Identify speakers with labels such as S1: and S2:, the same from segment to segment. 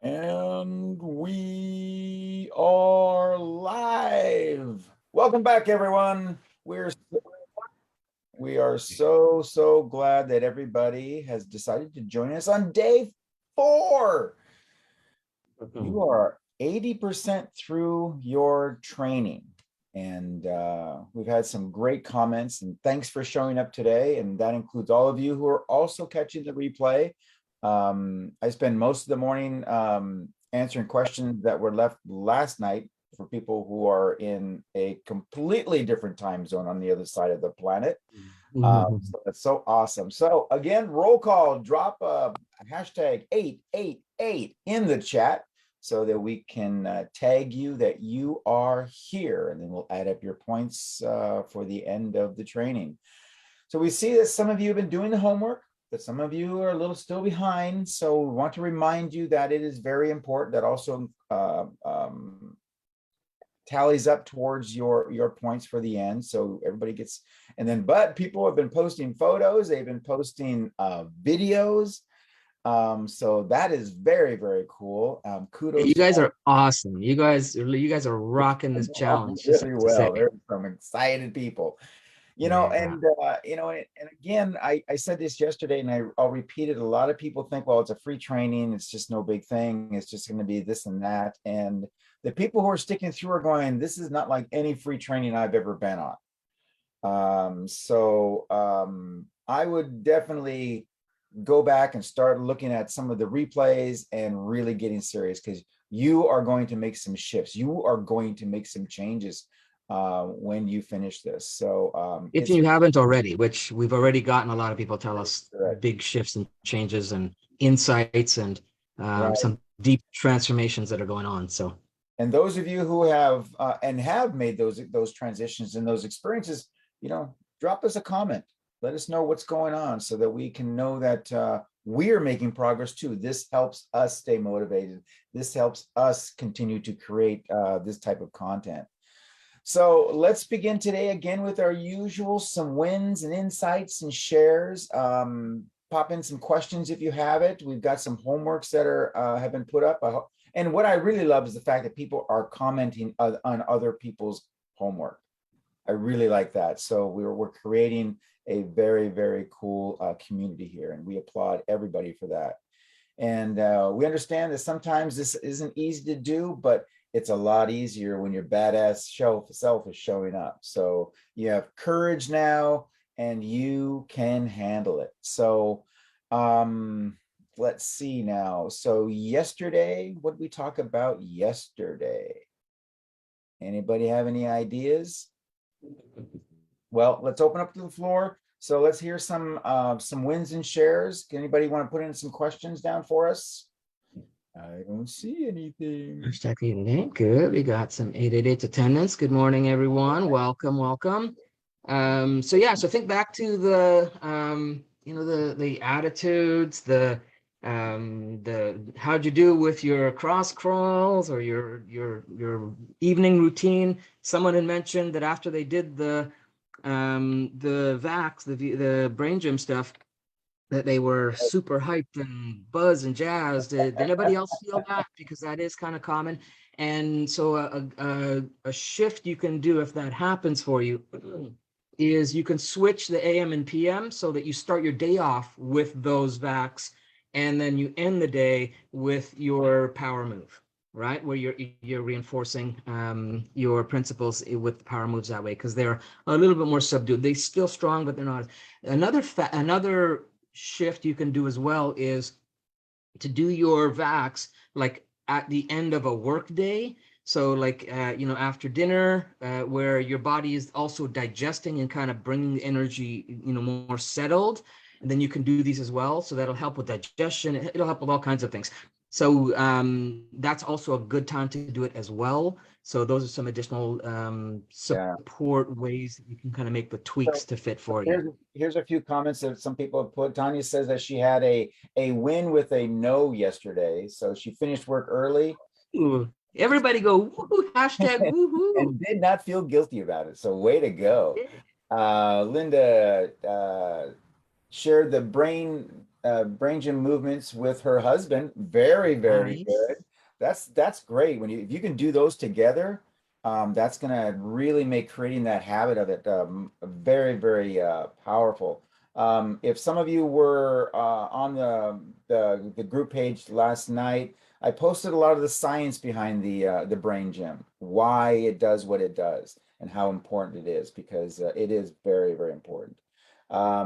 S1: And we are live. Welcome back, everyone. We are so glad that everybody has decided to join us on day 4. You are 80% through your training. And we've had some great comments, and thanks for showing up today. And that includes all of you who are also catching the replay. I spent most of the morning answering questions that were left last night for people who are in a completely different time zone on the other side of the planet. So that's so awesome. So again, roll call, drop a hashtag 888 in the chat so that we can tag you that you are here, and then we'll add up your points for the end of the training. So we see that some of you have been doing the homework, that some of you are a little still behind. So we want to remind you that it is very important. That also tallies up towards your points for the end. So everybody gets, and then, but people have been posting photos, they've been posting videos. So that is very cool. Kudos
S2: You
S1: to
S2: guys
S1: all.
S2: are awesome. You guys are rocking this challenge. Just
S1: Really
S2: have to say.
S1: well. There's some excited people.
S2: Yeah.
S1: And again, I said this yesterday, and I'll repeat it. A lot of people think, well, it's a free training, it's just no big thing, it's just going to be this and that. And the people who are sticking through are going, this is not like any free training I've ever been on. I would definitely go back and start looking at some of the replays and really getting serious, because you are going to make some shifts. You are going to make some changes when you finish this. So
S2: If
S1: it's
S2: you haven't already, which we've already gotten a lot of people tell us
S1: correct.
S2: big shifts and changes and insights and
S1: Right.
S2: some deep transformations that are going on. So
S1: And those of you who have and have made those transitions and those experiences, drop us a comment. Let us know what's going on so that we can know that we're making progress too. This helps us stay motivated. This helps us continue to create this type of content. So let's begin today again with our usual, some wins and insights and shares. Pop in some questions if you have it. We've got some homeworks that are have been put up. And what I really love is the fact that people are commenting on other people's homework. I really like that. So we're creating a very cool community here, and we applaud everybody for that. And we understand that sometimes this isn't easy to do, but it's a lot easier when your badass self is showing up. So you have courage now, and you can handle it. So let's see now. So yesterday, what did we talk about yesterday? Anybody have any ideas? Well, let's open up to the floor. So let's hear some wins and shares. Anybody want to put in some questions down for us? I don't see anything.
S2: hashtag 888. Good. We got some 888 attendance. Good morning, everyone. Welcome. So think back to the attitudes, the how'd you do with your cross crawls or your evening routine. Someone had mentioned that after they did the vax, the brain gym stuff, that they were super hyped and buzzed and jazzed. Did anybody else feel that? Because that is kind of common. And so a shift you can do if that happens for you is you can switch the AM and PM so that you start your day off with those vacs, and then you end the day with your power move, right? Where you're reinforcing your principles with the power moves that way, because they're a little bit more subdued. They're still strong, but they're not. Another shift you can do as well is to do your vax like at the end of a work day. So like, after dinner, where your body is also digesting and kind of bringing the energy, more settled. And then you can do these as well. So that'll help with digestion. It'll help with all kinds of things. So that's also a good time to do it as well. So those are some additional
S1: Yeah.
S2: support ways that you can kind of make the tweaks
S1: So
S2: to fit for you.
S1: here's a few comments that some people have put. Tanya says that she had a win with a no yesterday. So she finished work early.
S2: Ooh, everybody go woohoo, hashtag woohoo.
S1: And did not feel guilty about it. So way to go. Linda shared the brain gym movements with her husband. Very, very
S2: Nice.
S1: good. That's great. When if you can do those together, that's gonna really make creating that habit of it very, very powerful. If some of you were on the group page last night, I posted a lot of the science behind the brain gym, why it does what it does, and how important it is, because it is very, very important.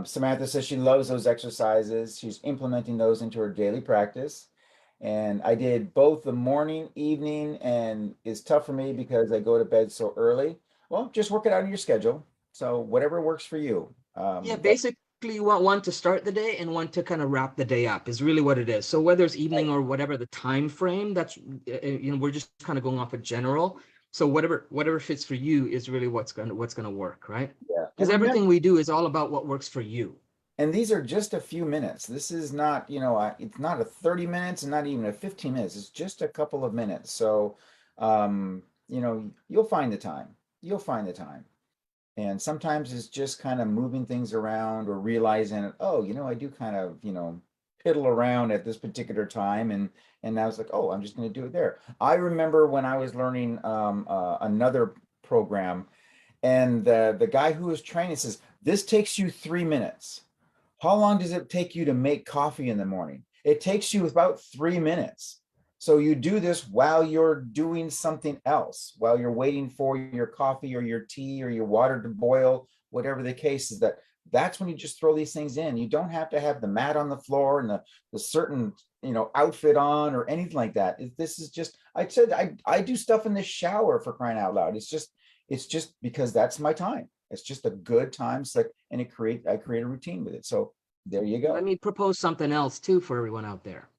S1: Samantha says she loves those exercises. She's implementing those into her daily practice. And I did both the morning, evening, and it's tough for me because I go to bed so early. Well, just work it out in your schedule. So whatever works for you.
S2: Yeah,
S1: That
S2: basically you want one to start the day and one to kind of wrap the day up is really what it is. So whether it's evening or whatever the time frame, that's we're just kind of going off a general. So whatever fits for you is really what's gonna work, right?
S1: yeah. And
S2: Because
S1: remember,
S2: everything we do is all about what works for you.
S1: and these are just a few minutes. This is not, it's not a 30 minutes and not even a 15 minutes. It's just a couple of minutes. So, you'll find the time. You'll find the time. And sometimes it's just kind of moving things around or realizing, oh, I do kind of, piddle around at this particular time. And now it's like, oh, I'm just going to do it there. I remember when I was learning another program, and the guy who was training says, this takes you 3 minutes. How long does it take you to make coffee in the morning? It takes you about 3 minutes. So you do this while you're doing something else, while you're waiting for your coffee or your tea or your water to boil, whatever the case is. That's when you just throw these things in. You don't have to have the mat on the floor and the certain outfit on or anything like that. This is just, I said, I do stuff in the shower, for crying out loud. It's just because that's my time. It's just a good time. It's like, and I create a routine with it. So there you
S2: Let
S1: go.
S2: me propose something else too for everyone out there.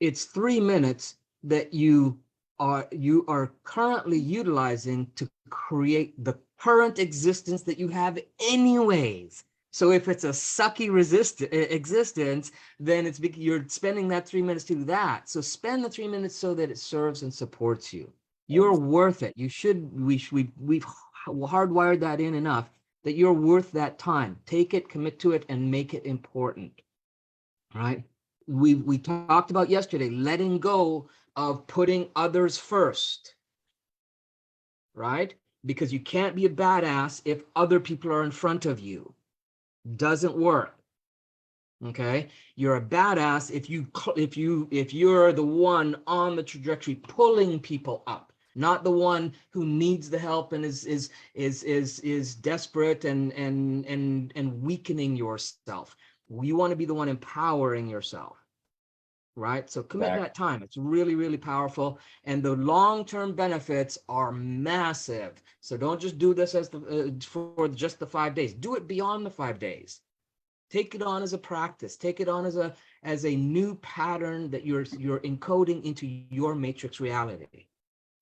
S2: It's 3 minutes that you are currently utilizing to create the current existence that you have anyways. So if it's a sucky existence, then you're spending that 3 minutes to do that. So spend the 3 minutes so that it serves and supports you. You're worth it. We've hardwired that in enough that you're worth that time. Take it, commit to it, and make it important. Right? We talked about yesterday, letting go of putting others first, right? Because you can't be a badass if other people are in front of you. Doesn't work. Okay, you're a badass if you're the one on the trajectory pulling people up, not the one who needs the help and is desperate and weakening yourself. You want to be the one empowering yourself. Right? So commit
S1: Exactly.
S2: that time. It's really, really powerful. And the long-term benefits are massive. So don't just do this for just the 5 days. Do it beyond the 5 days. Take it on as a practice. Take it on as a new pattern that you're encoding into your matrix reality.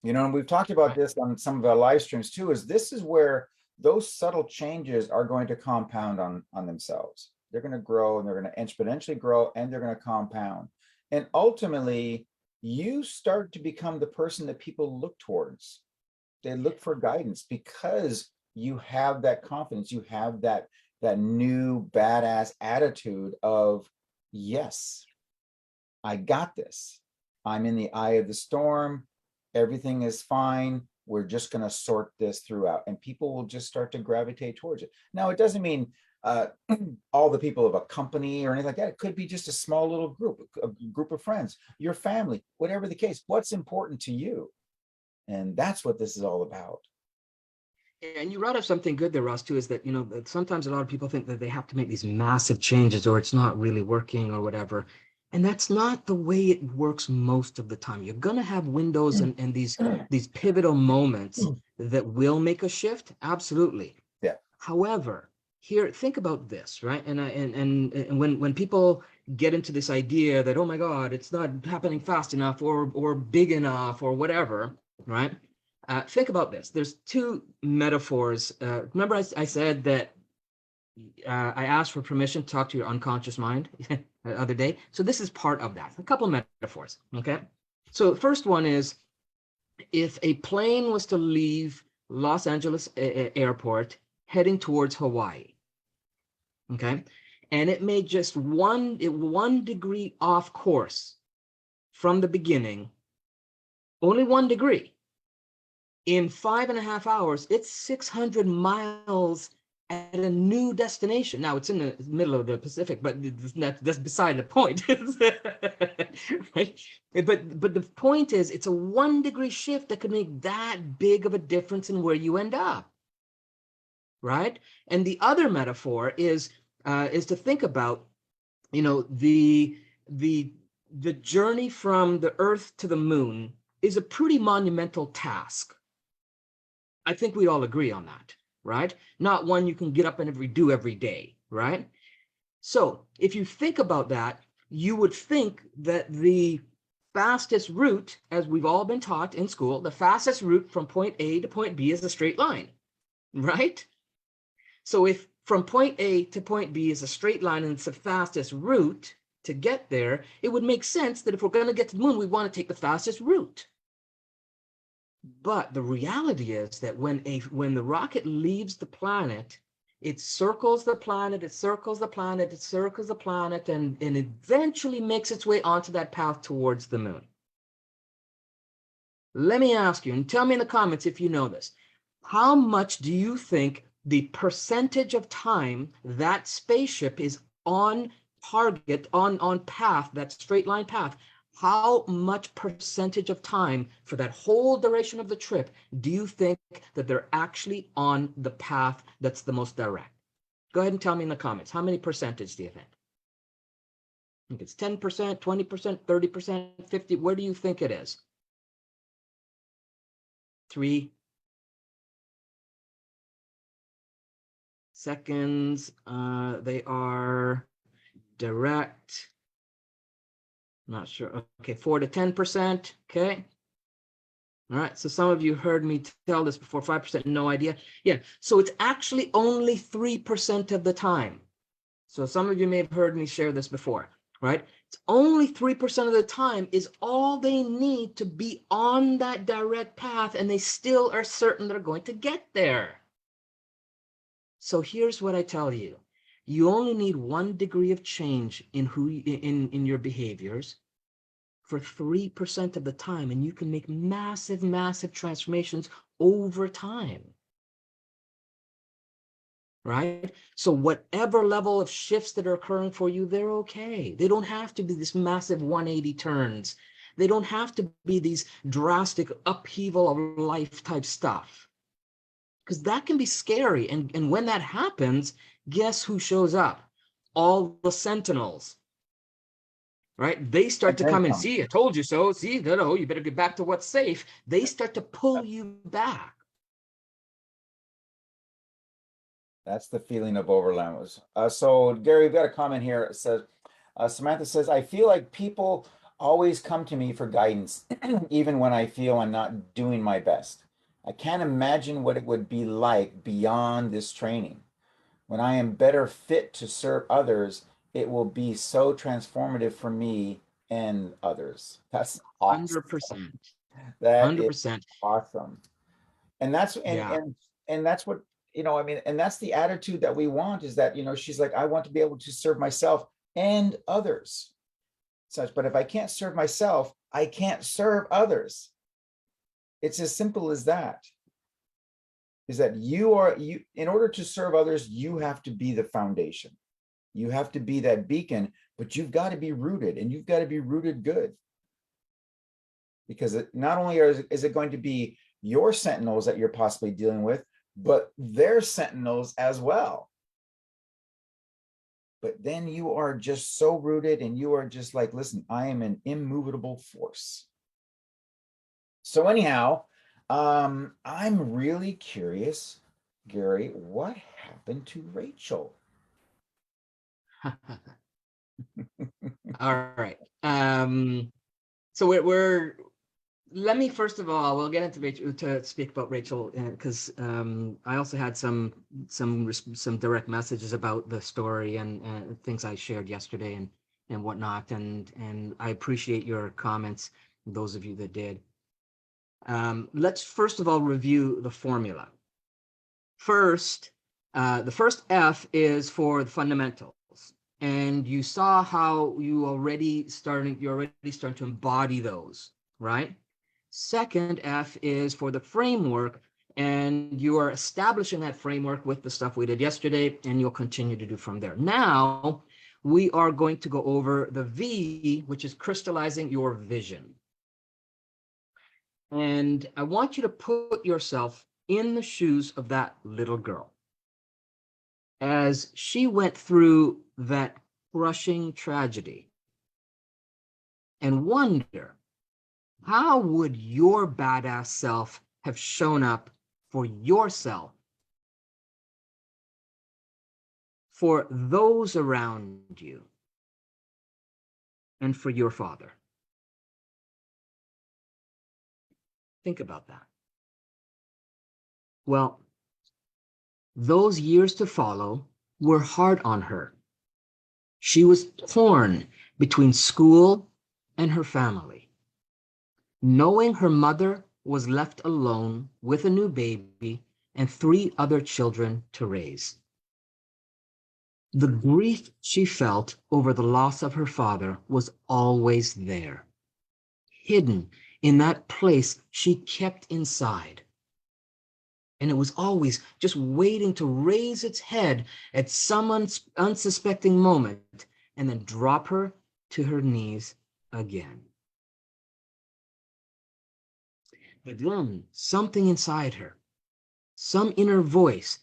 S1: And we've talked about
S2: Right?
S1: this on some of our live streams too, is this is where those subtle changes are going to compound on themselves. They're going to grow and they're going to exponentially grow and they're going to compound. And ultimately, you start to become the person that people look towards. They look for guidance because you have that confidence, you have that new badass attitude of, yes, I got this. I'm in the eye of the storm. Everything is fine. We're just going to sort this throughout, and people will just start to gravitate towards it. Now, it doesn't mean uh, all the people of a company or anything like that. It could be just a small little group, a group of friends, your family, whatever the case. What's important to you? And that's what this is all about.
S2: And you brought up something good there, Ross, too, is that, sometimes a lot of people think that they have to make these massive changes or it's not really working or whatever. And that's not the way it works most of the time. You're going to have windows and these pivotal moments that will make a shift. Absolutely.
S1: Yeah.
S2: However, here, think about this, right? And when people get into this idea that, oh my God, it's not happening fast enough or big enough or whatever, right? Think about this. There's two metaphors. Remember, I said that I asked for permission to talk to your unconscious mind the other day. So this is part of that. A couple of metaphors. Okay. So the first one is if a plane was to leave Los Angeles airport heading towards Hawaii. Okay. and it made just one degree off course from the beginning, only 1 degree, in 5.5 hours, it's 600 miles at a new destination. Now it's in the middle of the Pacific, but that's beside the point. Right? But the point is, it's a 1 degree shift that could make that big of a difference in where you end up. Right? And the other metaphor is to think about, you know, the journey from the Earth to the moon is a pretty monumental task. I think we all agree on that, right? Not one you can get up and do every day, right? So if you think about that, you would think that the fastest route, as we've all been taught in school, the fastest route from point A to point B is a straight line, right? So if from point A to point B is a straight line and it's the fastest route to get there, it would make sense that if we're going to get to the moon, we want to take the fastest route. But the reality is that when the rocket leaves the planet, it circles the planet, it circles the planet, it circles the planet, and eventually makes its way onto that path towards the moon. Let me ask you, and tell me in the comments if you know this, how much do you think the percentage of time that spaceship is on target, on path, that straight line path, how much percentage of time for that whole duration of the trip do you think that they're actually on the path that's the most direct? Go ahead and tell me in the comments. How many percentage do you think? I think it's 10%, 20%, 30%, 50%. Where do you think it is? 3 seconds. They are direct. Not sure. Okay, 4 to 10%. Okay. All right. So some of you heard me tell this before. 5%, no idea. Yeah. So it's actually only 3% of the time. So some of you may have heard me share this before, right? It's only 3% of the time is all they need to be on that direct path, and they still are certain they're going to get there. So here's what I tell you. You only need 1 degree of change in in your behaviors for 3% of the time, and you can make massive, massive transformations over time. Right? So whatever level of shifts that are occurring for you, they're okay. They don't have to be this massive 180 turns. They don't have to be these drastic upheaval of life type stuff, because that can be scary. And when that happens, guess who shows up? All the sentinels. Right? They start to come and see, I told you so. See, no, you better get back to what's safe. They start to pull you back.
S1: That's the feeling of overwhelm. So Gary, we've got a comment here. It says, Samantha says, I feel like people always come to me for guidance, even when I feel I'm not doing my best. I can't imagine what it would be like beyond this training. When I am better fit to serve others, it will be so transformative for me and others. That's awesome.
S2: 100%.
S1: That is
S2: 100%.
S1: awesome. And that's
S2: Yeah.
S1: and that's what, I mean, and that's the attitude that we want, is that, she's like, I want to be able to serve myself and others. Such, but if I can't serve myself, I can't serve others. It's as simple as that. Is that you in order to serve others, you have to be the foundation. You have to be that beacon, but you've got to be rooted, and you've got to be rooted good. Because not only is it going to be your sentinels that you're possibly dealing with, but their sentinels as well. But then you are just so rooted, and you are just like, listen, I am an immovable force. So anyhow, I'm really curious, Gary, what happened to Rachel?
S2: All right. So let me first of all, we'll get into Rachel to speak about Rachel, because I also had some direct messages about the story and things I shared yesterday and whatnot, and I appreciate your comments, those of you that did. Let's first of all review the formula. First, the first F is for the fundamentals. and you saw how you're already starting to embody those, right? Second F is for the framework, and you are establishing that framework with the stuff we did yesterday, and you'll continue to do from there. Now, we are going to go over the V, which is crystallizing your vision. And I want you to put yourself in the shoes of that little girl as she went through that crushing tragedy, and wonder, how would your badass self have shown up for yourself, for those around you, and for your father? Think about that. Well, those years to follow were hard on her. She was torn between school and her family, knowing her mother was left alone with a new baby and 3 other children to raise. The grief she felt over the loss of her father was always there, hidden in that place she kept inside. And it was always just waiting to raise its head at some unsuspecting moment and then drop her to her knees again. But then something inside her, some inner voice,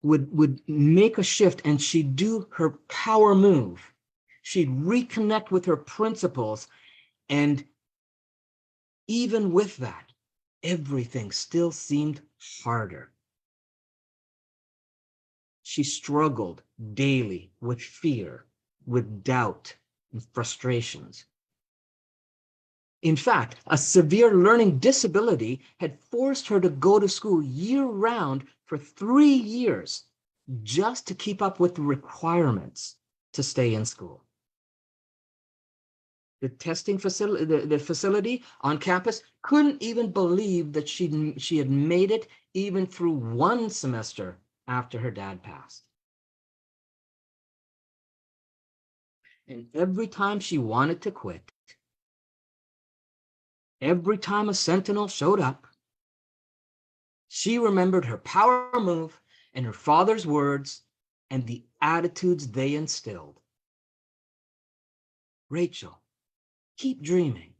S2: would make a shift, and she'd do her power move. She'd reconnect with her principles, and even with that, everything still seemed harder. She struggled daily with fear, with doubt, and frustrations. In fact, a severe learning disability had forced her to go to school year-round for 3 years just to keep up with the requirements to stay in school. The testing facility, the facility on campus couldn't even believe that she had made it even through 1 semester after her dad passed. And every time she wanted to quit, every time a sentinel showed up, she remembered her power move and her father's words and the attitudes they instilled. Rachel, keep dreaming.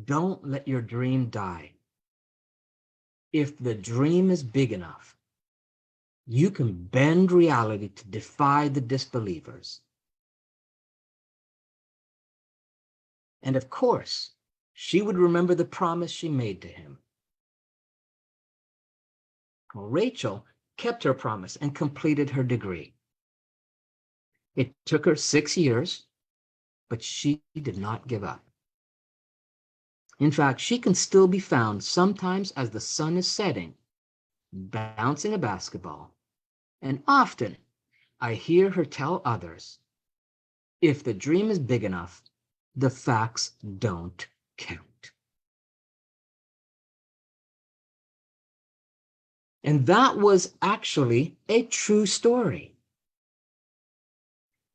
S2: Don't let your dream die. If the dream is big enough, you can bend reality to defy the disbelievers. And of course, she would remember the promise she made to him. Well, Rachel kept her promise and completed her degree. It took her 6 years, but she did not give up. In fact, she can still be found sometimes as the sun is setting, bouncing a basketball. And often I hear her tell others, if the dream is big enough, the facts don't count. And that was actually a true story.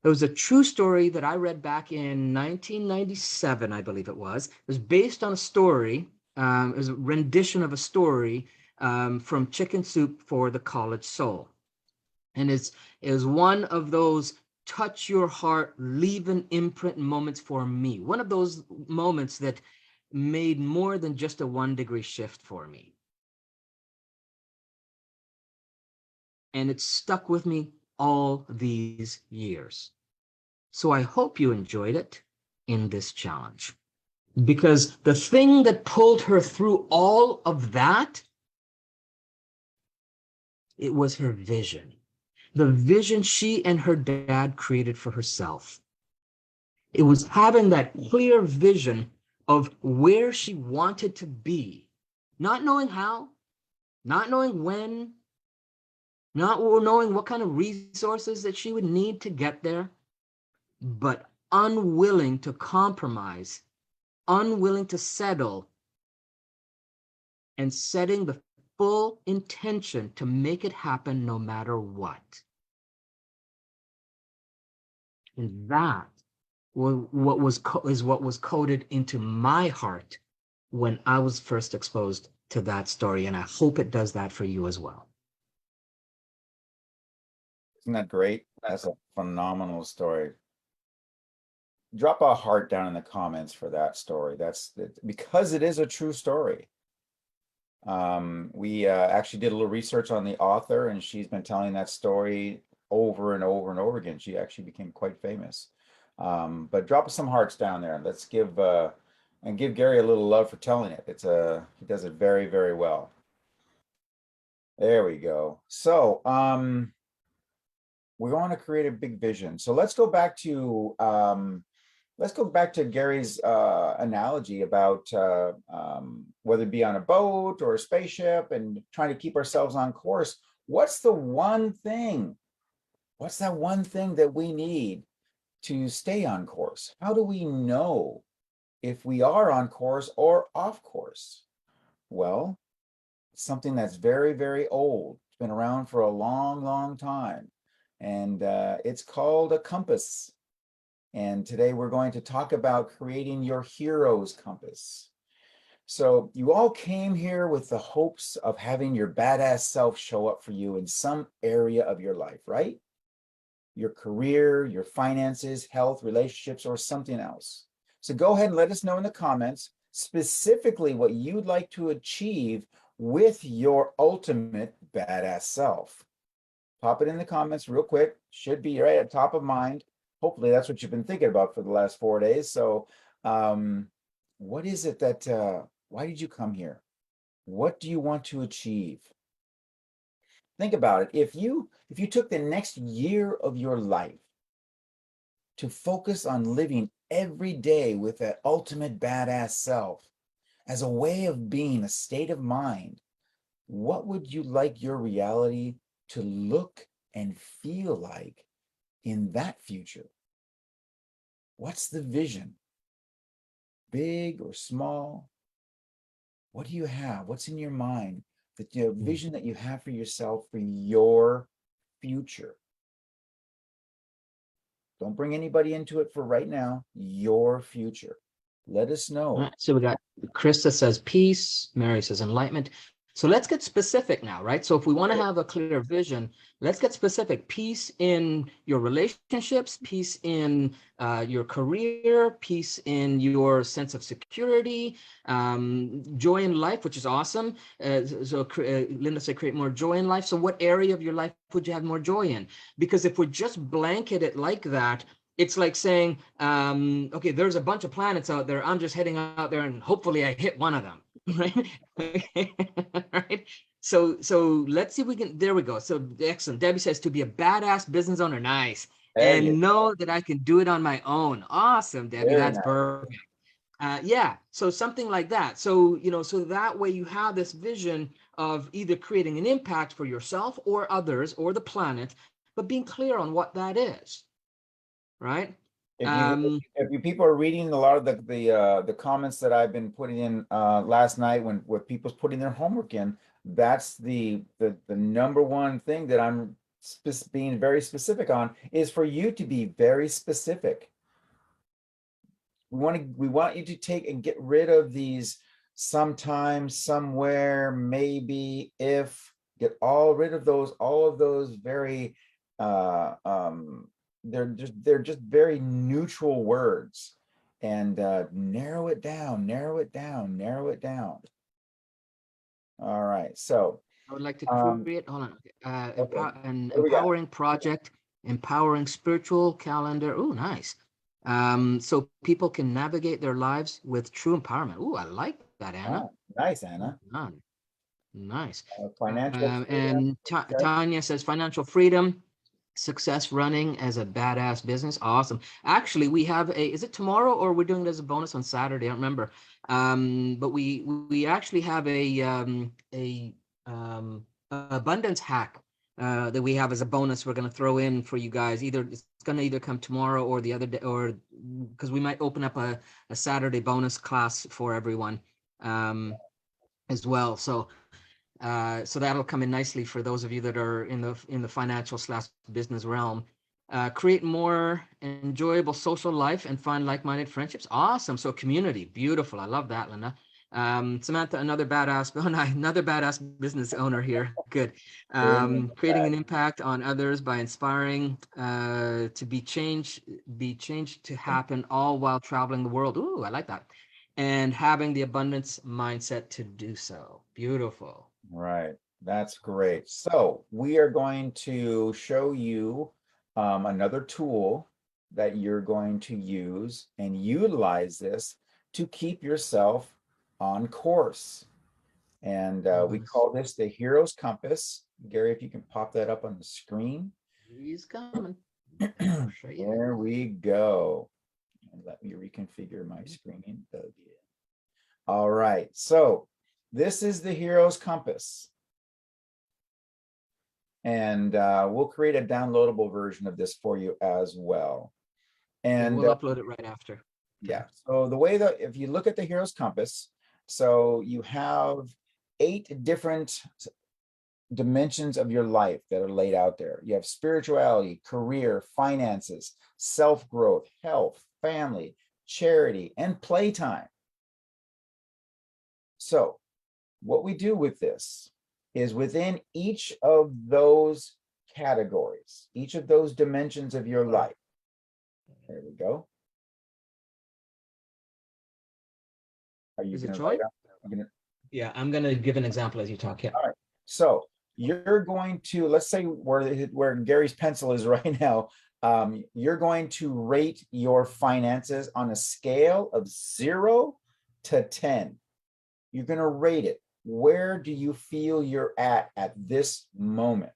S2: It was a true story that I read back in 1997, I believe it was. It was based on a story. It was a rendition of a story from Chicken Soup for the College Soul. And it was one of those touch your heart, leave an imprint moments for me. One of those moments that made more than just a 1-degree shift for me. And it stuck with me all these years. So I hope you enjoyed it in this challenge. Because the thing that pulled her through all of that, it was her vision. The vision she and her dad created for herself. It was having that clear vision of where she wanted to be, not knowing how, not knowing when, not knowing what kind of resources that she would need to get there, but unwilling to compromise, unwilling to settle, and setting the full intention to make it happen no matter what. And that is what was coded into my heart when I was first exposed to that story. And I hope it does that for you as well.
S1: Isn't that great? That's a phenomenal story. Drop a heart down in the comments for that story. Because it is a true story. We actually did a little research on the author, and she's been telling that story over and over and over again. She actually became quite famous. But drop some hearts down there. Let's give and give Gary a little love for telling it. He does it very, very well. There we go. So we want to create a big vision. So let's go back to Gary's analogy about whether it be on a boat or a spaceship and trying to keep ourselves on course. What's the one thing? What's that one thing that we need to stay on course? How do we know if we are on course or off course? Well, it's something that's very, very old. It's been around for a long, long time. And it's called a compass. And today we're going to talk about creating your hero's compass. So you all came here with the hopes of having your badass self show up for you in some area of your life, right? Your career, your finances, health, relationships, or something else. So go ahead and let us know in the comments specifically what you'd like to achieve with your ultimate badass self. Pop it in the comments real quick. Should be right at top of mind. Hopefully that's what you've been thinking about for the last 4 days. So what is it that, why did you come here? What do you want to achieve? Think about it. If you took the next year of your life to focus on living every day with that ultimate badass self as a way of being, a state of mind, what would you like your reality to look and feel like in that future? What's the vision? Big or small? What do you have? What's in your mind? The vision that you have for yourself for your future. Don't bring anybody into it for right now. Your future. Let us
S2: All
S1: know.
S2: right, so we got Krista says peace, Mary says enlightenment. So let's get specific now, right? So if we want to have a clear vision, let's get specific. Peace in your relationships, peace in your career, peace in your sense of security, joy in life, which is awesome. Linda said create more joy in life. So what area of your life would you have more joy in? Because if we just blanket it like that, it's like saying, okay, there's a bunch of planets out there. I'm just heading out there and hopefully I hit one of them, right? Okay. Right. So let's see if we can, there we go. So excellent. Debbie says to be a badass business owner. Nice.
S1: There you
S2: And know that I can do it on my own. Awesome, Debbie.
S1: Very
S2: That's
S1: nice.
S2: perfect. Yeah, so something like that. So, so that way you have this vision of either creating an impact for yourself or others or the planet, but being clear on what that is. Right.
S1: If you people are reading a lot of the comments that I've been putting in last night when people's putting their homework in, that's the number one thing that I'm being very specific on is for you to be very specific. We want you to take and get rid of these sometimes, somewhere, maybe, if, get all rid of those, all of those very they're just very neutral words, and narrow it down, narrow it down, narrow it down. All right, so
S2: I would like to
S1: um
S2: create, hold on,
S1: okay,
S2: an
S1: what do we got?
S2: empowering project, empowering spiritual calendar. Oh, nice. So people can navigate their lives with true empowerment. Oh, I like that, Anna.
S1: Nice, Anna.
S2: Nice.
S1: Financial freedom,
S2: And
S1: success.
S2: Tanya says financial freedom, success running as a badass business. Awesome. Actually, we have is it tomorrow or we're doing it as a bonus on Saturday? I don't remember. But we actually have a abundance hack that we have as a bonus we're going to throw in for you guys. It's going to either come tomorrow or the other day, or because we might open up a Saturday bonus class for everyone as well. So that'll come in nicely for those of you that are in the financial / business realm. create more enjoyable social life and find like-minded friendships. Awesome. So community, beautiful. I love that, Linda. Samantha, another badass, another badass business owner here. Good.
S1: Amen.
S2: Creating an impact on others by inspiring to be changed to happen, all while traveling the world. Ooh, I like that. And having the abundance mindset to do so. Beautiful.
S1: Right. That's great. So we are going to show you another tool that you're going to use and utilize this to keep yourself on course. And we
S2: Nice.
S1: call this the Hero's Compass. Gary, if you can pop that up on the screen.
S2: He's coming. Show you.
S1: There we go. And let me reconfigure my screen again. All right. So this is the Hero's Compass. And we'll create a downloadable version of this for you as well. And
S2: we'll upload it right after.
S1: yeah, so the way that if you look at the Hero's Compass, so you have 8 different dimensions of your life that are laid out there. You have spirituality, career, finances, self-growth, health, family, charity, and playtime. So what we do with this is within each of those categories, each of those dimensions of your life. There we go. Are you
S2: Is it
S1: going to
S2: showing?
S1: write up?
S2: Yeah, I'm going to give an example as you talk. Yeah.
S1: All right. So you're going to, let's say where Gary's pencil is right now, you're going to rate your finances on a scale of 0 to 10. You're going to rate it. Where do you feel you're at this moment?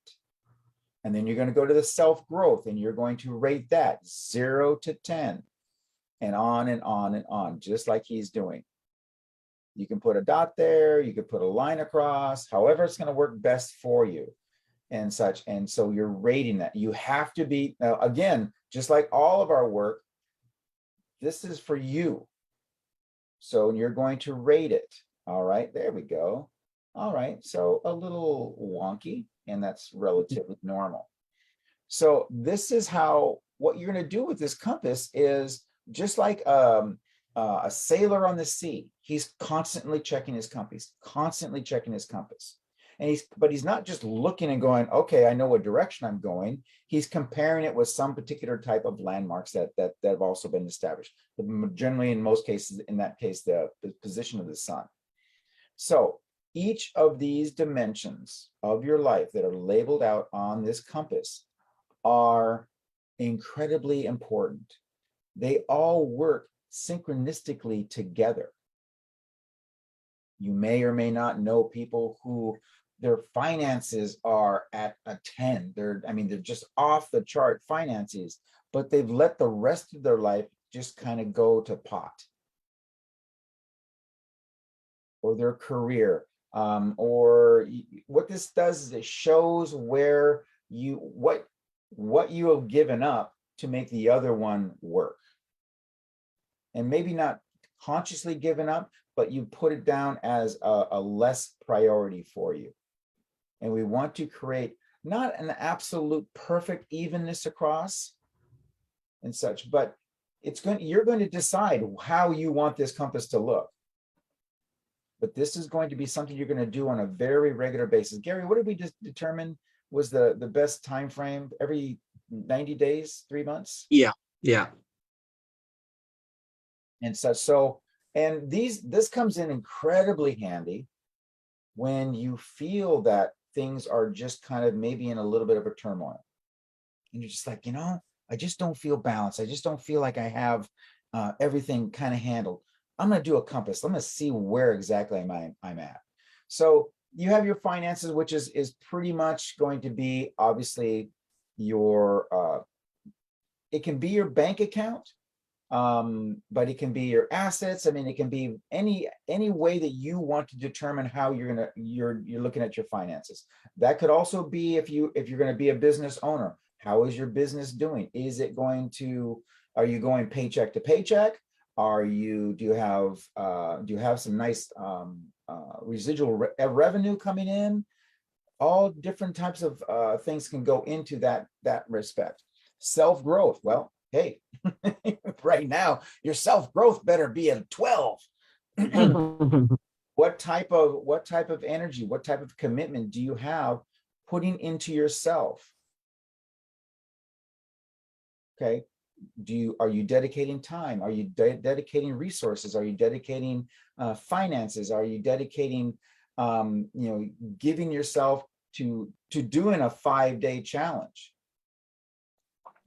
S1: And then you're going to go to the self-growth and you're going to rate that 0 to 10 and on and on and on, just like he's doing. You can put a dot there, you could put a line across, however it's going to work best for you and such. And so you're rating that. You have to be, now again, just like all of our work, this is for you. So you're going to rate it. All right, there we go. All right, so a little wonky, and that's relatively normal. So this is how, what you're going to do with this compass is just like a sailor on the sea. He's constantly checking his compass, constantly checking his compass. And but he's not just looking and going, okay, I know what direction I'm going. He's comparing it with some particular type of landmarks that have also been established. Generally, in most cases, in that case, the position of the sun. So each of these dimensions of your life that are labeled out on this compass are incredibly important. They all work synchronistically together. You may or may not know people who their finances are at a 10. They're just off the chart finances, but they've let the rest of their life just kind of go to pot. Or their career. Or what this does is it shows where what you have given up to make the other one work. And maybe not consciously given up, but you put it down as a less priority for you. And we want to create not an absolute perfect evenness across and such, but you're going to decide how you want this compass to look. But this is going to be something you're going to do on a very regular basis. Gary, what did we just determine was the best time frame? Every 90 days, 3 months?
S2: Yeah.
S1: And such. So, and this comes in incredibly handy when you feel that things are just kind of maybe in a little bit of a turmoil. And you're just like, I just don't feel balanced. I just don't feel like I have everything kind of handled. I'm going to do a compass. I'm going to see where exactly I'm at. So you have your finances, which is pretty much going to be obviously your, it can be your bank account, but it can be your assets. It can be any way that you want to determine how you're looking at your finances. That could also be if you're going to be a business owner. How is your business doing? Are you going paycheck to paycheck? Do you have some nice residual revenue coming in? All different types of things can go into that respect. self-growth. Well, hey, right now, your self-growth better be a 12. What type of energy, what type of commitment do you have putting into yourself? Okay. Are you dedicating time? Are you dedicating resources? Are you dedicating finances? Are you dedicating, giving yourself to doing a 5-day challenge?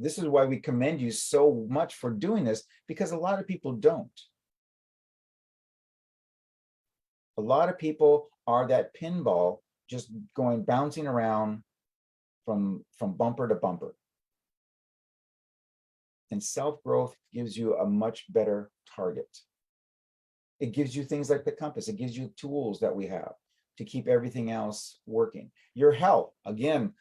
S1: This is why we commend you so much for doing this, because a lot of people don't. A lot of people are that pinball, just bouncing around from bumper to bumper. And self-growth gives you a much better target. It gives you things like the compass. It gives you tools that we have to keep everything else working. Your health, again,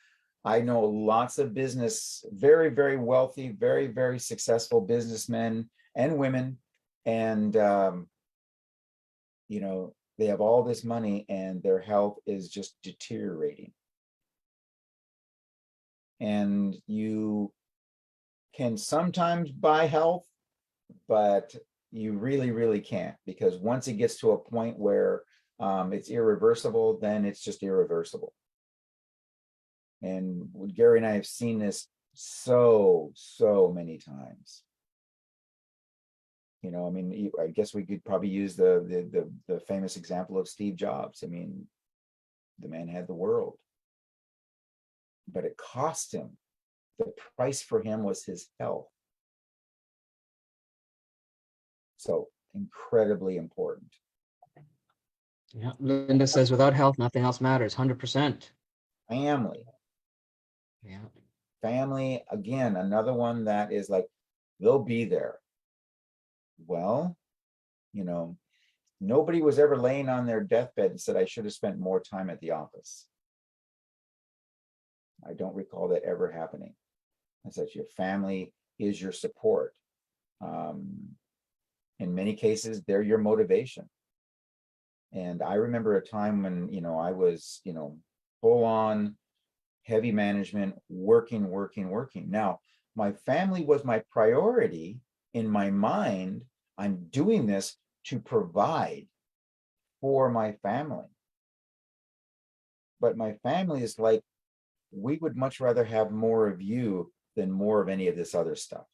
S1: I know lots of business, very, very wealthy, very, very successful businessmen and women. And, they have all this money and their health is just deteriorating. And you can sometimes buy health, but you really, really can't, because once it gets to a point where it's irreversible, then it's just irreversible. And Gary and I have seen this so many times. I guess we could probably use the famous example of Steve Jobs. I mean, the man had the world, but it cost him. The price for him was his health. So incredibly important.
S2: Yeah, Linda says without health, nothing else matters. 100%.
S1: Family.
S2: Yeah.
S1: Family, again, another one that is like, they'll be there. Well, nobody was ever laying on their deathbed and said, I should have spent more time at the office. I don't recall that ever happening. I said, your family is your support. In many cases, they're your motivation. And I remember a time when, I was, full on heavy management, working. Now, my family was my priority. In my mind, I'm doing this to provide for my family. But my family is like, we would much rather have more of you than more of any of this other stuff.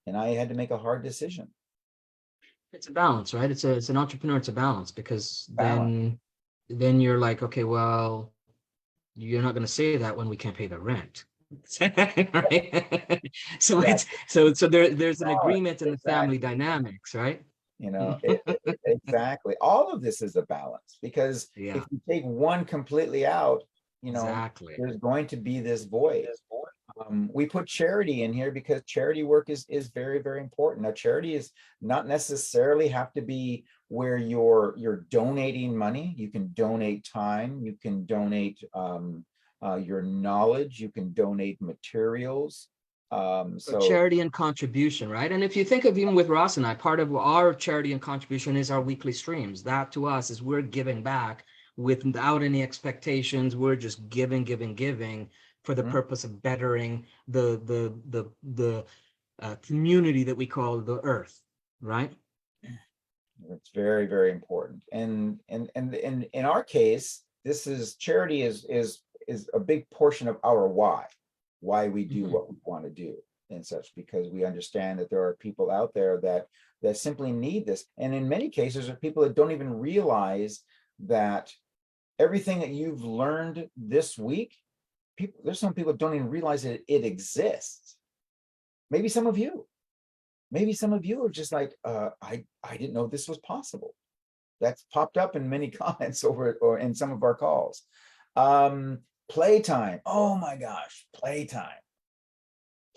S1: And I had to make a hard decision.
S2: It's a balance, right? It's an entrepreneur. It's a balance, because then you're like, okay, well, you're not going to say that when we can't pay the rent. Right? So
S1: Yeah.
S2: there's an agreement in the family dynamics, right?
S1: Exactly. All of this is a balance, because
S2: Yeah,
S1: if you take one completely out,
S2: exactly.
S1: there's going to be this void. We put charity in here because charity work is very, very important. Now, charity is not necessarily have to be where you're donating money. You can donate time. You can donate your knowledge. You can donate materials.
S2: So charity and contribution, right? And if you think of, even with Ross and I, part of our charity and contribution is our weekly streams. That to us is we're giving back without any expectations. We're just giving for the purpose of bettering the community that we call the earth, right?
S1: It's very, very important. And in our case, this is charity is a big portion of our why we do what we want to do and such, because we understand that there are people out there that simply need this. And in many cases, there are people that don't even realize that everything that you've learned this week, there's some people that don't even realize that it exists. Maybe some of you are just like, I didn't know this was possible. That's popped up in many comments or in some of our calls. Playtime. Oh my gosh, playtime.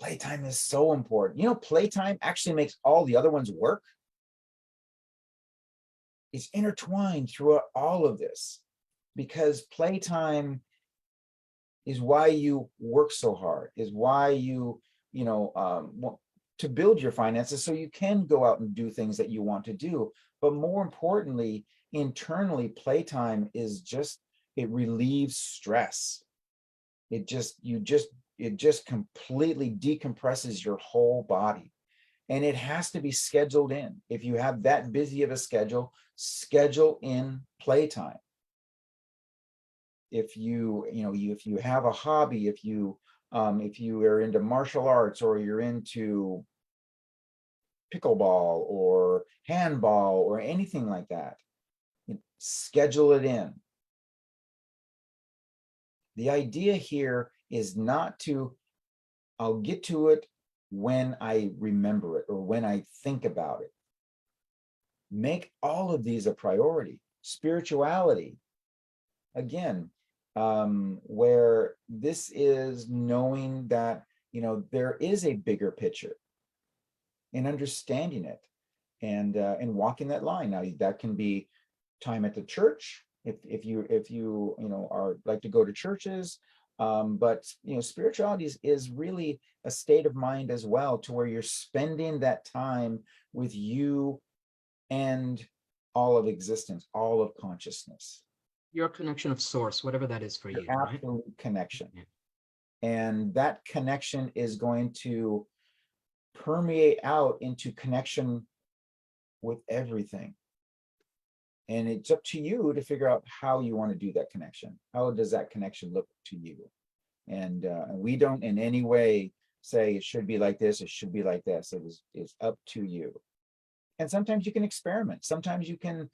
S1: Playtime is so important. Playtime actually makes all the other ones work. It's intertwined throughout all of this, because playtime is why you work so hard, is why you want to build your finances so you can go out and do things that you want to do. But more importantly, internally, playtime is just, it relieves stress. You just it just completely decompresses your whole body. And it has to be scheduled in. If you have that busy of a schedule, schedule in playtime. If if you have a hobby, if you are into martial arts, or you're into pickleball or handball or anything like that, schedule it in. The idea here is not to, I'll get to it when I remember it or when I think about it. Make all of these a priority. Spirituality, again, where this is knowing that, there is a bigger picture, and understanding it, and walking that line. Now, that can be time at the church, if you are like to go to churches, but spirituality is really a state of mind as well, to where you're spending that time with you and all of existence, all of consciousness.
S2: Your connection of source, whatever that is for
S1: Your
S2: you, right?
S1: absolute connection.
S2: Yeah.
S1: And that connection is going to permeate out into connection with everything. And it's up to you to figure out how you want to do that connection. How does that connection look to you? And we don't in any way say it should be like this, it should be like this. It's up to you. And sometimes you can experiment. Sometimes you can,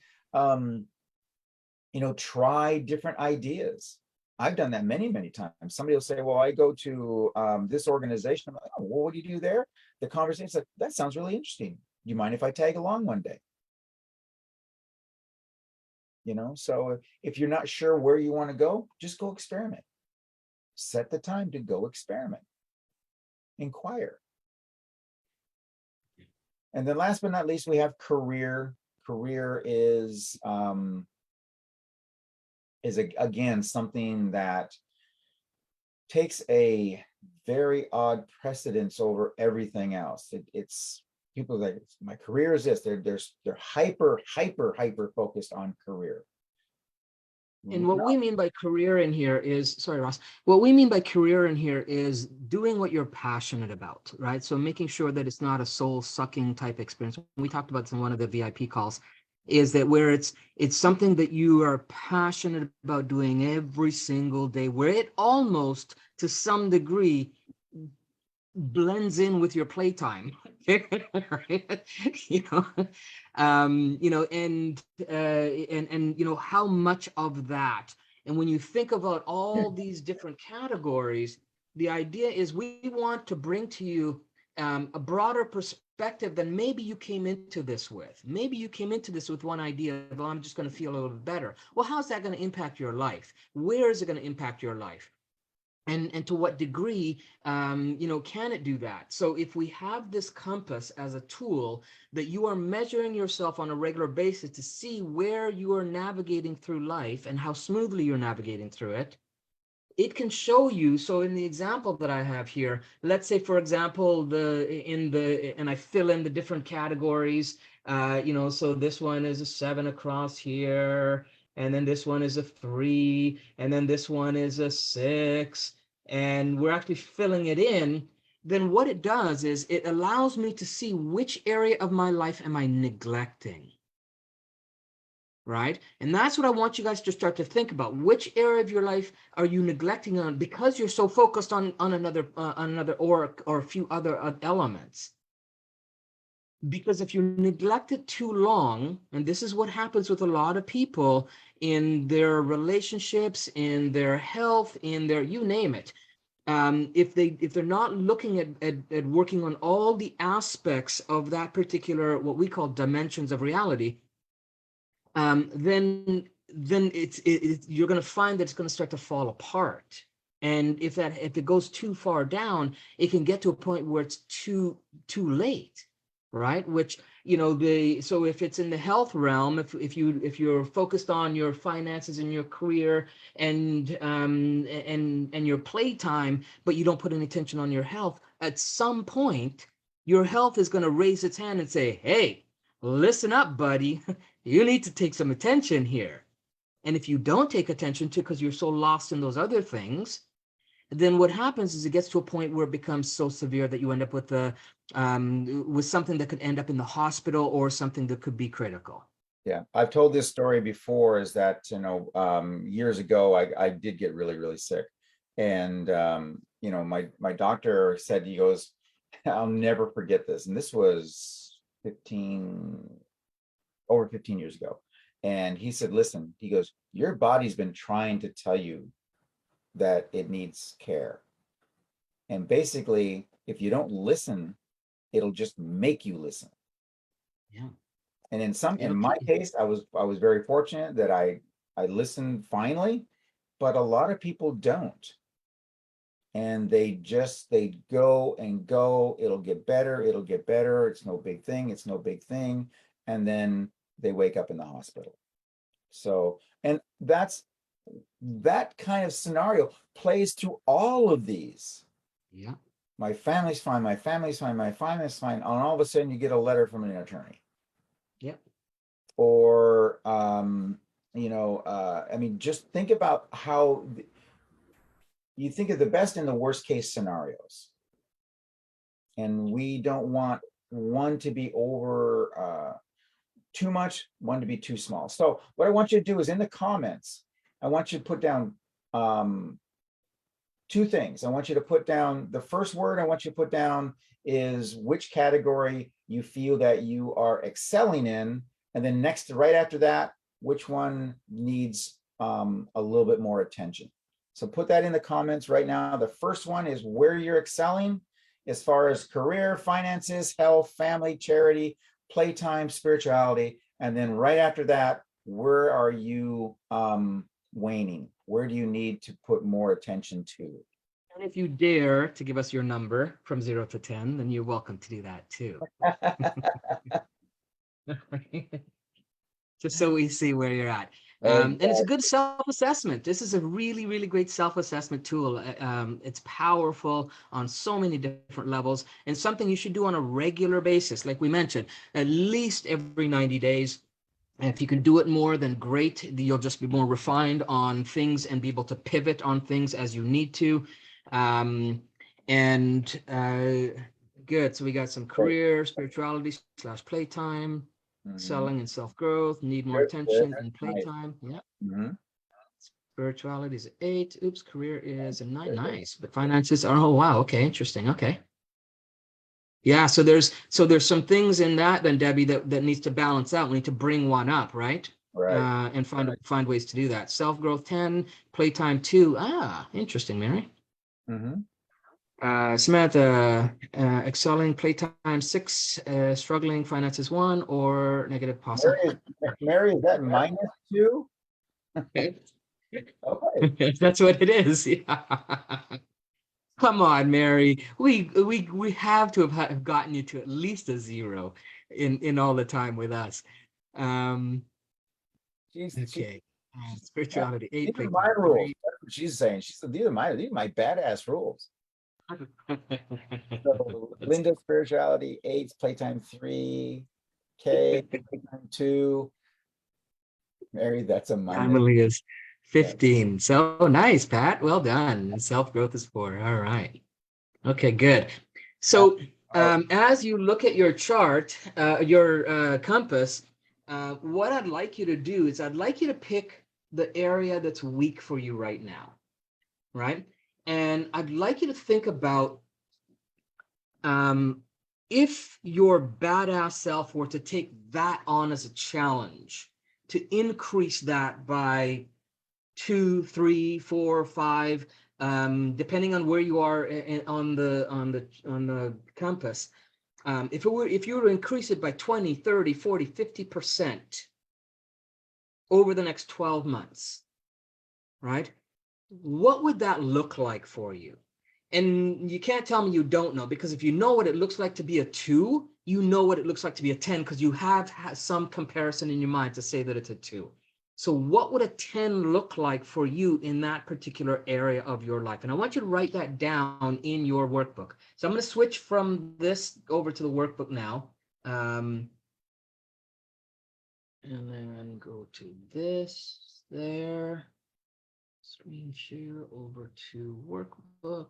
S1: try different ideas. I've done that many, many times. Somebody will say, well, I go to this organization. I'm like, oh, well, what do you do there? The conversation's like, that sounds really interesting. Do you mind if I tag along one day? So if you're not sure where you want to go, just go experiment. Set the time to go experiment. Inquire. And then last but not least, we have career. Career is again something that takes a very odd precedence over everything else. It's people like, my career is this. They're hyper focused on career.
S2: And what we mean by career in here is, sorry, Ross, what we mean by career in here is doing what you're passionate about, right? So making sure that it's not a soul sucking type experience. We talked about this in one of the VIP calls, is that where it's something that you are passionate about doing every single day, where it almost to some degree blends in with your playtime. Right? And how much of that. And when you think about all these different categories, the idea is we want to bring to you a broader perspective than maybe you came into this with. Maybe you came into this with one idea, well, I'm just going to feel a little bit better. Well, how's that going to impact your life? Where is it going to impact your life? And to what degree, can it do that? So if we have this compass as a tool that you are measuring yourself on a regular basis to see where you are navigating through life and how smoothly you're navigating through it, it can show you. So in the example that I have here, let's say, for example, and I fill in the different categories, so this one is a 7 across here. And then this one is a 3, and then this one is a 6, and we're actually filling it in. Then what it does is it allows me to see which area of my life am I neglecting, right? And that's what I want you guys to start to think about. Which area of your life are you neglecting on because you're so focused on another or a few other elements? Because if you neglect it too long, and this is what happens with a lot of people in their relationships, in their health, in their, you name it, if they're not looking at working on all the aspects of that particular, what we call dimensions of reality, then you're going to find that it's going to start to fall apart. And if it goes too far down, it can get to a point where it's too late. Right, which so if it's in the health realm, if you're focused on your finances and your career and your playtime, but you don't put any attention on your health, at some point your health is going to raise its hand and say, "Hey, listen up, buddy, you need to take some attention here." And if you don't take attention to, because you're so lost in those other things, then what happens is it gets to a point where it becomes so severe that you end up with with something that could end up in the hospital or something that could be critical.
S1: Yeah, I've told this story before, is that, years ago, I did get really, really sick. And, my doctor said, he goes, I'll never forget this. And this was over 15 years ago. And he said, listen, he goes, your body's been trying to tell you that it needs care. And basically, if you don't listen, it'll just make you listen.
S2: Yeah.
S1: And in my case, I was very fortunate that I listened finally, but a lot of people don't. And they go and go, it'll get better, it's no big thing, it's no big thing. And then they wake up in the hospital. So, and that kind of scenario plays to all of these.
S2: Yeah.
S1: My family's fine, my family's fine, my family's fine. And all of a sudden you get a letter from an attorney.
S2: Yep.
S1: Or just think about how you think of the best and the worst case scenarios, and we don't want one to be over too much, one to be too small. So what I want you to do is, in the comments, I want you to put down two things. I want you to put down, the first word I want you to put down is which category you feel that you are excelling in. And then right after that, which one needs a little bit more attention. So put that in the comments right now. The first one is where you're excelling as far as career, finances, health, family, charity, playtime, spirituality. And then right after that, where are you waning? Where do you need to put more attention to?
S2: And if you dare to give us your number from 0 to 10, then you're welcome to do that too. Just so we see where you're at. And it's a good self-assessment. This is a really, really great self-assessment tool. It's powerful on so many different levels, and something you should do on a regular basis. Like we mentioned, at least every 90 days. And if you can do it more, then great. You'll just be more refined on things and be able to pivot on things as you need to. Good. So we got some career, spirituality / playtime. Selling and self-growth, need more attention and playtime. Yeah. Spirituality is 8. Oops, career is a 9. Nice. But finances are, oh wow, okay, interesting. Okay. Yeah, so there's some things in that then, Debbie, that needs to balance out. We need to bring one up, right?
S1: Right.
S2: And find ways to do that. Self-growth 10, playtime 2. Ah, interesting, Mary. Samantha, excelling, playtime 6, struggling, finances 1, or negative possible.
S1: Mary, is that -2? Okay.
S2: That's what it is. Yeah. Come on, Mary. We have to have gotten you to at least a 0 in all the time with us. Okay. Spirituality 8.
S1: These are my rules. That's what she's saying. She said, these are my badass rules. So Linda, spirituality 8, playtime 3, Kay, playtime 2. Mary, that's a minus.
S2: Emily is 15. So nice, Pat. Well done. Self-growth is 4. All right. Okay, good. So as you look at your chart, your compass, what I'd like you to do is I'd like you to pick the area that's weak for you right now, right? And I'd like you to think about if your badass self were to take that on as a challenge, to increase that by 2, 3, 4, 5, depending on where you are on the compass. If you were to increase it by 20, 30, 40, 50% over the next 12 months, right? What would that look like for you? And you can't tell me you don't know, because if you know what it looks like to be a 2, you know what it looks like to be a 10, because you have some comparison in your mind to say that it's a 2. So what would a 10 look like for you in that particular area of your life? And I want you to write that down in your workbook. So I'm going to switch from this over to the workbook now. And then go to this there. Screen share over to workbook.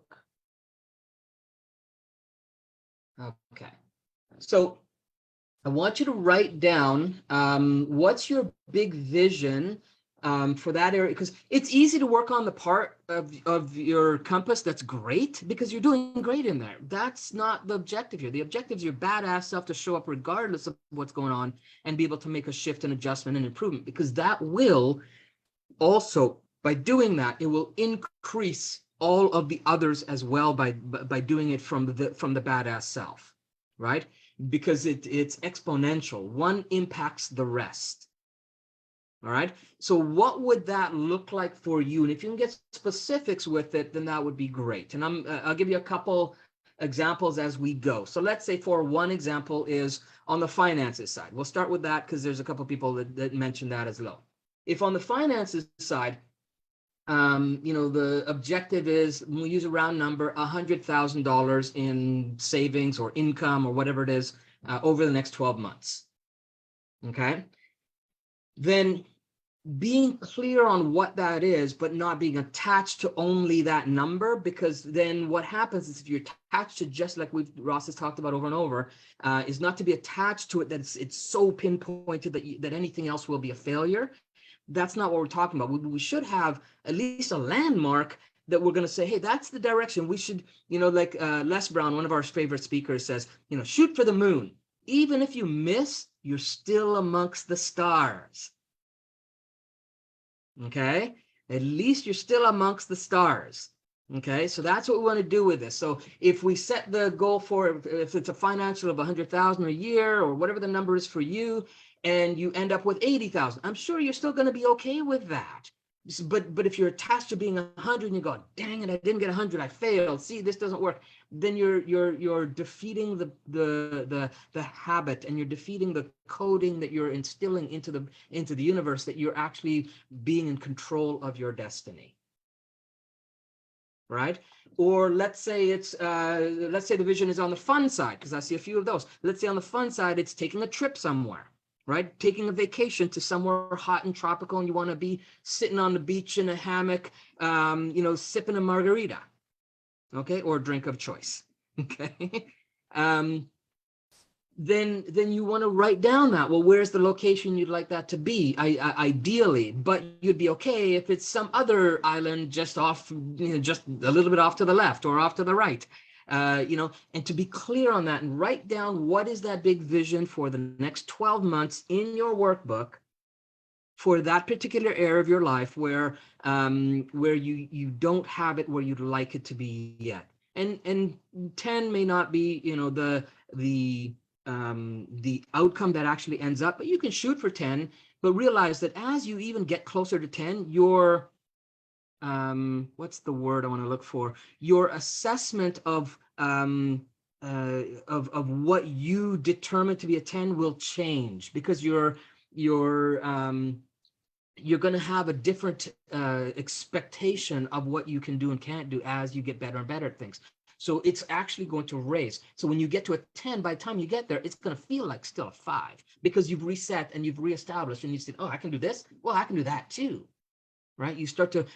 S2: Okay. So I want you to write down what's your big vision for that area, because it's easy to work on the part of your compass that's great, because you're doing great in there. That's not the objective here. The objective is your badass self to show up regardless of what's going on and be able to make a shift and adjustment and improvement, because that will also, by doing that, it will increase all of the others as well by doing it from the badass self, right? Because it's exponential. One impacts the rest. All right. So what would that look like for you? And if you can get specifics with it, then that would be great. And I'll give you a couple examples as we go. So let's say for one example is on the finances side. We'll start with that because there's a couple people that mentioned that as well. If on the finances side, the objective is, we'll use a round number, $100,000 in savings or income or whatever it is over the next 12 months. Okay. Then being clear on what that is, but not being attached to only that number, because then what happens is if you're attached to, just like Ross has talked about over and over, is not to be attached to it, that it's so pinpointed that anything else will be a failure. That's not what we're talking about. We should have at least a landmark that we're going to say, hey, that's the direction we should, like Les Brown, one of our favorite speakers, says, shoot for the moon. Even if you miss, you're still amongst the stars. Okay, at least you're still amongst the stars. Okay, so that's what we want to do with this. So if we set the goal for, if it's a financial of 100,000 a year or whatever the number is for you, and you end up with 80,000, I'm sure you're still going to be okay with that. But if you're attached to being 100 and you go, dang it, I didn't get 100, I failed. See, this doesn't work. Then you're defeating the habit, and you're defeating the coding that you're instilling into the universe, that you're actually being in control of your destiny. Right? Or let's say the vision is on the fun side, because I see a few of those. Let's say on the fun side, it's taking a trip somewhere. Right? Taking a vacation to somewhere hot and tropical, and you want to be sitting on the beach in a hammock, sipping a margarita, okay, or a drink of choice, okay. Then you want to write down that, well, where's the location you'd like that to be, ideally, but you'd be okay if it's some other island just off, just a little bit off to the left or off to the right. And to be clear on that and write down what is that big vision for the next 12 months in your workbook for that particular area of your life where you don't have it where you'd like it to be yet. And 10 may not be, the outcome that actually ends up, but you can shoot for 10, but realize that as you even get closer to 10, your what's the word I want to look for? Your assessment of what you determine to be a 10 will change, because you're going to have a different expectation of what you can do and can't do as you get better and better at things. So it's actually going to raise. So when you get to a 10, by the time you get there, it's going to feel like still a 5, because you've reset and you've reestablished, and you said, oh, I can do this. Well, I can do that too. Right? You start to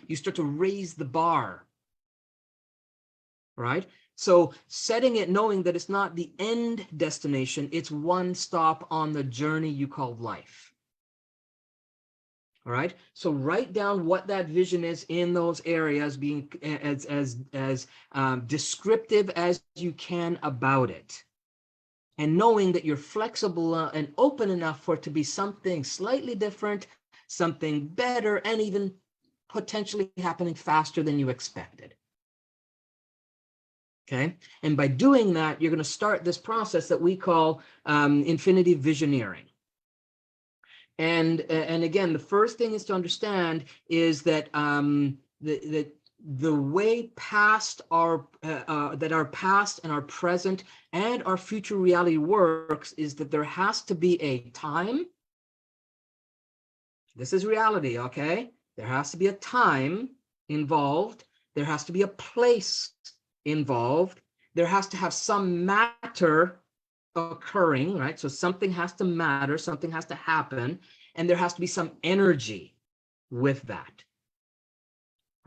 S2: raise the bar. Right? So setting it, knowing that it's not the end destination, it's one stop on the journey you call life. All right. So write down what that vision is in those areas, being as descriptive as you can about it, and knowing that you're flexible and open enough for it to be something slightly different, something better, and even potentially happening faster than you expected. Okay. And by doing that, you're going to start this process that we call infinity visioneering. And again, the first thing is to understand is that the way past that our past and our present and our future reality works is that there has to be a time. This is reality, okay? There has to be a time involved. There has to be a place involved. There has to have some matter occurring, right? So something has to matter, something has to happen, and there has to be some energy with that.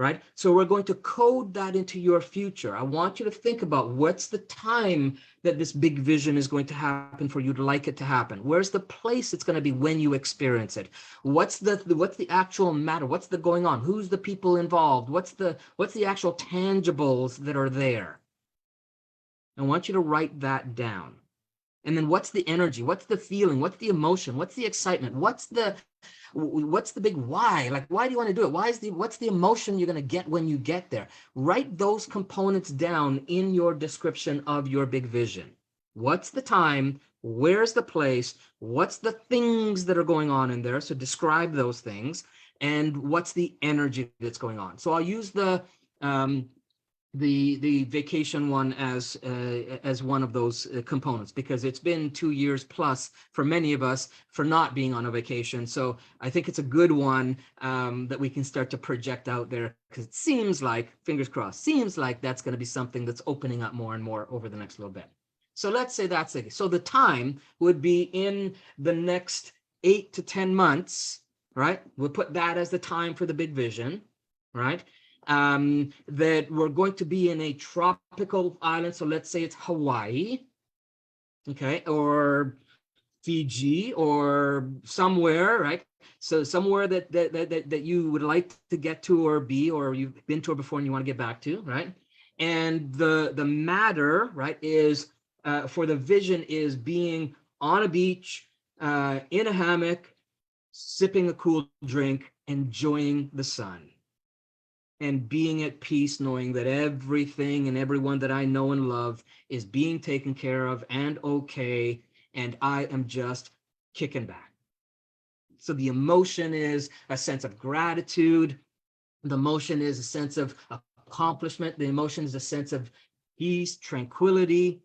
S2: right? So we're going to code that into your future. I want you to think about what's the time that this big vision is going to happen for you to like it to happen. Where's the place it's going to be when you experience it? What's the actual matter? What's the going on? Who's the people involved? What's the actual tangibles that are there? I want you to write that down. And then what's the energy? What's the feeling? What's the emotion? What's the excitement? What's the big why? Like, why do you want to do it? What's the emotion you're going to get when you get there? Write those components down in your description of your big vision. What's the time? Where's the place? What's the things that are going on in there? So describe those things. And what's the energy that's going on? So I'll use the vacation one as one of those components, because it's been 2 years plus for many of us for not being on a vacation. So I think it's a good one that we can start to project out there, because it seems like, fingers crossed, seems like that's going to be something that's opening up more and more over the next little bit. So let's say that's it. So the time would be in the next 8 to 10 months, right? We'll put that as the time for the big vision, right? That we're going to be in a tropical island. So let's say it's Hawaii, okay, or Fiji, or somewhere, right? So somewhere that you would like to get to or be, or you've been to before and you want to get back to, right? And the matter, right, is for the vision is being on a beach, in a hammock, sipping a cool drink, enjoying the sun, and being at peace, knowing that everything and everyone that I know and love is being taken care of and okay, and I am just kicking back. So the emotion is a sense of gratitude. The emotion is a sense of accomplishment. The emotion is a sense of peace, tranquility.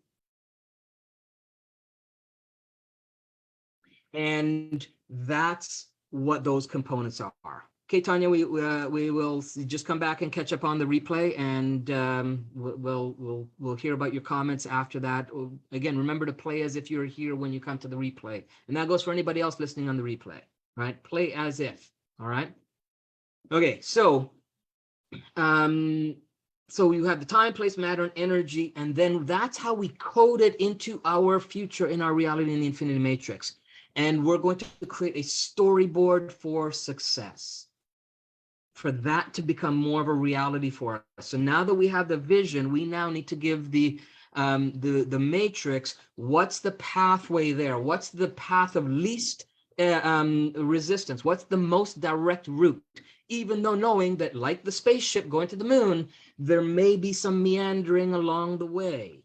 S2: And that's what those components are. Okay, Tanya, we will just come back and catch up on the replay, and we'll hear about your comments after that. Again, remember to play as if you're here when you come to the replay, and that goes for anybody else listening on the replay, right? Play as if. All right. Okay, so so you have the time, place, matter, and energy, and then that's how we code it into our future in our reality in the infinity matrix. And we're going to create a storyboard for success, for that to become more of a reality for us. So now that we have the vision, we now need to give the matrix, what's the pathway there? What's the path of least resistance? What's the most direct route? Even though knowing that, like the spaceship going to the moon, there may be some meandering along the way.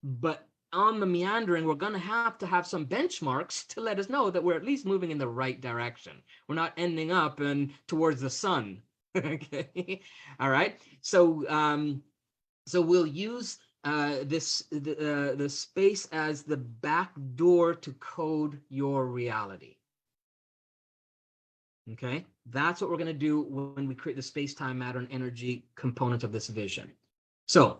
S2: But on the meandering, we're going to have some benchmarks to let us know that we're at least moving in the right direction. We're not ending up towards the sun. Okay. All right. So so we'll use the space as the back door to code your reality. Okay. That's what we're going to do when we create the space, time, matter, and energy component of this vision. So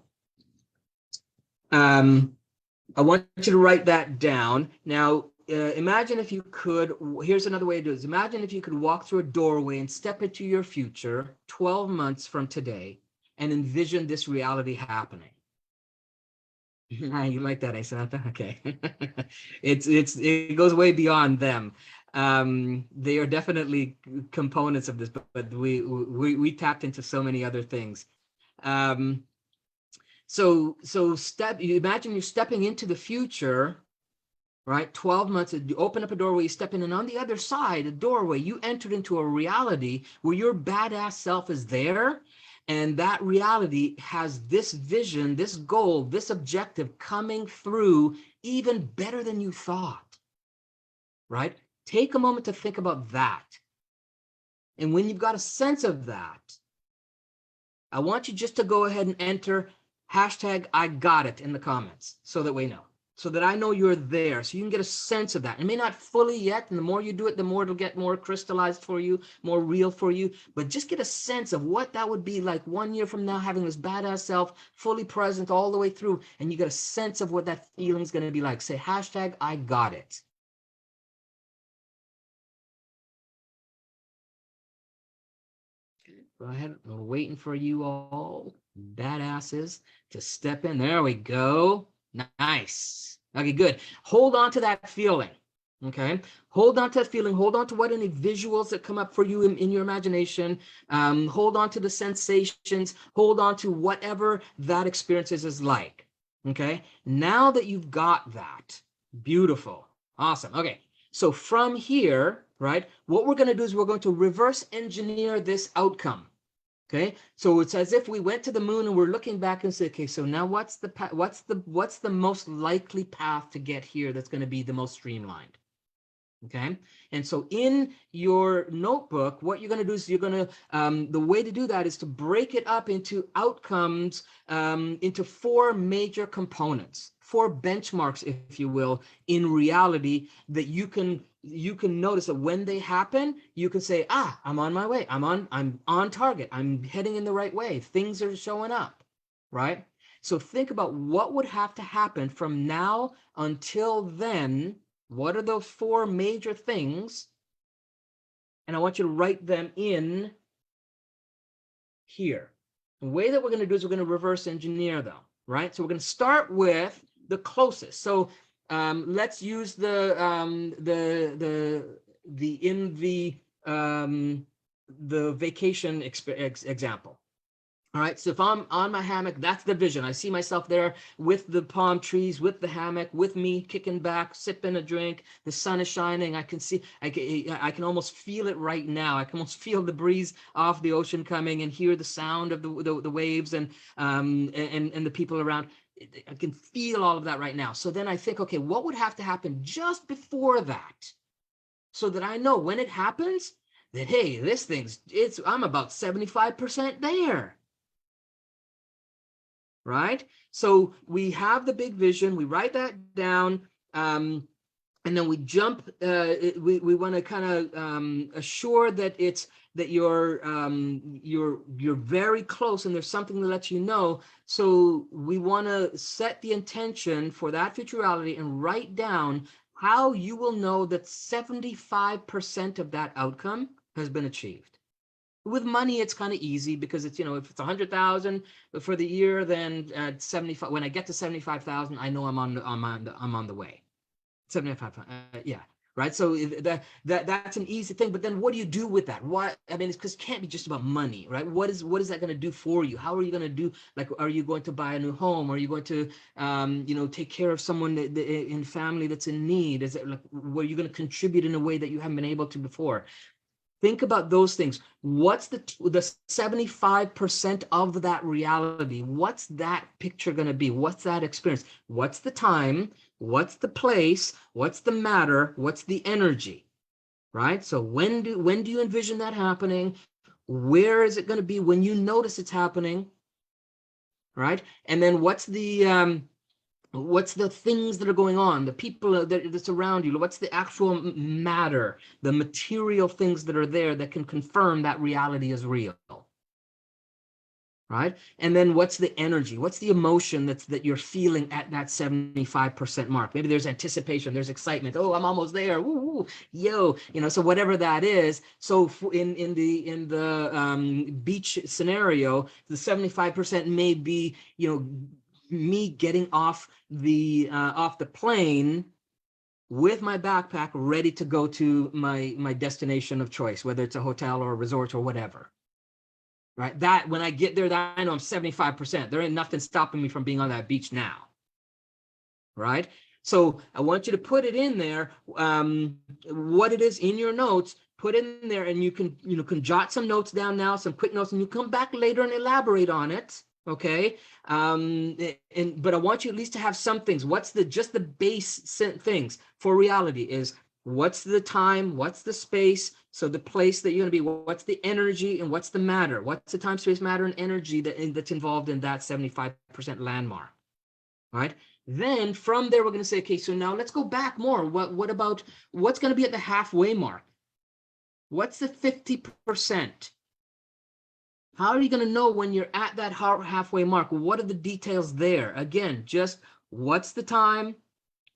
S2: I want you to write that down. Now, imagine if you could, here's another way to do this. Imagine if you could walk through a doorway and step into your future 12 months from today and envision this reality happening. You like that, Samantha? Okay. It goes way beyond them. They are definitely components of this, but we tapped into so many other things. So you imagine you're stepping into the future, right? 12 months, you open up a doorway, you step in, and on the other side, a doorway, you entered into a reality where your badass self is there. And that reality has this vision, this goal, this objective coming through even better than you thought, right? Take a moment to think about that. And when you've got a sense of that, I want you just to go ahead and enter hashtag I got it in the comments so that we know, so that I know you're there, so you can get a sense of that. It may not fully yet, and the more you do it, the more it'll get more crystallized for you, more real for you, but just get a sense of what that would be like 1 year from now, having this badass self fully present all the way through, and you get a sense of what that feeling is going to be like. Say hashtag I got it. Go ahead. We're waiting for you all, badasses, to step in. There we go. Nice. Okay, good. Hold on to that feeling. Okay. Hold on to that feeling. Hold on to what any visuals that come up for you in your imagination. Hold on to the sensations. Hold on to whatever that experience is like. Okay. Now that you've got that, beautiful. Awesome. Okay. So from here, right, what we're going to do is we're going to reverse engineer this outcome. Okay, so it's as if we went to the moon and we're looking back and say, okay, so now what's the most likely path to get here that's going to be the most streamlined? Okay, and so in your notebook, what you're going to do is you're going to the way to do that is to break it up into outcomes, into 4 major components, 4 benchmarks, if you will, in reality that you can notice that when they happen, you can say, ah, I'm on my way, I'm on target, I'm heading in the right way, things are showing up, right? So think about what would have to happen from now until then. What are those 4 major things? And I want you to write them in here. The way that we're going to do is we're going to reverse engineer them, right? So we're going to start with the closest. So let's use the vacation example. All right, so if I'm on my hammock, that's the vision. I see myself there with the palm trees, with the hammock, with me kicking back, sipping a drink. The sun is shining. I can see, I can almost feel it right now. I can almost feel the breeze off the ocean coming and hear the sound of the waves and the people around. I can feel all of that right now. So then I think, okay, what would have to happen just before that, so that I know when it happens that, hey, I'm about 75% there. Right? So we have the big vision, we write that down, and then we jump, we want to kind of assure that you're very close and there's something to let you know. So we want to set the intention for that future reality and write down how you will know that 75% of that outcome has been achieved. With money, it's kind of easy because it's, if it's 100,000 for the year, then 75. When I get to 75,000, I know I'm on the way. 75, yeah, right. So that's an easy thing. But then, what do you do with that? What I mean, it's because it can't be just about money, right? What is that going to do for you? How are you going to do? Like, are you going to buy a new home? Are you going to, take care of someone in family that's in need? Is it like, were you going to contribute in a way that you haven't been able to before? Think about those things. What's the 75% of that reality? What's that picture going to be? What's that experience? What's the time? What's the place? What's the matter? What's the energy? Right? So when do you envision that happening? Where is it going to be when you notice it's happening? Right? And then what's the things that are going on, the people that's around you, what's the actual matter, the material things that are there that can confirm that reality is real, right? And then what's the energy, what's the emotion that you're feeling at that 75% mark? Maybe there's anticipation, there's excitement. Oh, I'm almost there. Woo, yo, so whatever that is. So in the beach scenario, the 75% may be, me getting off the plane with my backpack ready to go to my destination of choice, whether it's a hotel or a resort or whatever, right? That when I get there, that I know I'm 75%. There ain't nothing stopping me from being on that beach now, right? So I want you to put it in there, what it is in your notes, put it in there, and you can jot some notes down now, some quick notes, and you come back later and elaborate on it. Okay. But I want you at least to have some things. What's just the base things for reality is what's the time, what's the space, so the place that you're going to be, what's the energy, and what's the matter, what's the time, space, matter, and energy that's involved in that 75% landmark, right? Then from there, we're going to say, okay, so now let's go back more. What about what's going to be at the halfway mark? What's the 50%? How are you going to know when you're at that halfway mark? What are the details there? Again, just what's the time?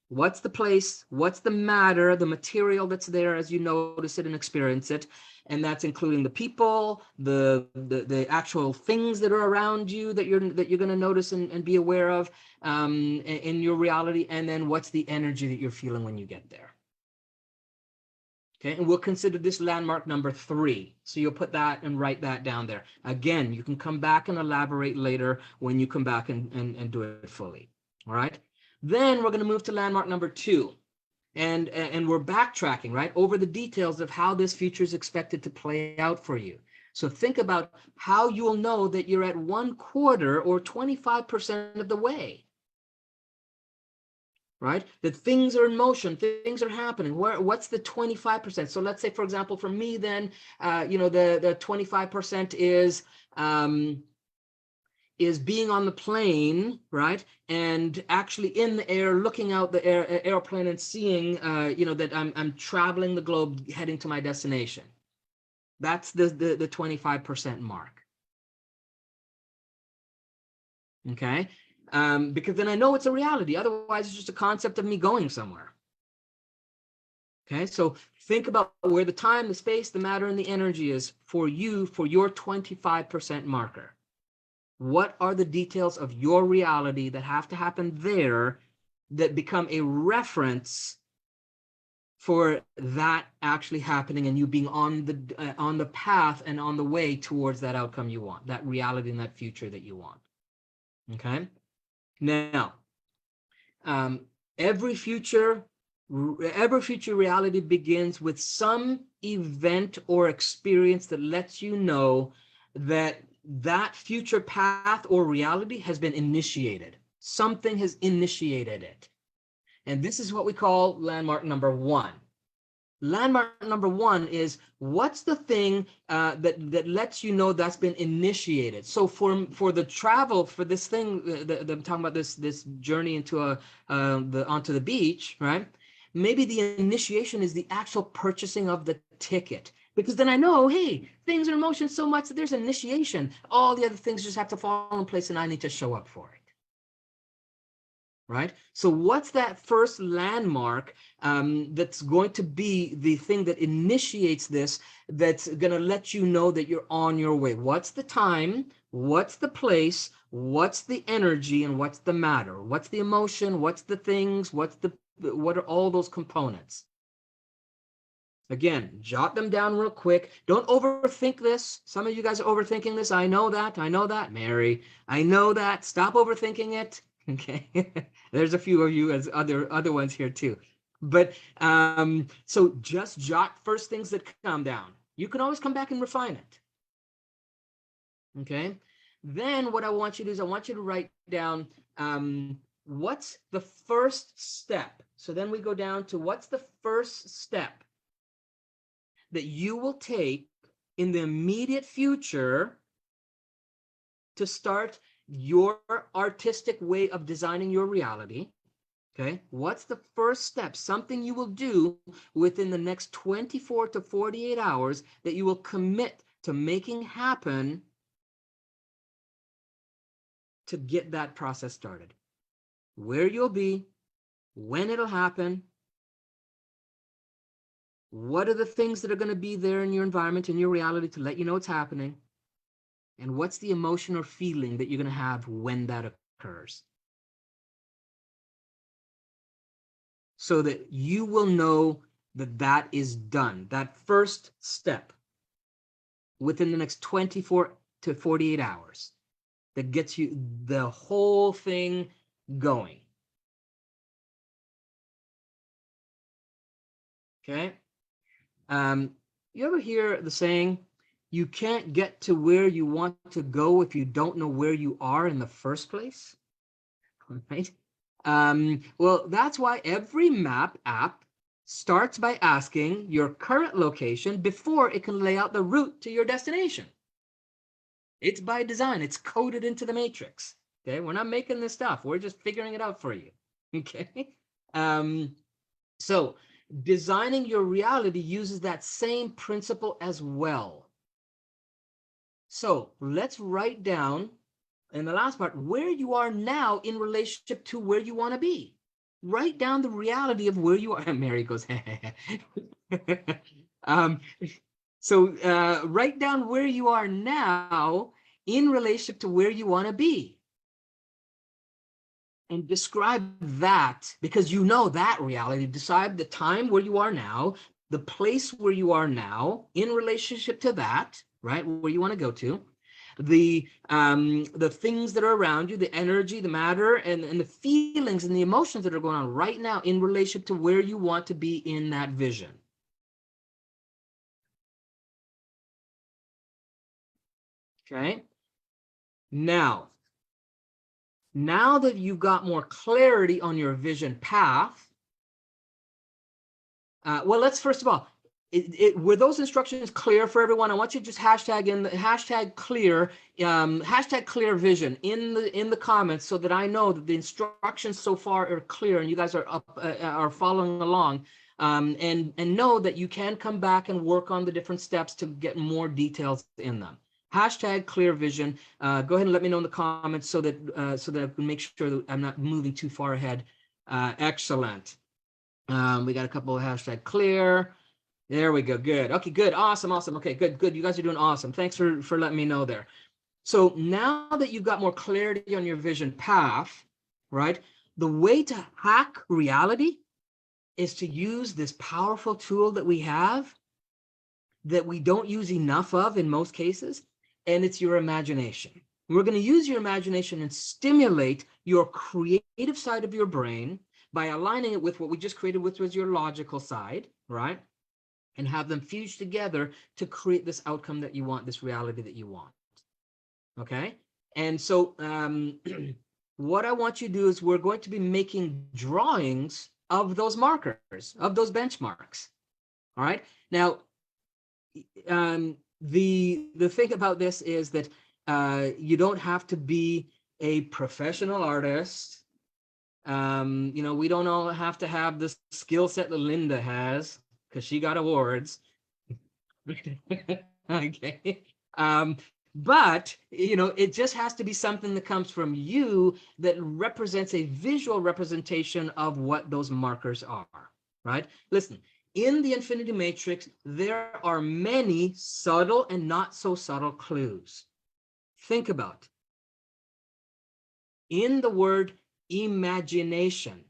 S2: What's the place? What's the matter, the material that's there as you notice it and experience it? And that's including the people, the actual things that are around you that you're going to notice and be aware of in your reality. And then what's the energy that you're feeling when you get there? Okay, and we'll consider this landmark number 3. So you'll put that and write that down there. Again, you can come back and elaborate later when you come back and do it fully. All right. Then we're going to move to landmark number 2. And we're backtracking, right, over the details of how this future is expected to play out for you. So think about how you will know that you're at 1/4 or 25% of the way. Right? That things are in motion, things are happening. What's the 25%? So let's say, for example, for me, then, the 25% is being on the plane, right? And actually in the air, looking out the airplane and seeing, that I'm traveling the globe, heading to my destination. That's the 25% mark. Okay. Because then I know it's a reality. Otherwise, it's just a concept of me going somewhere. Okay, so think about where the time, the space, the matter, and the energy is for you, for your 25% marker. What are the details of your reality that have to happen there that become a reference for that actually happening and you being on the path and on the way towards that outcome you want, that reality and that future that you want? Okay. Now, every future reality begins with some event or experience that lets you know that that future path or reality has been initiated. Something has initiated it. And this is what we call landmark number 1. Landmark number 1 is what's the thing that lets you know that's been initiated. So for the travel, for this thing that I'm talking about, this journey into onto the beach, right? Maybe the initiation is the actual purchasing of the ticket, because then I know, hey, things are in motion so much that there's initiation. All the other things just have to fall in place, and I need to show up for it. Right? So what's that first landmark that's going to be the thing that initiates this, that's going to let you know that you're on your way? What's the time? What's the place? What's the energy? And what's the matter? What's the emotion? What's the things? what are all those components? Again, jot them down real quick. Don't overthink this. Some of you guys are overthinking this. I know that. Mary, I know that. Stop overthinking it. Okay. There's a few of you as other ones here too. But so just jot first things that come down. You can always come back and refine it. Okay. Then what I want you to do is I want you to write down what's the first step. So then we go down to what's the first step that you will take in the immediate future to start your artistic way of designing your reality. Okay, what's the first step? Something you will do within the next 24 to 48 hours that you will commit to making happen to get that process started. Where you'll be, when it'll happen, what are the things that are going to be there in your environment, in your reality, to let you know it's happening, and what's the emotion or feeling that you're going to have when that occurs, so that you will know that that is done. That first step within the next 24 to 48 hours that gets you the whole thing going. Okay. You ever hear the saying, you can't get to where you want to go if you don't know where you are in the first place? Right? Well, that's why every map app starts by asking your current location before it can lay out the route to your destination. It's by design. It's coded into the matrix. Okay, we're not making this stuff. We're just figuring it out for you. Okay. So designing your reality uses that same principle as well. So let's write down in the last part where you are now in relationship to where you want to be. write down the reality of where you are. Mary goes, um, so write down where you are now in relationship to where you want to be. And describe that, because you know that reality. Describe the time where you are now, the place where you are now in relationship to that, right? Where you want to go to. The things that are around you, the energy, the matter, and the feelings and the emotions that are going on right now in relationship to where you want to be in that vision. Okay. Now that you've got more clarity on your vision path, well, let's first of all, were those instructions clear for everyone? I want you to just hashtag in the hashtag clear vision in the comments, so that I know that the instructions so far are clear and you guys are following along, and know that you can come back and work on the different steps to get more details in them. Hashtag clear vision. Go ahead and let me know in the comments so that I can make sure that I'm not moving too far ahead. Excellent. We got a couple of hashtag clear. There we go. Good. Okay, good. Awesome. Okay, good. You guys are doing awesome. Thanks for letting me know there. So now that you've got more clarity on your vision path, right? The way to hack reality is to use this powerful tool that we have that we don't use enough of in most cases, and it's your imagination. We're going to use your imagination and stimulate your creative side of your brain by aligning it with what we just created, which was your logical side, right? And have them fuse together to create this outcome that you want, this reality that you want. Okay? And so what I want you to do is we're going to be making drawings of those markers, of those benchmarks. All right? Now, the thing about this is that you don't have to be a professional artist. We don't all have to have the skill set that Linda has, because she got awards. Okay. But, it just has to be something that comes from you that represents a visual representation of what those markers are, right? Listen, in the Infinity Matrix, there are many subtle and not so subtle clues. Think about it. In the word imagination,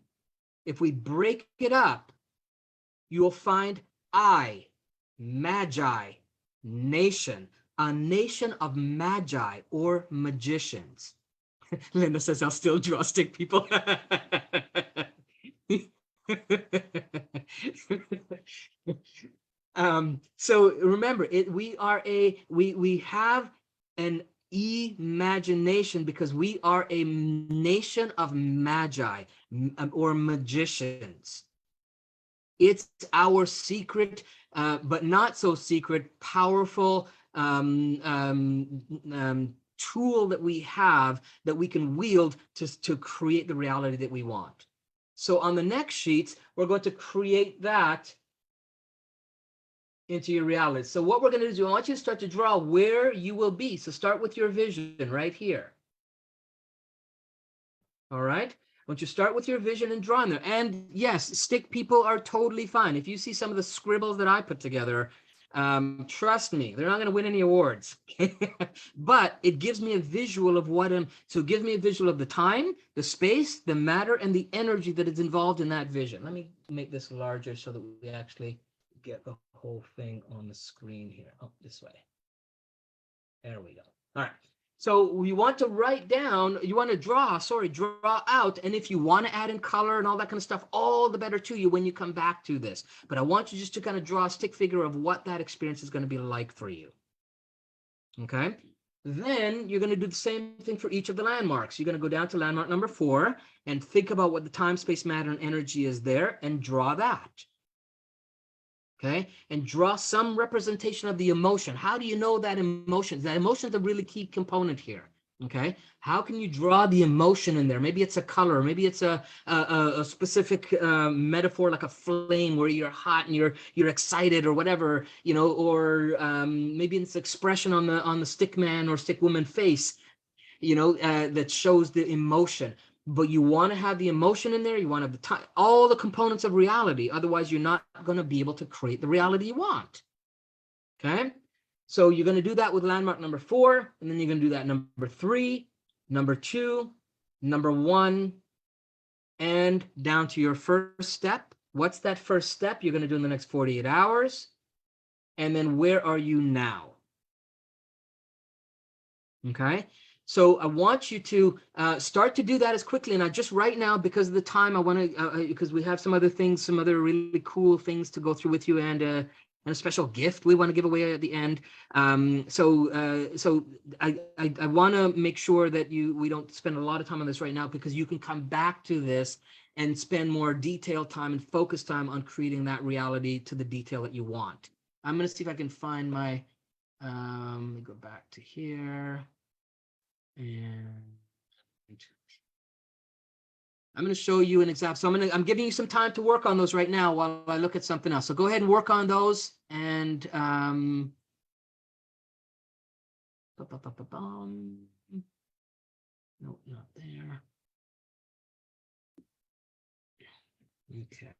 S2: if we break it up, you will find magi, nation, a nation of magi or magicians. Linda says, I'll still draw stick people. So remember, we have an imagination because we are a nation of magi or magicians. It's our secret, but not so secret, powerful tool that we have that we can wield to create the reality that we want. So on the next sheets, we're going to create that into your reality. So what we're going to do, I want you to start to draw where you will be. So start with your vision right here. All right. Once you start with your vision and draw in there, and yes, stick people are totally fine. If you see some of the scribbles that I put together, trust me, they're not going to win any awards. But it gives me a visual of so it gives me a visual of the time, the space, the matter, and the energy that is involved in that vision. Let me make this larger so that we actually get the whole thing on the screen here. Oh, this way. There we go. All right. So you want to draw out. And if you want to add in color and all that kind of stuff, all the better to you when you come back to this. But I want you just to kind of draw a stick figure of what that experience is going to be like for you. Okay. Then you're going to do the same thing for each of the landmarks. You're going to go down to landmark number 4 and think about what the time, space, matter, and energy is there and draw that. Okay, and draw some representation of the emotion. How do you know that emotion? That emotion is a really key component here. Okay, how can you draw the emotion in there? Maybe it's a color, maybe it's a specific metaphor like a flame where you're hot and you're excited or whatever, or maybe it's expression on the stick man or stick woman face, that shows the emotion. but you want to have the emotion in there. You want to have the time, all the components of reality. Otherwise, you're not going to be able to create the reality you want. Okay. So you're going to do that with landmark number 4, and then you're going to do that number 3, number 2, number 1, and down to your first step. What's that first step you're going to do in the next 48 hours? And then where are you now? Okay. So I want you to start to do that as quickly. And I just right now, because of the time, I want to, because we have some other things, some other really cool things to go through with you, and a special gift we want to give away at the end. So I want to make sure that we don't spend a lot of time on this right now, because you can come back to this and spend more detailed time and focus time on creating that reality to the detail that you want. I'm going to see if I can find my, let me go back to here. And I'm going to show you an example. So I'm giving you some time to work on those right now while I look at something else. So go ahead and work on those. And no, not there. Okay.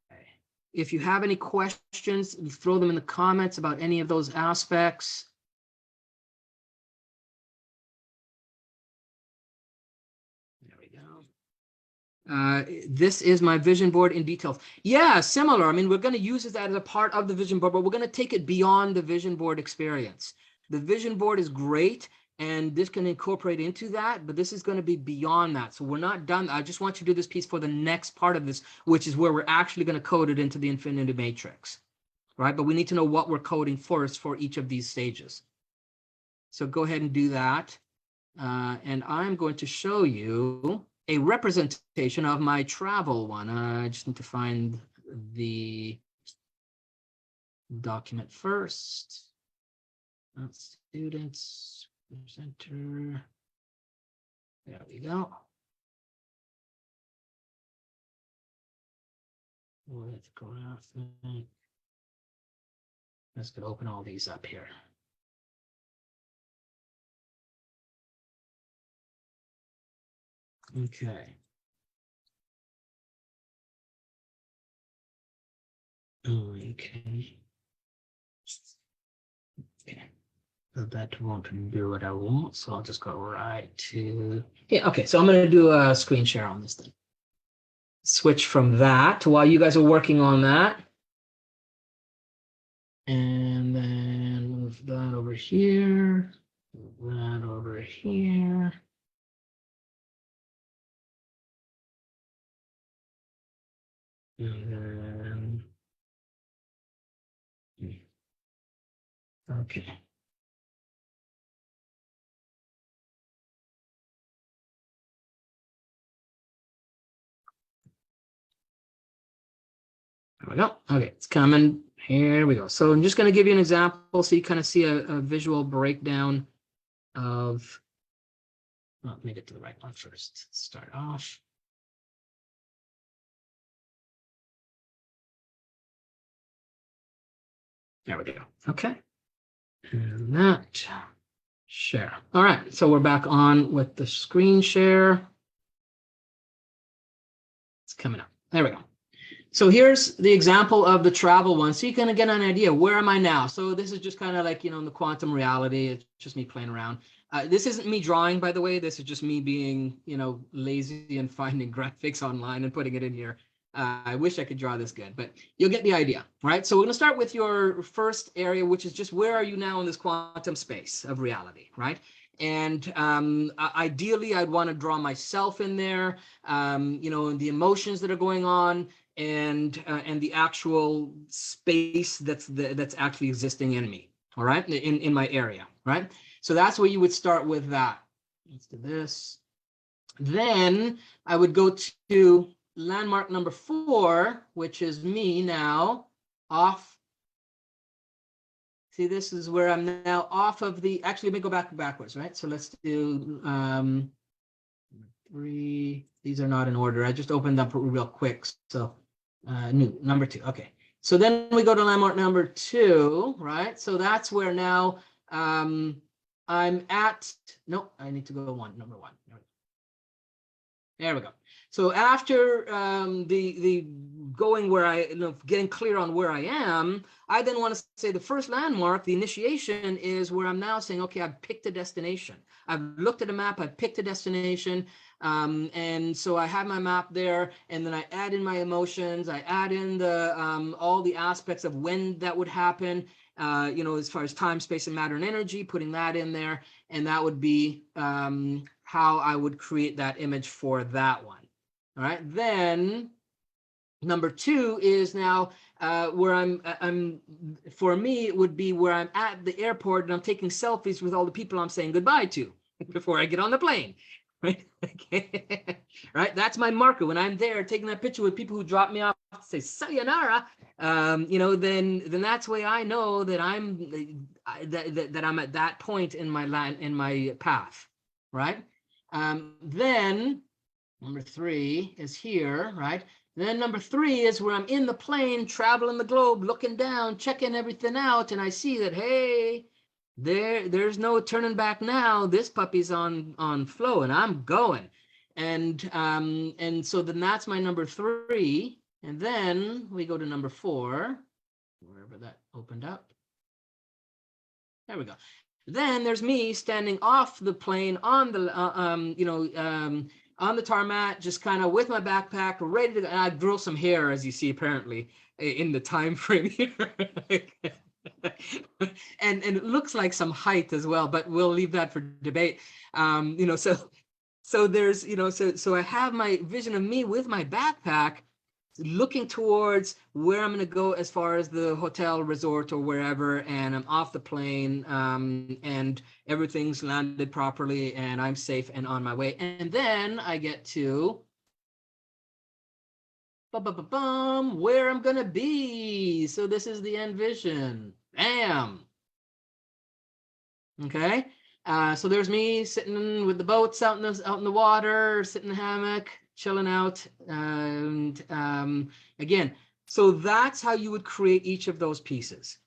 S2: If you have any questions, throw them in the comments about any of those aspects. This is my vision board in details. Yeah, similar. I mean, we're going to use it as a part of the vision board, but we're going to take it beyond the vision board experience. The vision board is great, and this can incorporate into that, but this is going to be beyond that. So we're not done. I just want you to do this piece for the next part of this, which is where we're actually going to code it into the infinity matrix, right? But we need to know what we're coding first for each of these stages. So go ahead and do that. And I'm going to show you a representation of my travel one. I just need to find the document first. Students, presenter. There we go. With graphic. Let's go open all these up here. Okay. Okay. So that won't do what I want. So I'll just go right to, yeah, okay. So I'm going to do a screen share on this thing. Switch from that while you guys are working on that. And then move that over here, move that over here. And then, okay. There we go. Okay, it's coming. Here we go. So I'm just going to give you an example so you kind of see a visual breakdown of, well, let me get to the right one first. Start off. There we go. Okay. And that share. All right. So we're back on with the screen share. It's coming up. There we go. So here's the example of the travel one. So you can get an idea, where am I now? So this is just kind of like, you know, in the quantum reality, it's just me playing around. This isn't me drawing, by the way. This is just me being, you know, lazy and finding graphics online and putting it in here. I wish I could draw this good, but you'll get the idea, right? So we're going to start with your first area, which is just where are you now in this quantum space of reality, right? And ideally, I'd want to draw myself in there, you know, and the emotions that are going on, and the actual space that's actually existing in me, all right, in my area, right? So that's where you would start with that. Let's do this. Then I would go to landmark number 4, which is me now off. See, this is where I'm now off of the, actually, let me go backwards, right? So let's do 3. These are not in order. I just opened up real quick. So new, number 2. Okay. So then we go to landmark number 2, right? So that's where now I'm at, no, I need to go number 1. There we go. So after the going where I, getting clear on where I am, I then want to say the first landmark, the initiation, is where I'm now saying, okay, I've picked a destination. I've looked at a map, I've picked a destination. And so I have my map there, and then I add in my emotions, I add in the all the aspects of when that would happen, as far as time, space, and matter and energy, putting that in there. And that would be how I would create that image for that one. All right, then number 2 is now where I'm for me, it would be where I'm at the airport and I'm taking selfies with all the people I'm saying goodbye to before I get on the plane. Right? Right, that's my marker. When I'm there taking that picture with people who drop me off to say sayonara, then that's the way I know that that I'm at that point in my path. Right? Then number 3 is here, right? Then number 3 is where I'm in the plane, traveling the globe, looking down, checking everything out, and I see that, hey, there's no turning back now. This puppy's on flow, and I'm going. And so then that's my number 3. And then we go to number 4, wherever that opened up. There we go. Then there's me standing off the plane on the on the tarmac, just kind of with my backpack, ready to go. And I grow some hair, as you see, apparently, in the time frame here. and it looks like some height as well, but we'll leave that for debate. So there's, so I have my vision of me with my backpack looking towards where I'm going to go as far as the hotel, resort, or wherever, and I'm off the plane, and everything's landed properly, and I'm safe and on my way. And then I get to where I'm going to be. So this is the end vision. Bam. Okay. So there's me sitting with the boats out in the water, sitting in the hammock, chilling out. And again, so that's how you would create each of those pieces.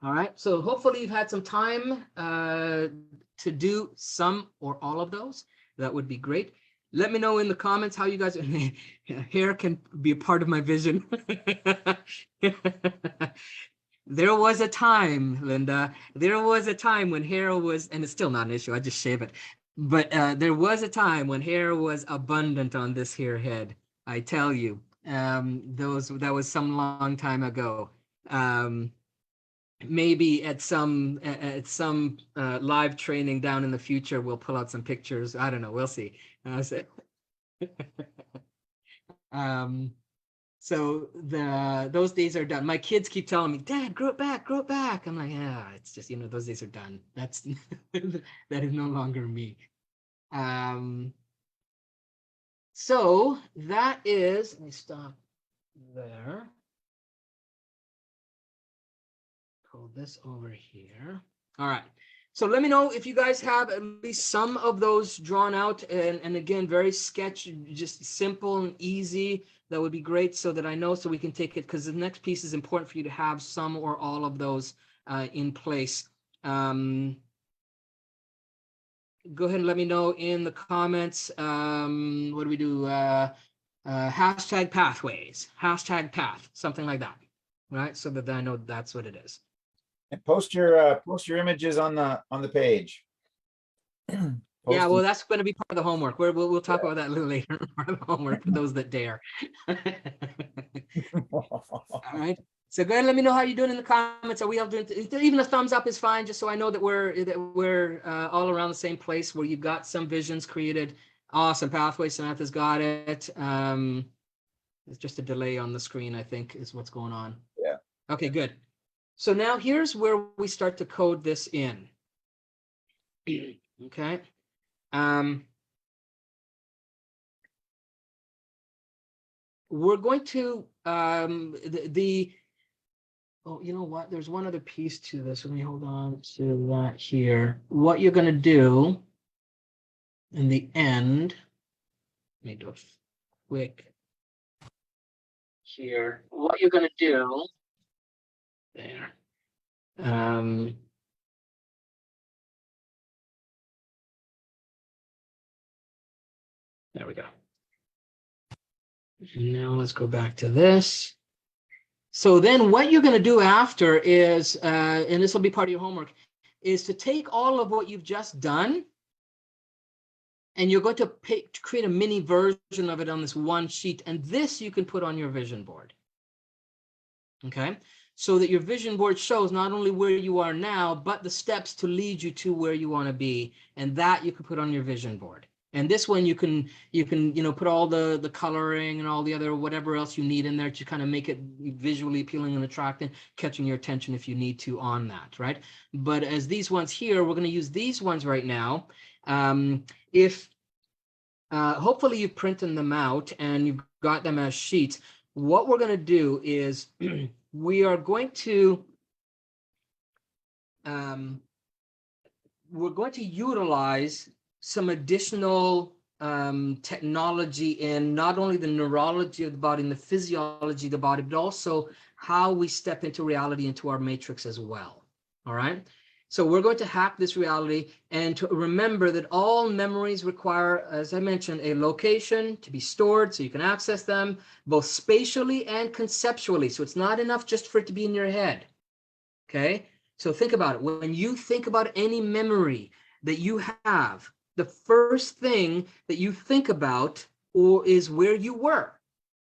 S2: All right. So hopefully you've had some time to do some or all of those. That would be great. Let me know in the comments how you guys, hair can be a part of my vision. There was a time, Linda, there was a time when hair was, and it's still not an issue, I just shave it. But there was a time when hair was abundant on this here head. I tell you, that was some long time ago. Maybe at some live training down in the future, we'll pull out some pictures. I don't know, we'll see. So those days are done. My kids keep telling me, Dad, grow it back, grow it back. I'm like, yeah, it's just, those days are done. That's that is no longer me. So that is, let me stop there. Pull this over here. All right. So let me know if you guys have at least some of those drawn out, and again, very sketch, just simple and easy. That would be great, so that I know, so we can take it, because the next piece is important for you to have some or all of those in place. Go ahead and let me know in the comments. What do we do? Hashtag pathways, hashtag path, something like that, right? So that I know that's what it is.
S1: And post your images on the page.
S2: Yeah, well, that's going to be part of the homework. We'll talk about that a little later. Part of the homework for those that dare. All right. So go ahead and let me know how you're doing in the comments. Are we all doing? Even a thumbs up is fine, just so I know that we're all around the same place, where you've got some visions created. Awesome. Pathway, Samantha's got it. It's just a delay on the screen, I think, is what's going on.
S1: Yeah.
S2: Okay, good. So now here's where we start to code this in. Okay. We're going to oh, you know what? There's one other piece to this. Let me hold on to that here. What you're going to do in the end, let me do a quick here. What you're going to do there. There we go. And now let's go back to this. So then what you're going to do after is, and this will be part of your homework, is to take all of what you've just done, and you're going to create a mini version of it on this one sheet. And this you can put on your vision board. Okay, so that your vision board shows not only where you are now, but the steps to lead you to where you want to be. And that you can put on your vision board. And this one you can put all the coloring and all the other whatever else you need in there to kind of make it visually appealing and attractive, catching your attention if you need to on that, right? But as these ones here, we're going to use these ones right now. If hopefully you've printed them out and you've got them as sheets, what we're going to do is we are going to utilize some additional technology in not only the neurology of the body and the physiology of the body, but also how we step into reality, into our matrix as well. All right. So we're going to hack this reality, and to remember that all memories require, as I mentioned, a location to be stored so you can access them both spatially and conceptually. So it's not enough just for it to be in your head. Okay. So think about it. When you think about any memory that you have, the first thing that you think about is where you were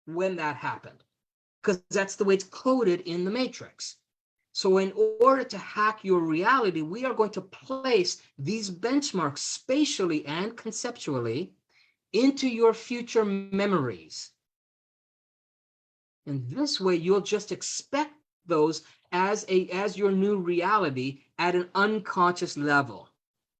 S2: when that happened, because that's the way it's coded in the matrix. So in order to hack your reality, we are going to place these benchmarks spatially and conceptually into your future memories. And this way, you'll just expect those as your new reality at an unconscious level.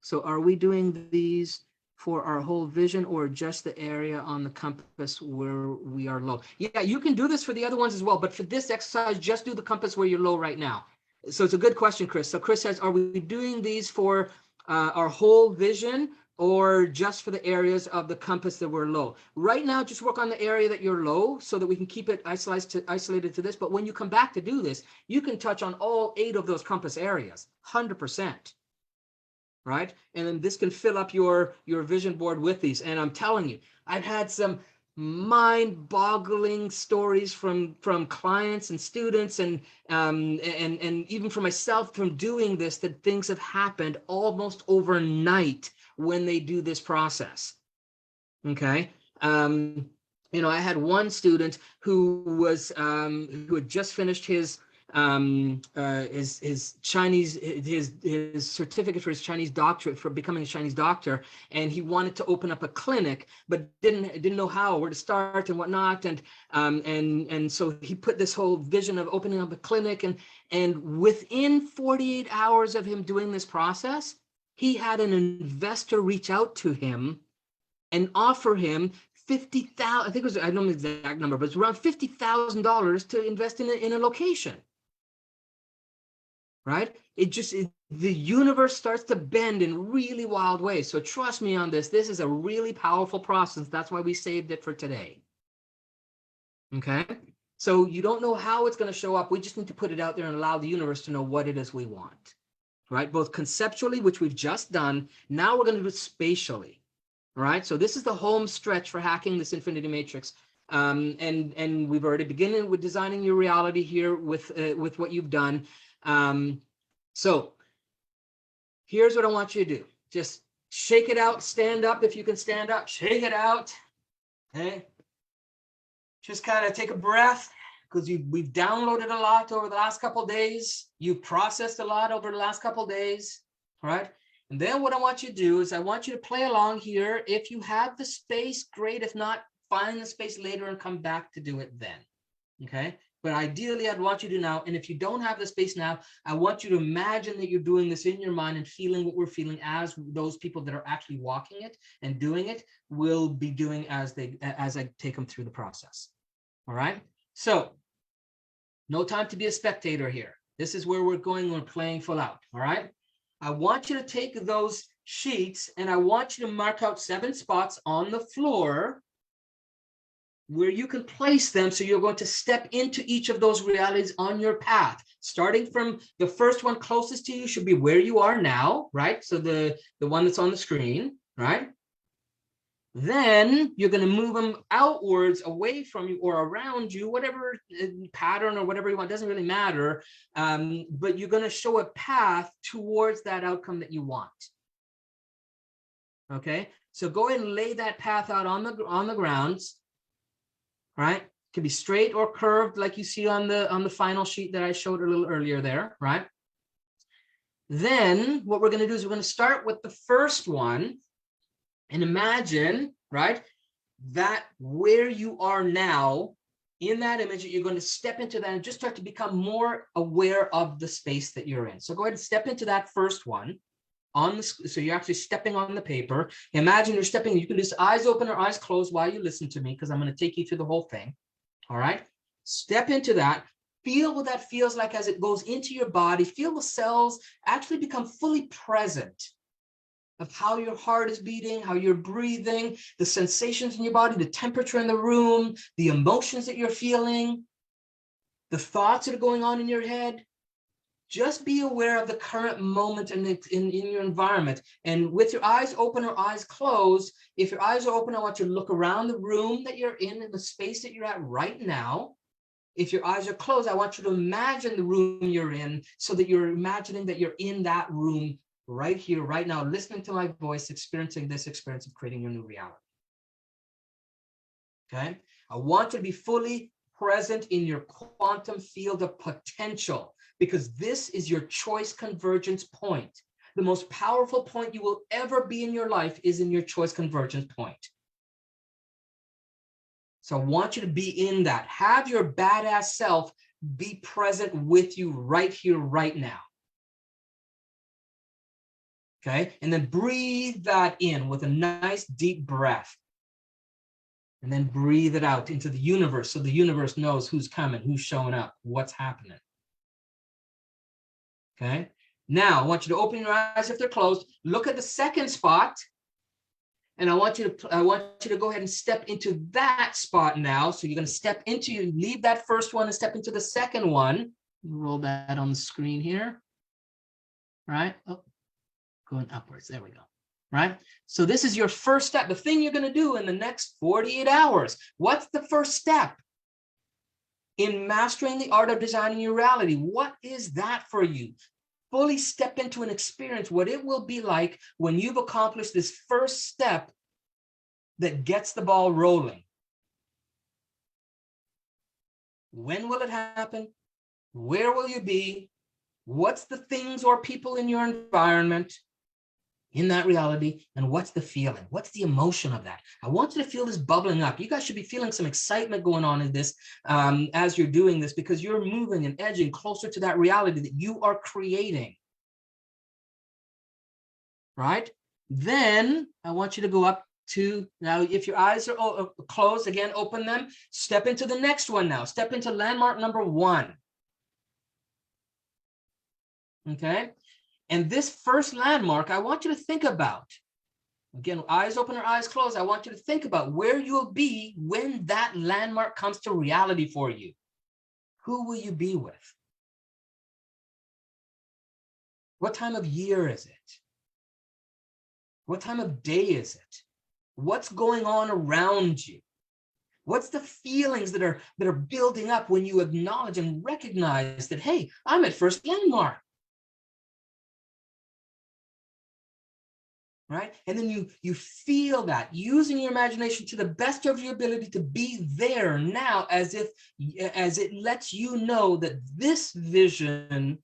S2: So are we doing these for our whole vision or just the area on the compass where we are low? Yeah, you can do this for the other ones as well, but for this exercise, just do the compass where you're low right now. So it's a good question, Chris. So Chris says, are we doing these for our whole vision or just for the areas of the compass that we're low? Right now, just work on the area that you're low so that we can keep it isolated to this. But when you come back to do this, you can touch on all 8 of those compass areas, 100%. Right? And then this can fill up your vision board with these. And I'm telling you, I've had some mind-boggling stories from clients and students and even for myself from doing this, that things have happened almost overnight when they do this process. Okay. I had one student who had just finished his Chinese, his certificate for his Chinese doctorate, for becoming a Chinese doctor, and he wanted to open up a clinic, but didn't know how, where to start and whatnot, and so he put this whole vision of opening up a clinic, and within 48 hours of him doing this process, he had an investor reach out to him and offer him $50,000. I think it was, I don't know the exact number, but it's around $50,000 to invest in a location. Right? The universe starts to bend in really wild ways. So trust me on this. This is a really powerful process. That's why we saved it for today. Okay? So you don't know how it's going to show up. We just need to put it out there and allow the universe to know what it is we want. Right? Both conceptually, which we've just done. Now we're going to do it spatially. Right? So this is the home stretch for hacking this infinity matrix. And we've already begun with designing your reality here with what you've done. So here's what I want you to do. Just shake it out, stand up if you can stand up, shake it out. Okay. Just kind of take a breath, because we've downloaded a lot over the last couple of days. You've processed a lot over the last couple of days. All right. And then what I want you to do is I want you to play along here. If you have the space, great. If not, find the space later and come back to do it then. Okay. But ideally, I'd want you to now, and if you don't have the space now, I want you to imagine that you're doing this in your mind and feeling what we're feeling as those people that are actually walking it and doing it will be doing as I take them through the process. All right. So no time to be a spectator here. This is where we're going. We're playing full out. All right. I want you to take those sheets and I want you to mark out 7 spots on the floor where you can place them, so you're going to step into each of those realities on your path. Starting from the first one closest to you should be where you are now, right? So the one that's on the screen, right? Then you're going to move them outwards, away from you or around you, whatever pattern or whatever you want, doesn't really matter. But you're going to show a path towards that outcome that you want. Okay, so go ahead and lay that path out on the grounds. Right, could be straight or curved, like you see on the final sheet that I showed a little earlier there. Right. Then what we're going to do is we're going to start with the first one. And imagine, right, that where you are now in that image, that you're going to step into that and just start to become more aware of the space that you're in. So go ahead and step into that first one on the, so you're actually stepping on the paper. Imagine you're stepping, you can just eyes open or eyes closed while you listen to me, because I'm going to take you through the whole thing. All right. Step into that. Feel what that feels like as it goes into your body. Feel the cells actually become fully present of how your heart is beating, how you're breathing, the sensations in your body, the temperature in the room, the emotions that you're feeling, the thoughts that are going on in your head. Just be aware of the current moment in your environment. And with your eyes open or eyes closed, if your eyes are open, I want you to look around the room that you're in and the space that you're at right now. If your eyes are closed, I want you to imagine the room you're in, so that you're imagining that you're in that room right here, right now, listening to my voice, experiencing this experience of creating your new reality. Okay? I want you to be fully present in your quantum field of potential, because this is your choice convergence point. The most powerful point you will ever be in your life is in your choice convergence point. So I want you to be in that. Have your badass self be present with you right here, right now. Okay, and then breathe that in with a nice deep breath. And then breathe it out into the universe, so the universe knows who's coming, who's showing up, what's happening. Okay, now I want you to open your eyes if they're closed. Look at the second spot. And I want you to go ahead and step into that spot now. So you're going to step into, leave that first one and step into the second one. Roll that on the screen here. Right? Oh. Going upwards. There we go. Right? So this is your first step, the thing you're going to do in the next 48 hours. What's the first step in mastering the art of designing your reality? What is that for you? Fully step into and experience what it will be like when you've accomplished this first step that gets the ball rolling. When will it happen? Where will you be? What's the things or people in your environment in that reality, and what's the feeling? What's the emotion of that? I want you to feel this bubbling up. You guys should be feeling some excitement going on in this as you're doing this, because you're moving and edging closer to that reality that you are creating. Right? Then I want you to go up to, now if your eyes are closed, again, open them. Step into the next one now. Step into landmark number 1. Okay? And this first landmark, I want you to think about, again, eyes open or eyes closed, I want you to think about where you'll be when that landmark comes to reality for you. Who will you be with? What time of year is it? What time of day is it? What's going on around you? What's the feelings that are building up when you acknowledge and recognize that, hey, I'm at first landmark? Right? And then you feel that, using your imagination to the best of your ability to be there now, as it lets you know that this vision,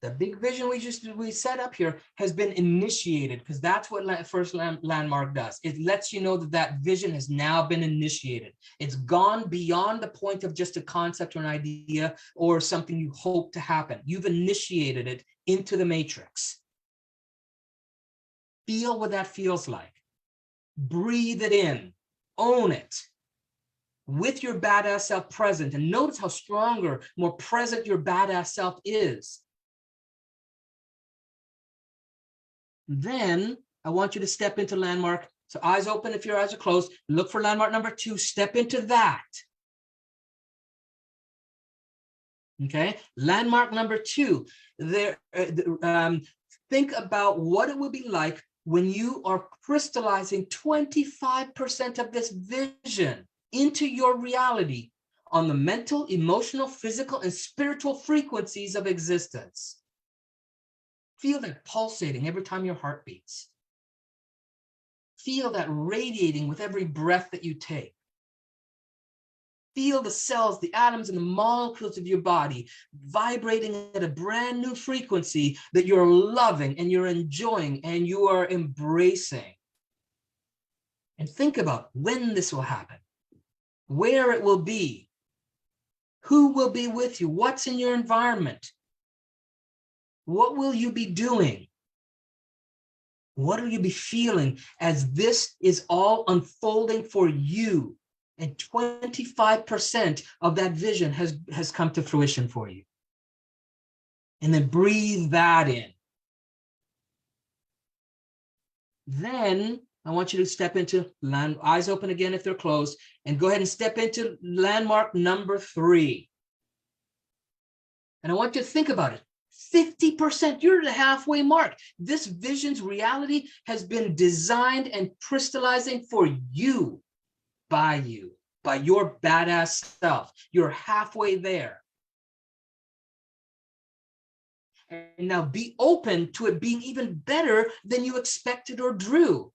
S2: the big vision we set up here, has been initiated, because that's what first landmark does. It lets you know that that vision has now been initiated. It's gone beyond the point of just a concept or an idea or something you hope to happen. You've initiated it into the matrix. Feel what that feels like. Breathe it in. Own it. With your badass self present. And notice how stronger, more present your badass self is. Then I want you to step into landmark. So eyes open if your eyes are closed. Look for landmark number 2. Step into that. Okay. Landmark number 2. Think about what it would be like when you are crystallizing 25% of this vision into your reality on the mental, emotional, physical, and spiritual frequencies of existence. Feel that pulsating every time your heart beats. Feel that radiating with every breath that you take. Feel the cells, the atoms, and the molecules of your body vibrating at a brand new frequency that you're loving and you're enjoying and you are embracing. And think about when this will happen, where it will be, who will be with you, what's in your environment, what will you be doing, what will you be feeling as this is all unfolding for you. And 25% of that vision has come to fruition for you. And then breathe that in. Then I want you to step into eyes open again if they're closed, and go ahead and step into landmark number 3. And I want you to think about it. 50%, you're at the halfway mark. This vision's reality has been designed and crystallizing for you. By your badass self. You're halfway there. And now be open to it being even better than you expected or drew.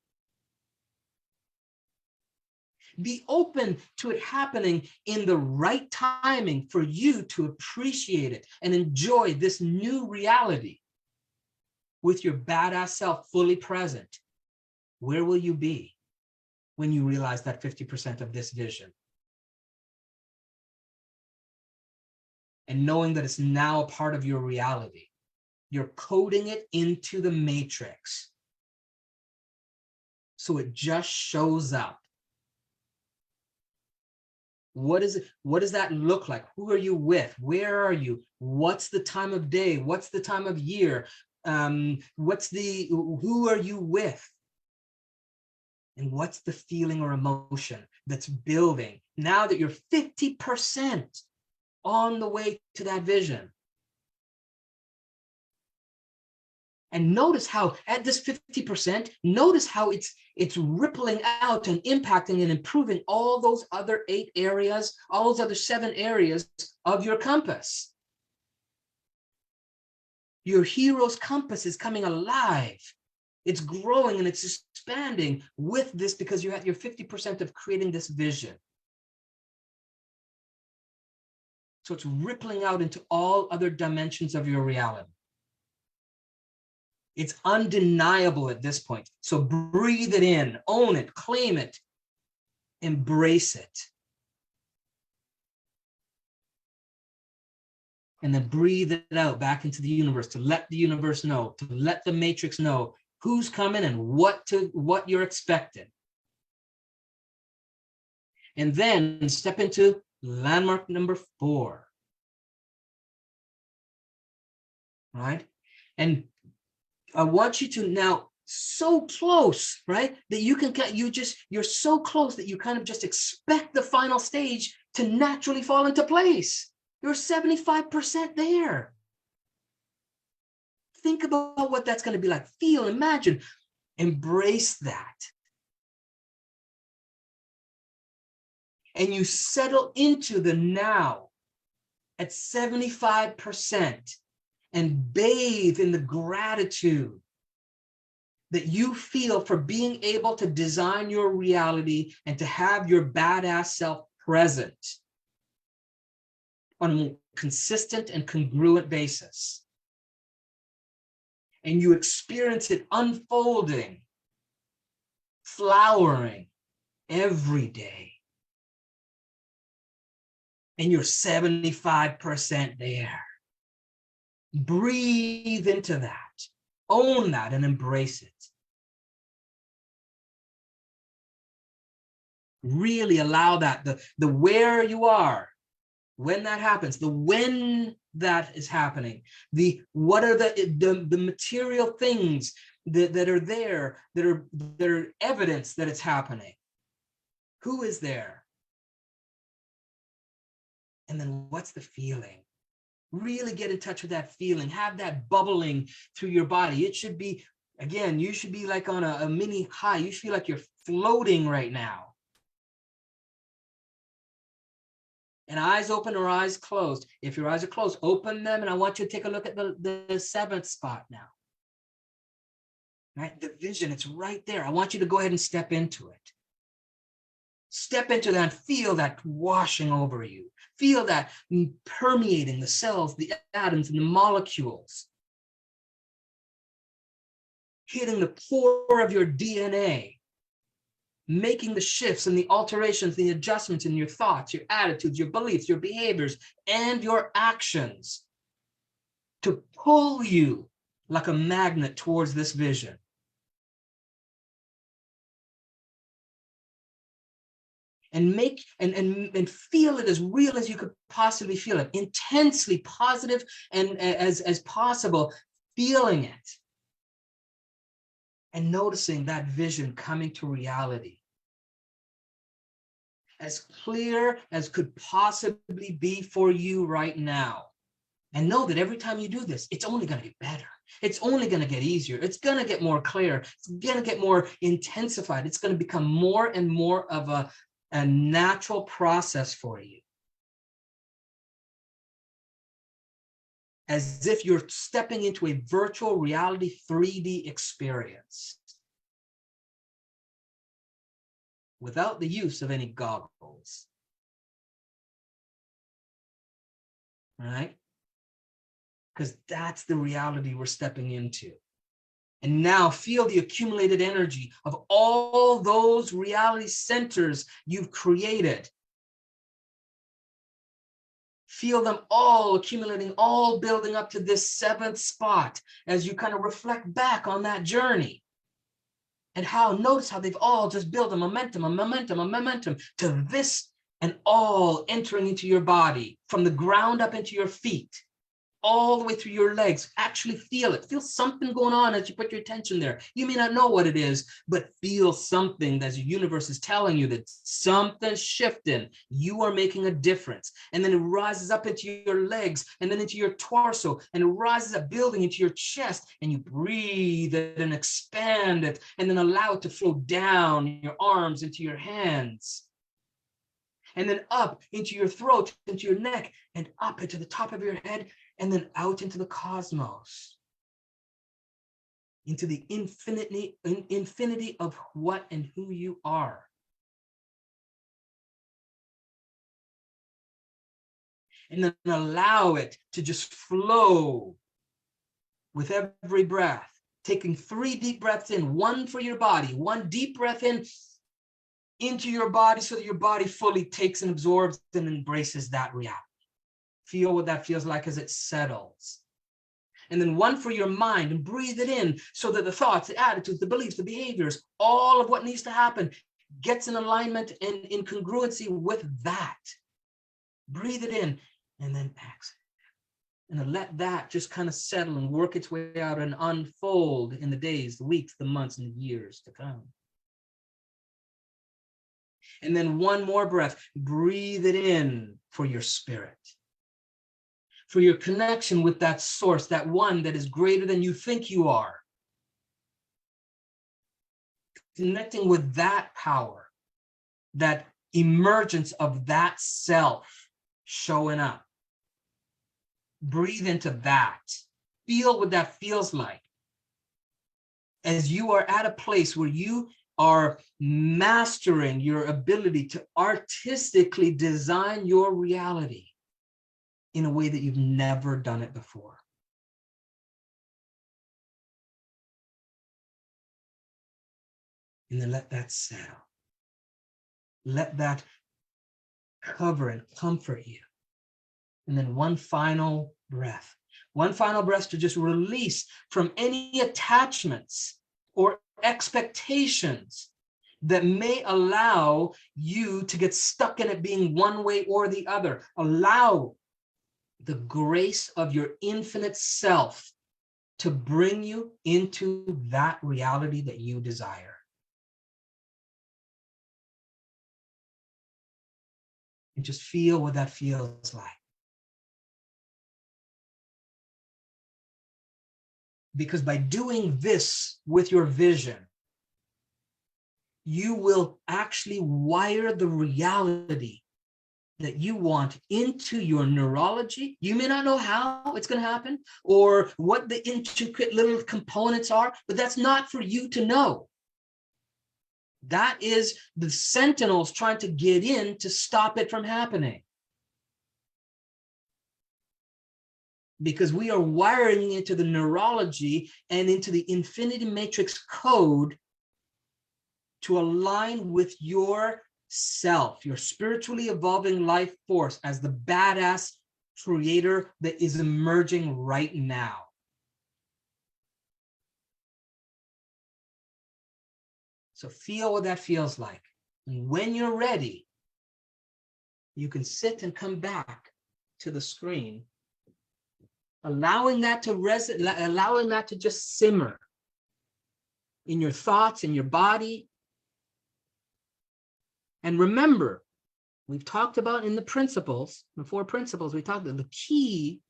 S2: Be open to it happening in the right timing for you to appreciate it and enjoy this new reality with your badass self fully present. Where will you be when you realize that 50% of this vision? And knowing that it's now a part of your reality. You're coding it into the matrix. So it just shows up. What is it? What does that look like? Who are you with? Where are you? What's the time of day? What's the time of year? Who are you with? And what's the feeling or emotion that's building now that you're 50% on the way to that vision? And notice how at this 50%, notice how it's rippling out and impacting and improving all those other 8 areas, all those other 7 areas of your compass. Your hero's compass is coming alive. It's growing and it's expanding with this because you're at your 50% of creating this vision. So it's rippling out into all other dimensions of your reality. It's undeniable at this point. So breathe it in, own it, claim it, embrace it. And then breathe it out back into the universe to let the universe know, to let the matrix know who's coming and what you're expecting. And then step into landmark number 4. Right? And I want you to now so close, right? That you're so close that you kind of just expect the final stage to naturally fall into place. You're 75% there. Think about what that's going to be like. Feel, imagine, embrace that. And you settle into the now at 75%. And bathe in the gratitude that you feel for being able to design your reality and to have your badass self present on a consistent and congruent basis. And you experience it unfolding, flowering every day. And you're 75% there. Breathe into that, own that, and embrace it. Really allow that, the where you are, when that happens, the when that is happening, what are the material things that are there, that are evidence that it's happening. Who is there? And then what's the feeling? Really get in touch with that feeling. Have that bubbling through your body. It should be Again, you should be like on a mini high. You should feel like you're floating right now. And eyes open or eyes closed. If your eyes are closed, open them, and I want you to take a look at the seventh spot now. Right? The vision, it's right there. I want you to go ahead and step into it. Step into that and feel that washing over you. Feel that permeating the cells, the atoms, and the molecules. Hitting the core of your DNA. Making the shifts and the alterations, the adjustments in your thoughts, your attitudes, your beliefs, your behaviors, and your actions to pull you like a magnet towards this vision. And make and feel it as real as you could possibly feel it, intensely positive and as possible, feeling it and noticing that vision coming to reality as clear as could possibly be for you right now. And know that every time you do this, it's only going to get better. It's only going to get easier. It's going to get more clear. It's going to get more intensified. It's going to become more and more of a natural process for you. As if you're stepping into a virtual reality 3D experience without the use of any goggles. All right? Because that's the reality we're stepping into. And now feel the accumulated energy of all those reality centers you've created. Feel them all accumulating, all building up to this seventh spot as you kind of reflect back on that journey. And notice how they've all just built a momentum to this, and all entering into your body from the ground up into your feet, all the way through your legs. Actually feel it. Feel something going on as you put your attention there. You may not know what it is, but feel something that the universe is telling you that something's shifting. You are making a difference. And then it rises up into your legs and then into your torso, and it rises up building into your chest, and you breathe it and expand it, and then allow it to flow down your arms into your hands. And then up into your throat, into your neck, and up into the top of your head, and then out into the cosmos, into the infinity of what and who you are. And then allow it to just flow with every breath, taking 3 deep breaths in, one for your body, one deep breath in into your body so that your body fully takes and absorbs and embraces that reality. Feel what that feels like as it settles. And then one for your mind, and breathe it in so that the thoughts, the attitudes, the beliefs, the behaviors, all of what needs to happen gets in alignment and in congruency with that. Breathe it in and then exhale. And then let that just kind of settle and work its way out and unfold in the days, the weeks, the months, and the years to come. And then one more breath, breathe it in for your spirit, for your connection with that source, that one that is greater than you think you are. Connecting with that power, that emergence of that self showing up. Breathe into that. Feel what that feels like. As you are at a place where you are mastering your ability to artistically design your reality in a way that you've never done it before. And then let that settle. Let that cover and comfort you. And then one final breath to just release from any attachments or expectations that may allow you to get stuck in it being one way or the other. Allow the grace of your infinite self to bring you into that reality that you desire. And just feel what that feels like. Because by doing this with your vision, you will actually wire the reality that you want into your neurology. You may not know how it's going to happen or what the intricate little components are, but that's not for you to know. That is the sentinels trying to get in to stop it from happening. Because we are wiring into the neurology and into the infinity matrix code to align with your self, your spiritually evolving life force as the badass creator that is emerging right now. So feel what that feels like. And when you're ready, you can sit and come back to the screen, allowing that to just simmer in your thoughts, in your body. And remember, we've talked about in the principles, the 4 principles, we talked about the key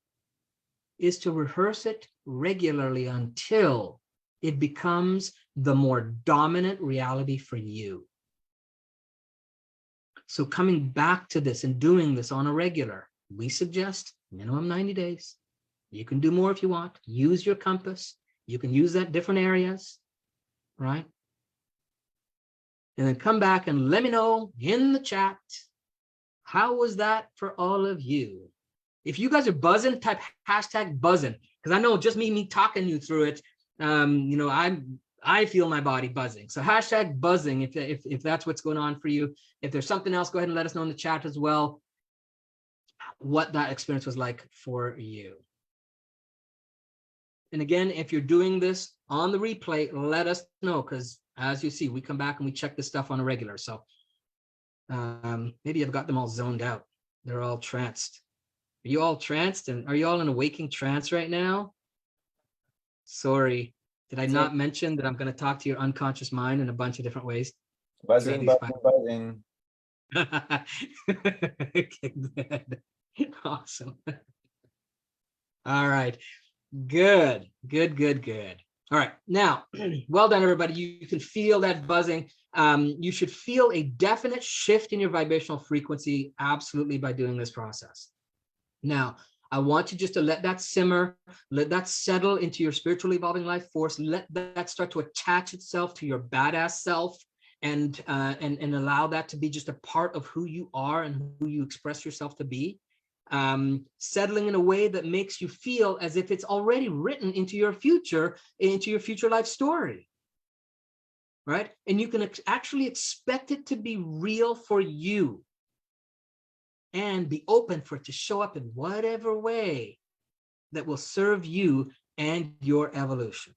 S2: is to rehearse it regularly until it becomes the more dominant reality for you. So coming back to this and doing this on a regular, we suggest minimum 90 days. You can do more if you want. Use your compass. You can use that different areas, right? And then come back and let me know in the chat, how was that for all of you? If you guys are buzzing, type hashtag buzzing, because I know just me talking you through it, you know, I feel my body buzzing. So hashtag buzzing if that's what's going on for you. If there's something else, go ahead and let us know in the chat as well what that experience was like for you. And again, if you're doing this on the replay, let us know, because as you see, we come back and we check this stuff on a regular. So maybe I've got them all zoned out. They're all tranced. Are you all tranced? And are you all in a waking trance right now? Sorry, did I not mention that I'm going to talk to your unconscious mind in a bunch of different ways?
S1: Buzzing, buzzing, buzzing.
S2: Okay, good. Awesome. All right. Good. All right. Now, well done, everybody. You can feel that buzzing. You should feel a definite shift in your vibrational frequency absolutely by doing this process. Now, I want you just to let that simmer, let that settle into your spiritually evolving life force, let that start to attach itself to your badass self, and allow that to be just a part of who you are and who you express yourself to be. Settling in a way that makes you feel as if it's already written into your future life story, right? And you can actually expect it to be real for you and be open for it to show up in whatever way that will serve you and your evolution.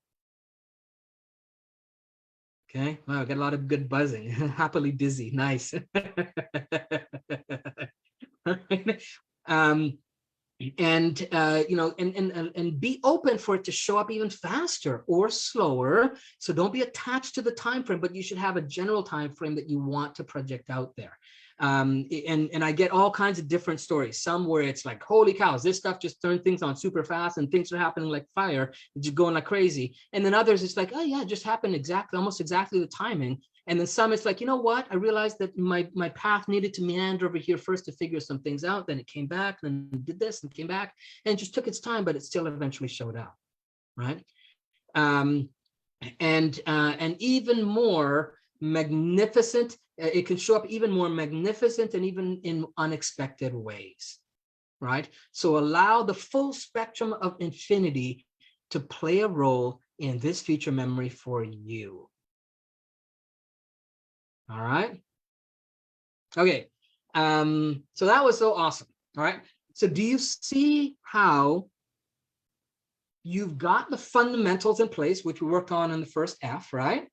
S2: Okay, wow, I got a lot of good buzzing. Happily dizzy, nice. You know, and be open for it to show up even faster or slower. So don't be attached to the time frame, but you should have a general time frame that you want to project out there. And I get all kinds of different stories. Some where it's like, holy cows, this stuff just turned things on super fast and things are happening like fire, just going like crazy. And then others, it's like, oh yeah, it just happened almost exactly the timing. And then some, it's like, you know what? I realized that my path needed to meander over here first to figure some things out. Then it came back and did this and came back and it just took its time, but it still eventually showed up, right? And even more magnificent, it can show up even more magnificent and even in unexpected ways, right? So allow the full spectrum of infinity to play a role in this future memory for you. All right. Okay. So that was so awesome. All right. So do you see how you've got the fundamentals in place, which we worked on in the first F, right?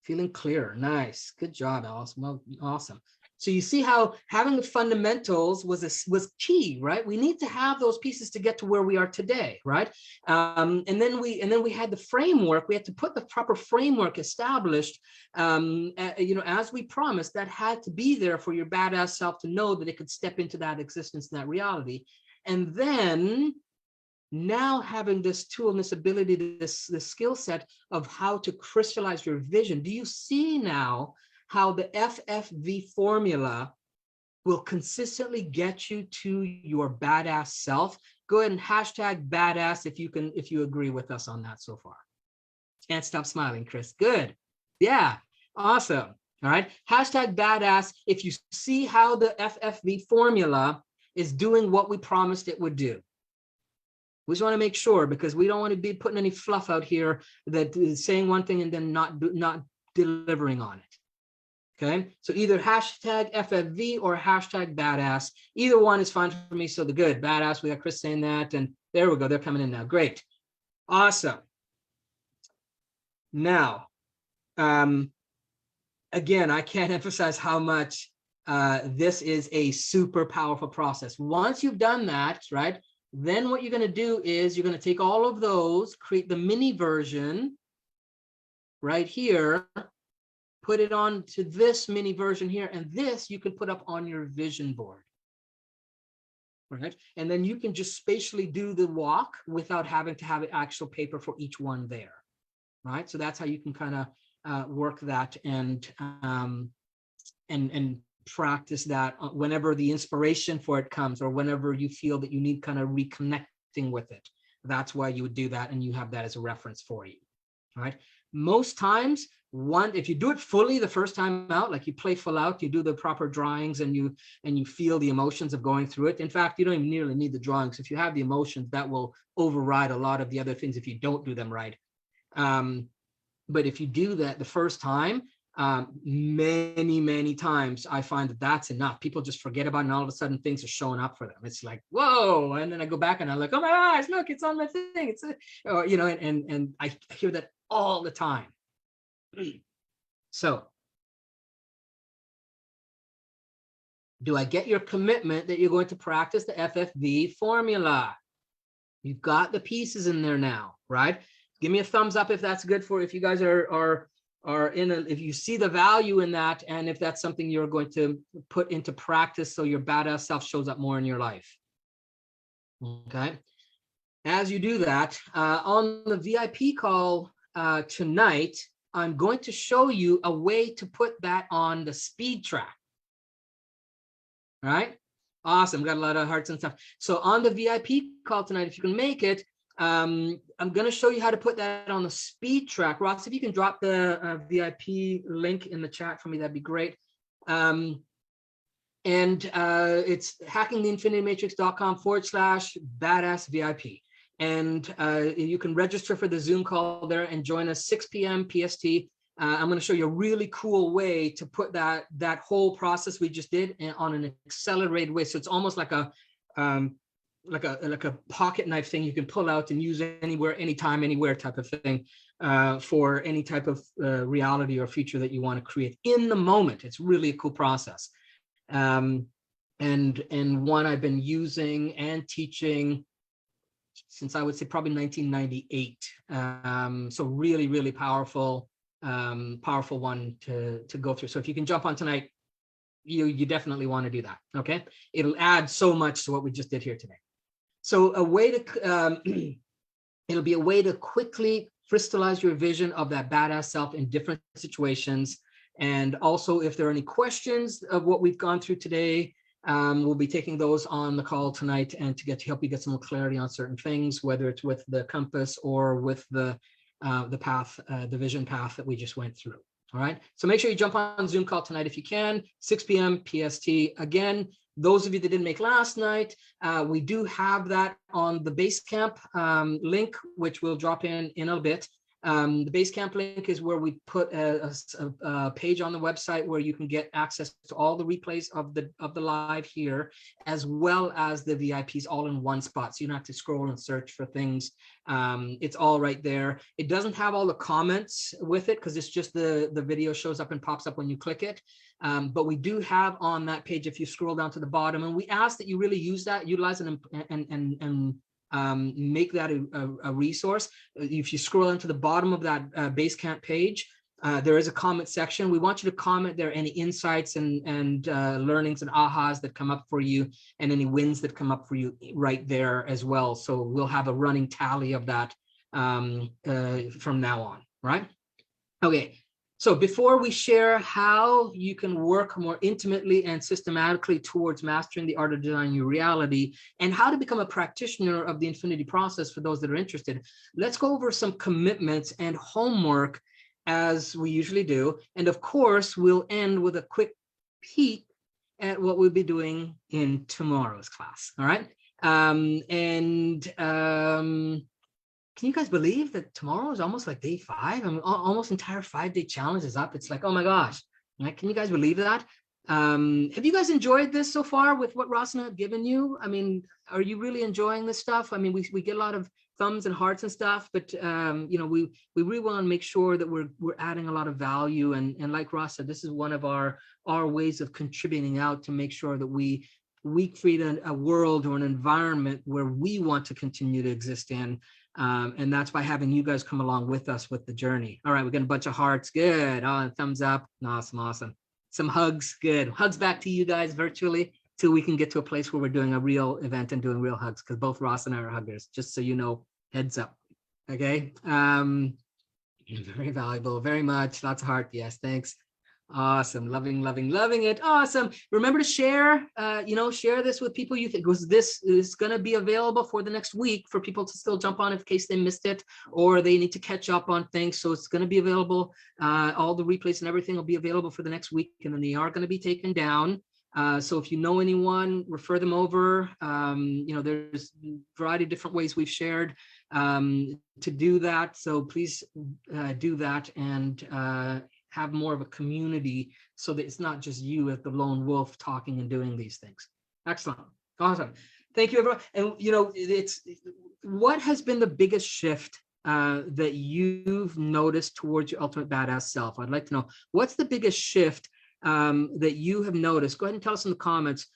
S2: Feeling clearer. Nice. Good job, Alice. Well, awesome. So you see how having the fundamentals was key, right? We need to have those pieces to get to where we are today, right? And then we had the framework. We had to put the proper framework established, you know, as we promised. That had to be there for your badass self to know that it could step into that existence, that reality. And then Now having this tool and this ability, this skill set of how to crystallize your vision, do you see now how the FFV formula will consistently get you to your badass self? Go ahead and hashtag badass if you agree with us on that so far. Can't stop smiling, Chris. Good. Yeah, awesome. All right, hashtag badass if you see how the FFV formula is doing what we promised it would do. We just want to make sure, because we don't want to be putting any fluff out here that is saying one thing and then not delivering on it. Okay, so either hashtag FFV or hashtag badass. Either one is fine for me. So the good, badass, we got Chris saying that, and there we go. They're coming in now. Great. Awesome. Now, again, I can't emphasize how much this is a super powerful process. Once you've done that, right, then what you're going to do is you're going to take all of those, create the mini version right here, put it on to this mini version here, and this you can put up on your vision board. Right? And then you can just spatially do the walk without having to have an actual paper for each one there. Right? So that's how you can kind of work that and practice that whenever the inspiration for it comes, or whenever you feel that you need kind of reconnecting with it. That's why you would do that, and you have that as a reference for you. All right. Most times, if you do it fully the first time out, like you play full out, you do the proper drawings and you feel the emotions of going through it. In fact, you don't even nearly need the drawings. If you have the emotions, that will override a lot of the other things if you don't do them right. But if you do that the first time, many times I find that that's enough. People just forget about it, and all of a sudden things are showing up for them. It's like, whoa. And then I go back and I'm like, oh my gosh, look, it's on my thing. It's, you know, and I hear that all the time. So do I get your commitment that you're going to practice the FFV formula? You've got the pieces in there now, right? Give me a thumbs up if that's good for, if you guys are if you see the value in that, and if that's something you're going to put into practice so your badass self shows up more in your life. Okay. As you do that, on the VIP call tonight, I'm going to show you a way to put that on the speed track. All right. Awesome. Got a lot of hearts and stuff. So on the VIP call tonight, if you can make it, I'm going to show you how to put that on the speed track. Ross, if you can drop the VIP link in the chat for me, that'd be great. And it's hackingtheinfinitymatrix.com/badass VIP. And you can register for the Zoom call there and join us 6 p.m. PST. I'm going to show you a really cool way to put that whole process we just did on an accelerated way. So it's almost like a pocket knife thing you can pull out and use anywhere, anytime, anywhere type of thing for any type of reality or future that you want to create in the moment. It's really a cool process. And one I've been using and teaching since I would say probably 1998. So really powerful one to go through. So if you can jump on tonight, you definitely want to do that. Okay, it'll add so much to what we just did here today. So a way to it'll be a way to quickly crystallize your vision of that badass self in different situations. And also, if there are any questions of what we've gone through today, we'll be taking those on the call tonight, and to help you get some clarity on certain things, whether it's with the compass or with the path, the vision path that we just went through. All right. So make sure you jump on Zoom call tonight if you can, 6 p.m. PST. Again, those of you that didn't make last night, we do have that on the Basecamp link, which we'll drop in a bit. The Basecamp link is where we put a page on the website where you can get access to all the replays of the live here, as well as the VIPs all in one spot. So you don't have to scroll and search for things. It's all right there. It doesn't have all the comments with it because it's just the video shows up and pops up when you click it. But we do have on that page, if you scroll down to the bottom, and we ask that you really utilize it and make that a resource. If you scroll into the bottom of that Basecamp page, There is a comment section. We want you to comment there any insights and learnings and ahas that come up for you, and any wins that come up for you right there as well. So we'll have a running tally of that from now on, right? Okay. So before we share how you can work more intimately and systematically towards mastering the art of designing your reality and how to become a practitioner of the infinity process for those that are interested, let's go over some commitments and homework as we usually do. And of course, we'll end with a quick peek at what we'll be doing in tomorrow's class. All right. Can you guys believe that tomorrow is almost like day 5? I mean, almost entire 5-day challenge is up. It's like, oh my gosh, right? Can you guys believe that? Have you guys enjoyed this so far with what Rasana have given you? I mean, are you really enjoying this stuff? I mean, we get a lot of thumbs and hearts and stuff, but you know, we really want to make sure that we're adding a lot of value. And like Ross said, this is one of our ways of contributing out to make sure that we create a world or an environment where we want to continue to exist in. And that's by having you guys come along with us with the journey. All right, we're getting a bunch of hearts. Good. Oh, thumbs up. Awesome, awesome. Some hugs. Good. Hugs back to you guys virtually till we can get to a place where we're doing a real event and doing real hugs, because both Ross and I are huggers, just so you know, heads up. Okay. Very valuable, very much. Lots of heart. Yes, thanks. Awesome. Loving it. Awesome. Remember to share, share this with people you think, because this is going to be available for the next week for people to still jump on in case they missed it or they need to catch up on things. So it's going to be available. All the replays and everything will be available for the next week, and then they are going to be taken down. So if you know anyone, refer them over. There's a variety of different ways we've shared to do that. So please do that and have more of a community so that it's not just you as the lone wolf talking and doing these things. Excellent. Awesome. Thank you, everyone. And, it's what has been the biggest shift that you've noticed towards your ultimate badass self? I'd like to know, what's the biggest shift that you have noticed? Go ahead and tell us in the comments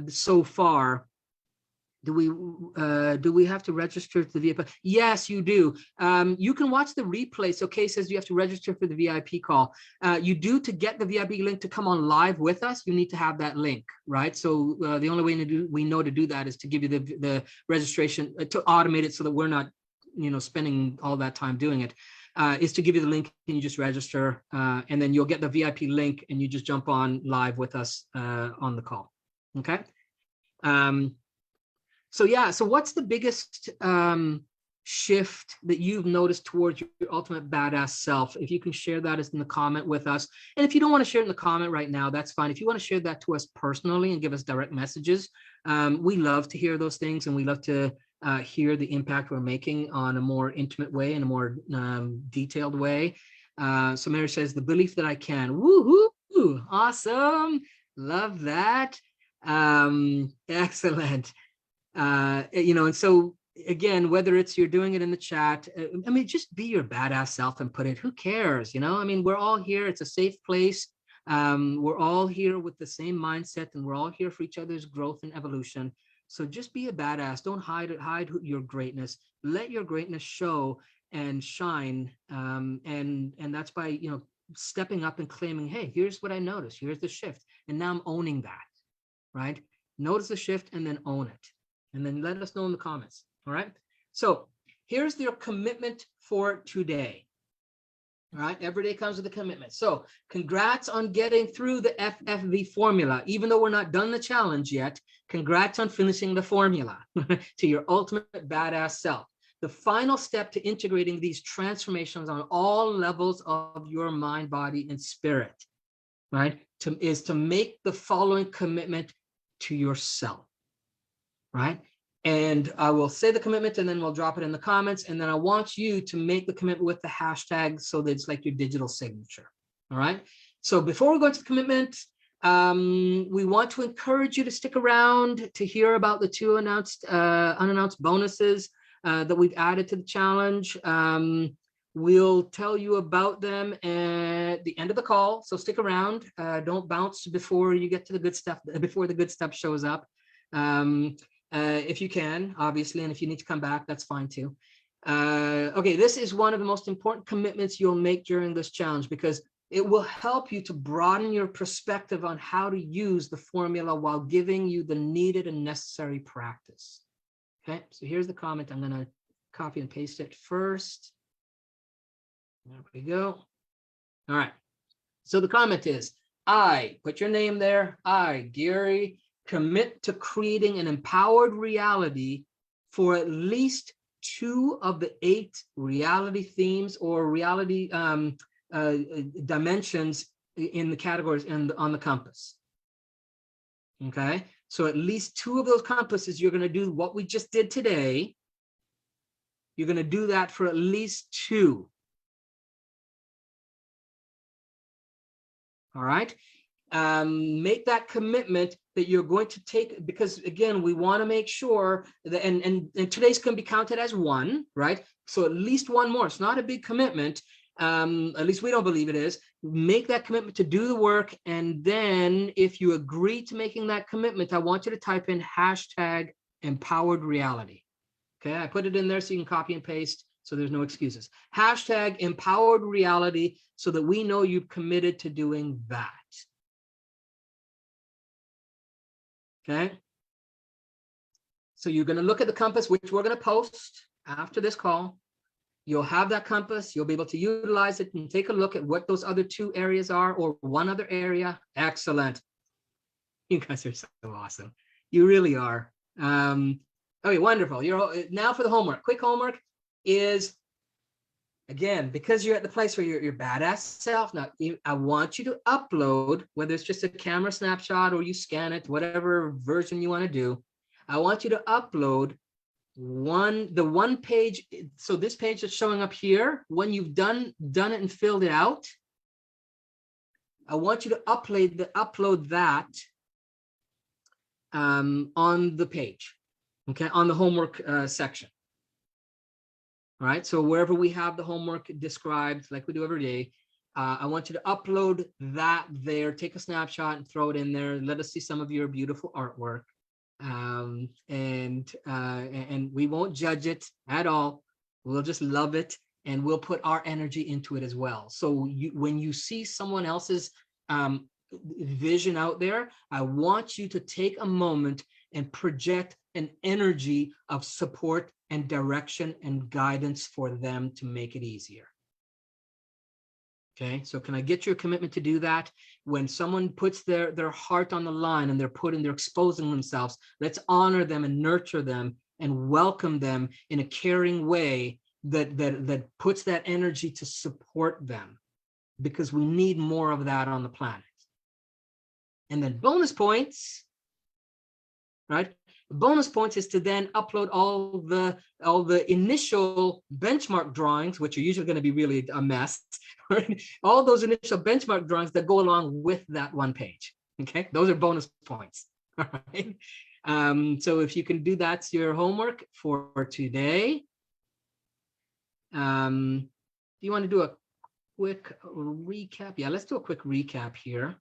S2: so far. Do we have to register to the VIP? Yes, you do. You can watch the replay. So Kay says you have to register for the VIP call. You do, to get the VIP link to come on live with us. You need to have that link, right? So the only way we know to do that is to give you the registration, to automate it so that we're not, spending all that time doing it. Is to give you the link and you just register, and then you'll get the VIP link and you just jump on live with us on the call. Okay. So what's the biggest shift that you've noticed towards your ultimate badass self? If you can share that as in the comment with us. And if you don't want to share it in the comment right now, that's fine. If you want to share that to us personally and give us direct messages, we love to hear those things, and we love to hear the impact we're making on a more intimate way, in a more detailed way. So Mary says, the belief that I can. Woohoo! Awesome. Love that. Excellent. And so again, whether it's you're doing it in the chat, just be your badass self and put it. Who cares? We're all here. It's a safe place. We're all here with the same mindset, and we're all here for each other's growth and evolution. So just be a badass. Don't hide your greatness. Let your greatness show and shine. And that's by, stepping up and claiming, hey, here's what I noticed. Here's the shift. And now I'm owning that, right? Notice the shift and then own it. And then let us know in the comments. All right. So here's your commitment for today. All right. Every day comes with a commitment. So congrats on getting through the FFV formula. Even though we're not done the challenge yet, congrats on finishing the formula to your ultimate badass self. The final step to integrating these transformations on all levels of your mind, body, and spirit, right, is to make the following commitment to yourself. Right. And I will say the commitment and then we'll drop it in the comments. And then I want you to make the commitment with the hashtag so that it's like your digital signature. All right. So before we go into the commitment, we want to encourage you to stick around to hear about the 2 unannounced bonuses that we've added to the challenge. We'll tell you about them at the end of the call. So stick around. Don't bounce before you get to the good stuff, before the good stuff shows up. If you can, obviously, and if you need to come back, that's fine too. Okay, this is one of the most important commitments you'll make during this challenge, because it will help you to broaden your perspective on how to use the formula while giving you the needed and necessary practice. Okay, so here's the comment. I'm going to copy and paste it first. There we go. All right. So the comment is, I, put your name there, I, Gary, commit to creating an empowered reality for at least 2 of the 8 reality themes or reality dimensions in the categories on the compass. Okay, so at least 2 of those compasses, you're going to do what we just did today. You're going to do that for at least 2. All right. Make that commitment that you're going to take, because again, we want to make sure that, and today's can be counted as 1, right? So at least 1 more. It's not a big commitment. At least we don't believe it is. Make that commitment to do the work. And then if you agree to making that commitment, I want you to type in hashtag empowered reality. Okay, I put it in there so you can copy and paste, so there's no excuses. Hashtag empowered reality, so that we know you've committed to doing that. Okay. So you're going to look at the compass, which we're going to post after this call. You'll have that compass. You'll be able to utilize it and take a look at what those other 2 areas are, or 1 other area. Excellent. You guys are so awesome. You really are. Okay, wonderful. You're now for the homework. Quick homework is, again, because you're at the place where you're your badass self. Now, I want you to upload, whether it's just a camera snapshot or you scan it, whatever version you want to do. I want you to upload the 1 page. So this page that's showing up here, when you've done it and filled it out, I want you to upload that on the page, okay, on the homework section. All right, so wherever we have the homework described, like we do every day, I want you to upload that there, take a snapshot and throw it in there. Let us see some of your beautiful artwork. And we won't judge it at all. We'll just love it, and we'll put our energy into it as well. So when you see someone else's vision out there, I want you to take a moment and project an energy of support and direction and guidance for them to make it easier. Okay, so can I get your commitment to do that? When someone puts their heart on the line and they're exposing themselves, let's honor them and nurture them and welcome them in a caring way that puts that energy to support them, because we need more of that on the planet. And then bonus points, right? Bonus points is to then upload all the initial benchmark drawings, which are usually going to be really a mess, right? All those initial benchmark drawings that go along with that 1 page. Okay, those are bonus points. All right. So if you can do, that's your homework for today. Do you want to do a quick recap? Yeah, let's do a quick recap here.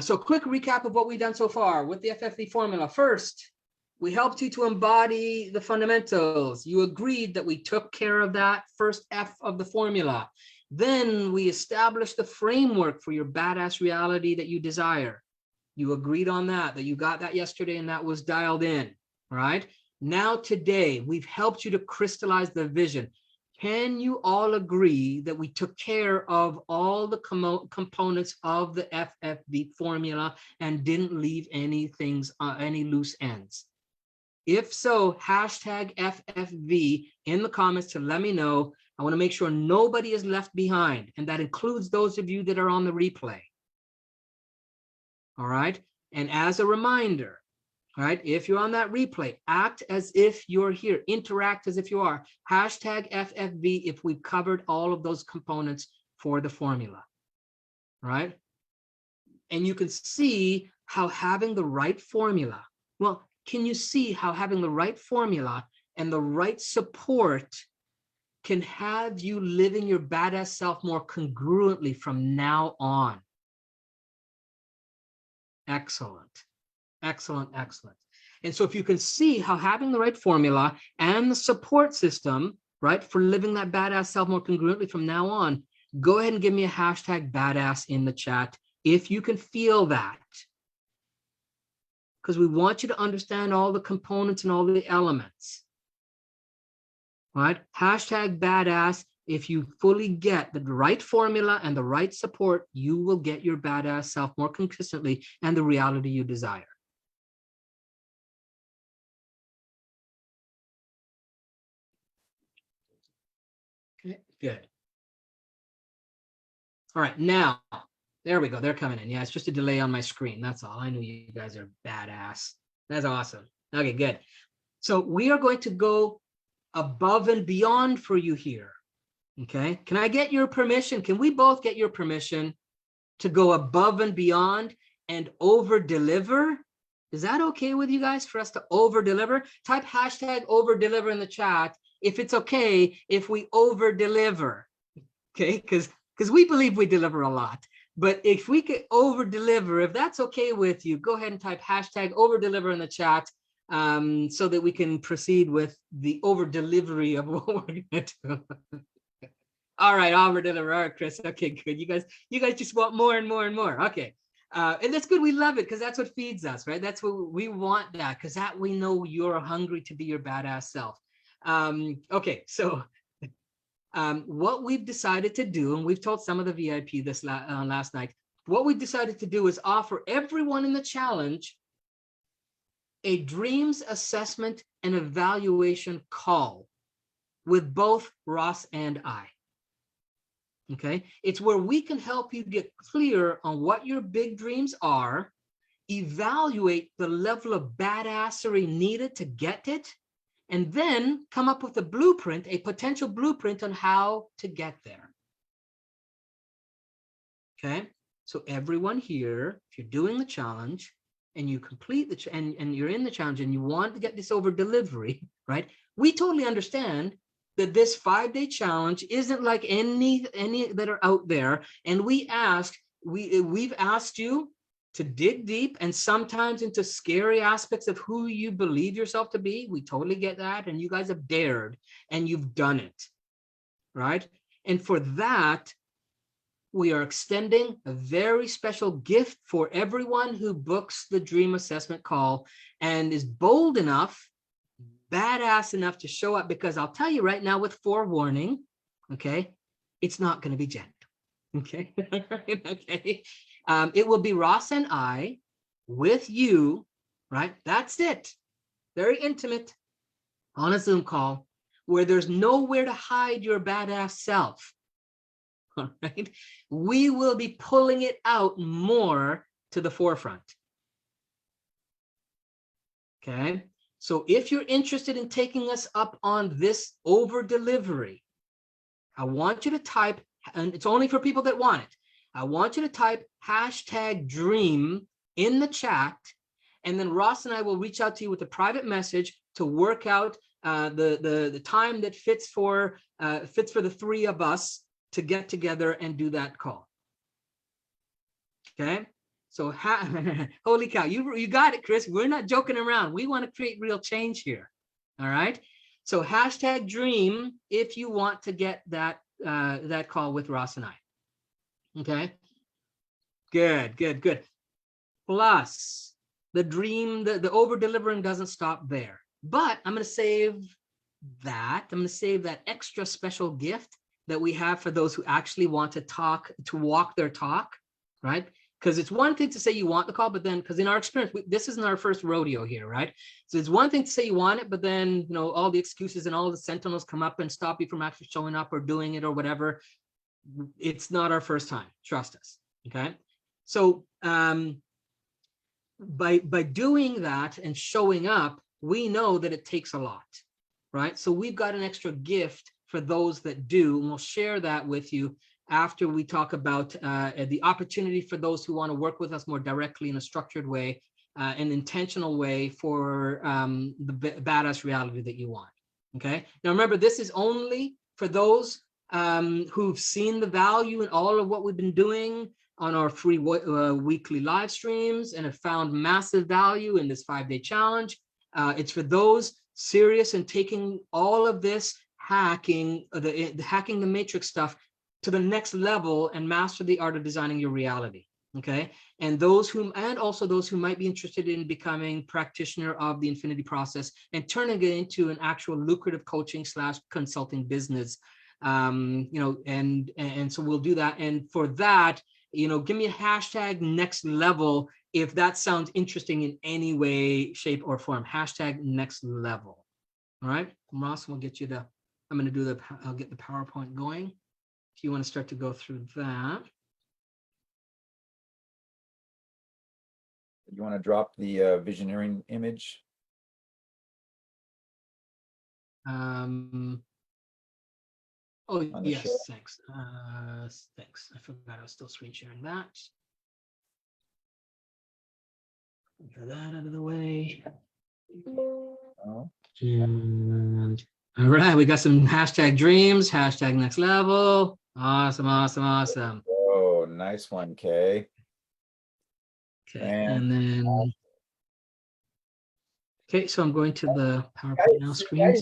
S2: So quick recap of what we've done so far with the FFV formula. First, we helped you to embody the fundamentals. You agreed that we took care of that first F of the formula. Then we established the framework for your badass reality that you desire. You agreed on that you got that yesterday, and that was dialed in, right? Now today, we've helped you to crystallize the vision. Can you all agree that we took care of all the components of the FFV formula and didn't leave any loose ends? If so, hashtag FFV in the comments to let me know. I want to make sure nobody is left behind, and that includes those of you that are on the replay. All right. And as a reminder, all right, if you're on that replay, act as if you're here, interact as if you are. Hashtag FFV if we've covered all of those components for the formula. All right. And you can see how having the right formula, well, can you see how having the right formula and the right support can have you living your badass self more congruently from now on? Excellent. Excellent, excellent. And so if you can see how having the right formula and the support system right, for living that badass self more congruently from now on, go ahead and give me a hashtag badass in the chat if you can feel that. Because we want you to understand all the components and all the elements. Right? Hashtag badass. If you fully get the right formula and the right support, you will get your badass self more consistently and the reality you desire. Okay, good. All right, now, there we go. They're coming in. Yeah, it's just a delay on my screen. That's all. I know you guys are badass. That's awesome. Okay, good. So we are going to go above and beyond for you here. Okay, can I get your permission? Can we both get your permission to go above and beyond and over deliver? Is that okay with you guys for us to over deliver? Type hashtag over deliver in the chat if it's okay if we over deliver. Okay, because we believe we deliver a lot. But if we could over deliver, if that's okay with you, go ahead and type hashtag over deliver in the chat so that we can proceed with the over delivery of what we're going to do. All right, over deliver. All right, Chris. Okay, good. You guys just want more and more and more. Okay. And that's good. We love it because that's what feeds us, right? That's what we want, that because that we know you're hungry to be your badass self. Okay, so what we've decided to do, and we've told some of the VIP this last night, what we decided to do is offer everyone in the challenge a dreams assessment and evaluation call with both Ross and I. Okay, it's where we can help you get clear on what your big dreams are, evaluate the level of badassery needed to get it, and then come up with a blueprint, a potential blueprint on how to get there. Okay, so everyone here, if you're doing the challenge and you complete the and you're in the challenge and you want to get this over delivery, right? We totally understand that this 5-day challenge isn't like any that are out there, and we've asked you to dig deep and sometimes into scary aspects of who you believe yourself to be. We totally get that, and you guys have dared and you've done it, right? And for that, we are extending a very special gift for everyone who books the dream assessment call and is bold enough, badass enough to show up, because I'll tell you right now with forewarning, okay, it's not going to be Jen. Okay. Okay. It will be Ross and I with you, right? That's it. Very intimate on a Zoom call where there's nowhere to hide your badass self. All right. We will be pulling it out more to the forefront. Okay. So if you're interested in taking us up on this over delivery, I want you to type, and it's only for people that want it. I want you to type hashtag dream in the chat, and then Ross and I will reach out to you with a private message to work out the time that fits for the three of us to get together and do that call. Okay. So holy cow, you got it, Chris. We're not joking around. We want to create real change here. All right. So hashtag dream if you want to get that that call with Ross and I. Okay. Good, good, good. Plus, the dream, the over delivering doesn't stop there. But I'm going to save that. I'm going to save that extra special gift that we have for those who actually want to walk their talk, right? Because it's one thing to say you want the call, but then, because in our experience, this isn't our first rodeo here, right? So it's one thing to say you want it, but then, you know, all the excuses and all the sentinels come up and stop you from actually showing up or doing it or whatever. It's not our first time. Trust us. Okay. So by doing that and showing up, we know that it takes a lot, right? So we've got an extra gift for those that do, and we'll share that with you after we talk about the opportunity for those who want to work with us more directly in a structured way, an intentional way for the badass reality that you want. Okay. Now remember, this is only for those who've seen the value in all of what we've been doing on our free weekly live streams and have found massive value in this 5-day challenge. It's for those serious in taking all of this, hacking the matrix stuff to the next level and master the art of designing your reality. Okay. And also those who might be interested in becoming practitioner of the Infinity Process and turning it into an actual lucrative coaching / consulting business. And so we'll do that. And for that, give me a hashtag next level if that sounds interesting in any way, shape, or form. Hashtag next level. All right, Ross, we'll get you I'll get the PowerPoint going. If you want to start to go through that.
S1: You want to drop the visioneering image?
S2: Oh,
S1: On the
S2: yes,
S1: share.
S2: thanks. Thanks. I forgot I was still screen sharing that. Get that out of the way.
S1: Oh,
S2: And all right, we got some hashtag dreams, hashtag next level. Awesome, awesome, awesome.
S1: oh, nice one, Kay.
S2: Okay,
S1: And
S2: and then okay, so I'm going to the PowerPoint now screen.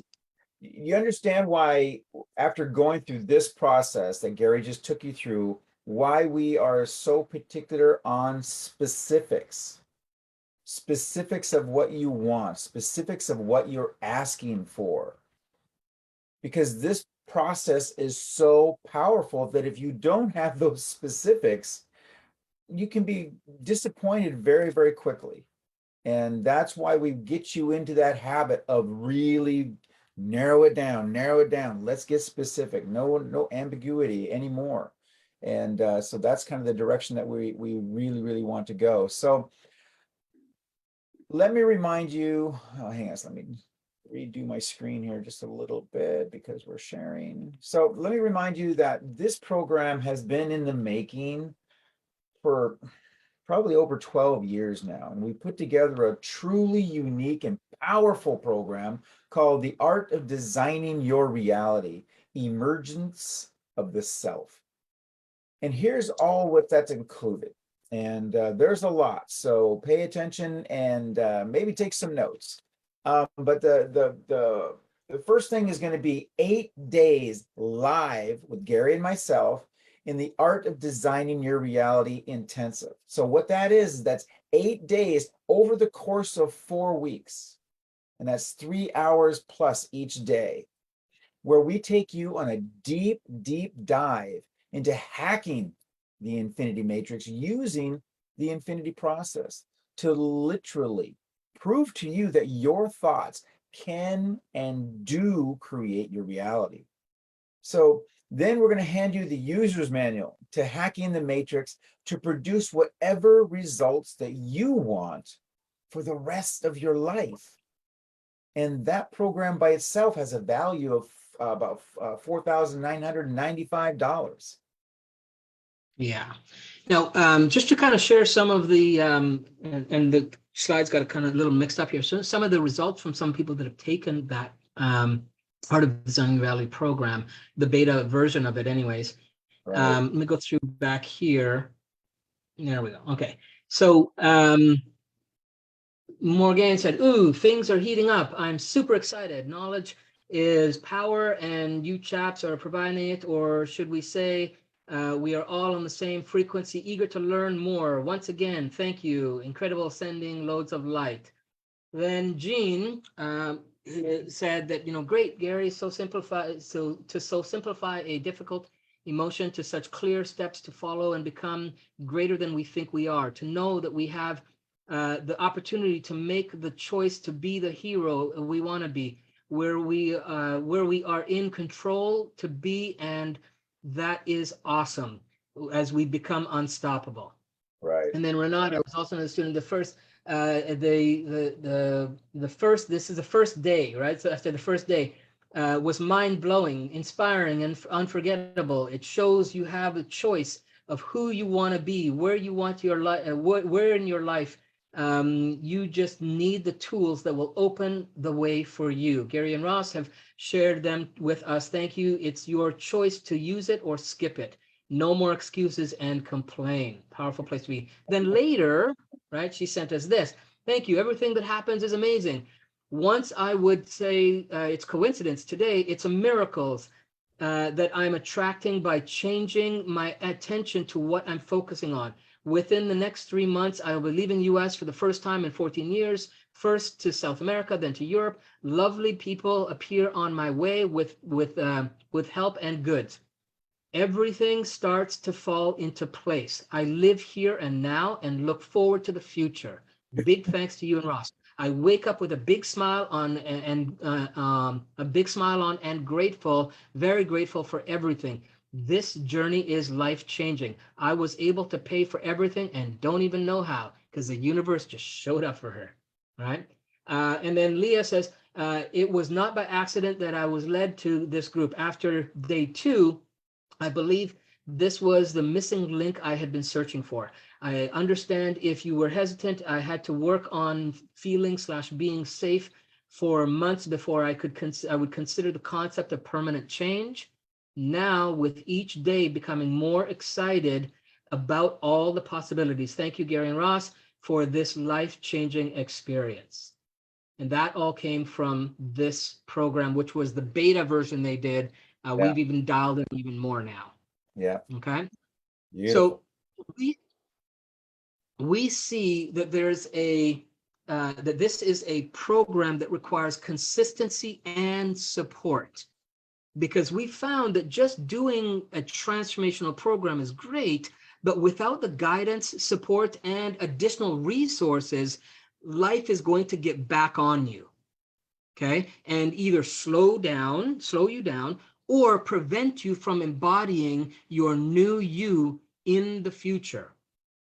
S1: you understand why, after going through this process that Gary just took you through, why we are so particular on specifics of what you want, specifics of what you're asking for. Because this process is so powerful that if you don't have those specifics, you can be disappointed very, very quickly. And that's why we get you into that habit of really narrow it down. Let's get specific. No ambiguity anymore. And so that's kind of the direction that we really, really want to go. So let me remind you, hang on, let me redo my screen here just a little bit because we're sharing. So let me remind you that this program has been in the making for probably over 12 years now. And we put together a truly unique and powerful program called The Art of Designing Your Reality, Emergence of the Self. And here's all what that's included. And there's a lot, so pay attention and maybe take some notes. But the first thing is going to be 8 days live with Gary and myself in the Art of Designing Your Reality intensive. So what that is, that's 8 days over the course of 4 weeks. And that's 3 hours plus each day, where we take you on a deep, deep dive into hacking the Infinity Matrix using the Infinity Process to literally prove to you that your thoughts can and do create your reality. So then we're going to hand you the user's manual to hacking the matrix to produce whatever results that you want for the rest of your life. And that program by itself has a value of about $4,995.
S2: Yeah. Now, just to kind of share some of the, and the slides got kind of a little mixed up here. So some of the results from some people that have taken that part of the Designing Reality program, the beta version of it anyways.
S1: Right.
S2: Let me go through back here. There we go. Okay. So Morgan said, ooh, things are heating up. I'm super excited. Knowledge is power and you chaps are providing it, or should we say we are all on the same frequency, eager to learn more. Once again, thank you. Incredible, sending loads of light. Then Jean said that, great, Gary, so simplify a difficult emotion to such clear steps to follow and become greater than we think we are, to know that we have the opportunity to make the choice to be the hero we want to be, where we are in control to be, and that is awesome as we become unstoppable.
S1: Right.
S2: And then Renata was also a student. The first, this is the first day, right? So after the first day was mind-blowing, inspiring, and unforgettable. It shows you have a choice of who you want to be, where you want your life, where in your life you just need the tools that will open the way for you. Gary and Ross have shared them with us. Thank you. It's your choice to use it or skip it. No more excuses and complain. Powerful place to be. Then later, right, she sent us this. Thank you. Everything that happens is amazing. once I would say it's coincidence, today it's a miracles that I'm attracting by changing my attention to what I'm focusing on. Within the next 3 months, I will be leaving US for the first time in 14 years, first to South America, then to Europe. Lovely people appear on my way with help and goods. Everything starts to fall into place. I live here and now and look forward to the future. Big thanks to you and Ross. I wake up with a big smile on and grateful, very grateful for everything. This journey is life-changing. I was able to pay for everything and don't even know how, because the universe just showed up for her, right? And then Leah says, it was not by accident that I was led to this group. After day 2, I believe this was the missing link I had been searching for. I understand if you were hesitant, I had to work on feeling/being safe for months before I would consider the concept of permanent change. Now, with each day becoming more excited about all the possibilities. Thank you, Gary and Ross, for this life-changing experience. And that all came from this program, which was the beta version they did. We've even dialed it even more now.
S1: Yeah.
S2: Okay.
S1: Beautiful.
S2: So we see that there's that this is a program that requires consistency and support, because we found that just doing a transformational program is great, but without the guidance, support, and additional resources, life is going to get back on you. Okay. And either slow you down, or prevent you from embodying your new you in the future,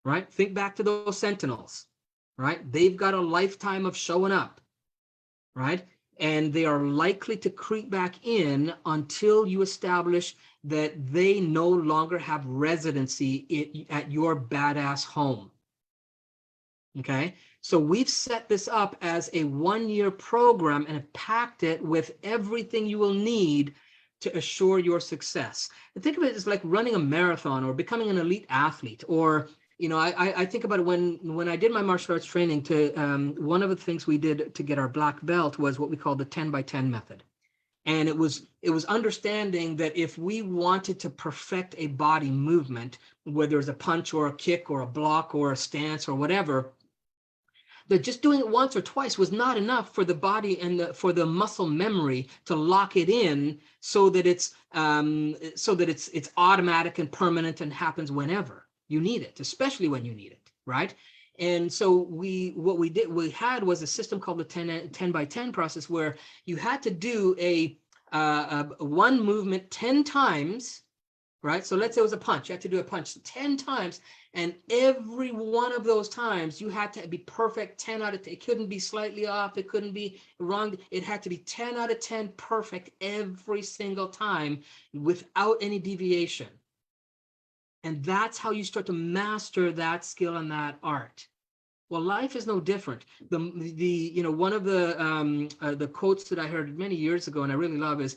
S2: right? Think back to those sentinels, right? They've got a lifetime of showing up, right? And they are likely to creep back in until you establish that they no longer have residency at your badass home. Okay, so we've set this up as a 1-year program and have packed it with everything you will need to assure your success. And think of it as like running a marathon or becoming an elite athlete. Or, you know, I think about it when I did my martial arts training. One of the things we did to get our black belt was what we call the 10 by 10 method. And it was understanding that if we wanted to perfect a body movement, whether it's a punch or a kick or a block or a stance or whatever, that just doing it once or twice was not enough for the body and for the muscle memory to lock it in, so that it's automatic and permanent and happens whenever you need it, especially when you need it, right? And so we had was a system called the 10 by 10 process, where you had to do a one movement 10 times, right? So let's say it was a punch. You had to do a punch 10 times. And every one of those times you had to be perfect 10 out of 10. It couldn't be slightly off. It couldn't be wrong. It had to be 10 out of 10 perfect every single time without any deviation. And that's how you start to master that skill and that art. Well, life is no different. One of the quotes that I heard many years ago, and I really love, is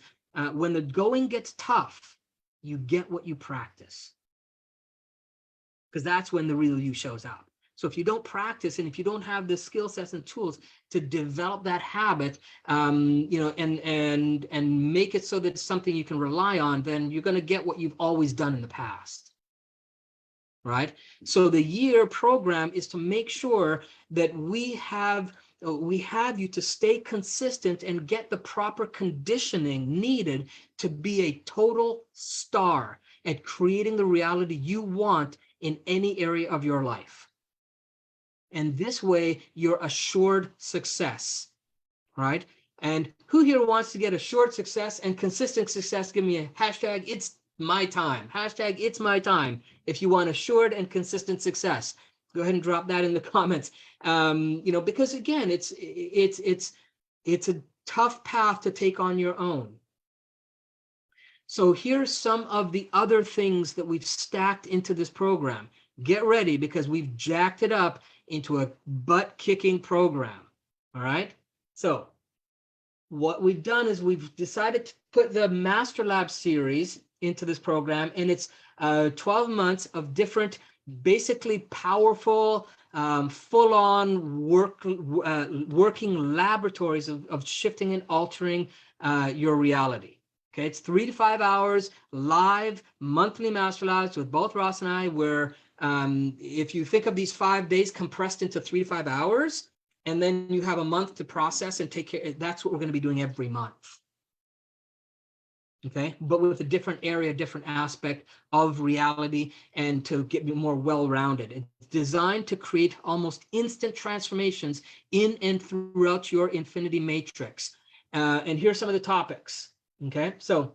S2: when the going gets tough, you get what you practice. Because that's when the real you shows up. So if you don't practice, and if you don't have the skill sets and tools to develop that habit, and make it so that it's something you can rely on, then you're going to get what you've always done in the past. Right? So the year program is to make sure that we have you to stay consistent and get the proper conditioning needed to be a total star at creating the reality you want in any area of your life. And this way, you're assured success, right? And who here wants to get assured success and consistent success? Give me a hashtag, it's my time. Hashtag, it's my time. If you want assured and consistent success, go ahead and drop that in the comments. Because again, it's a tough path to take on your own. So here's some of the other things that we've stacked into this program. Get ready, because we've jacked it up into a butt-kicking program. All right. So what we've done is we've decided to put the Master Lab series into this program, and it's 12 months of different, basically powerful full-on working laboratories of shifting and altering your reality. Okay, it's 3 to 5 hours live monthly master labs with both Ross and I, where if you think of these 5 days compressed into 3 to 5 hours, and then you have a month to process and take care, that's what we're going to be doing every month. Okay, but with a different area, different aspect of reality, and to get more well-rounded. It's designed to create almost instant transformations in and throughout your infinity matrix. And here's some of the topics. Okay, so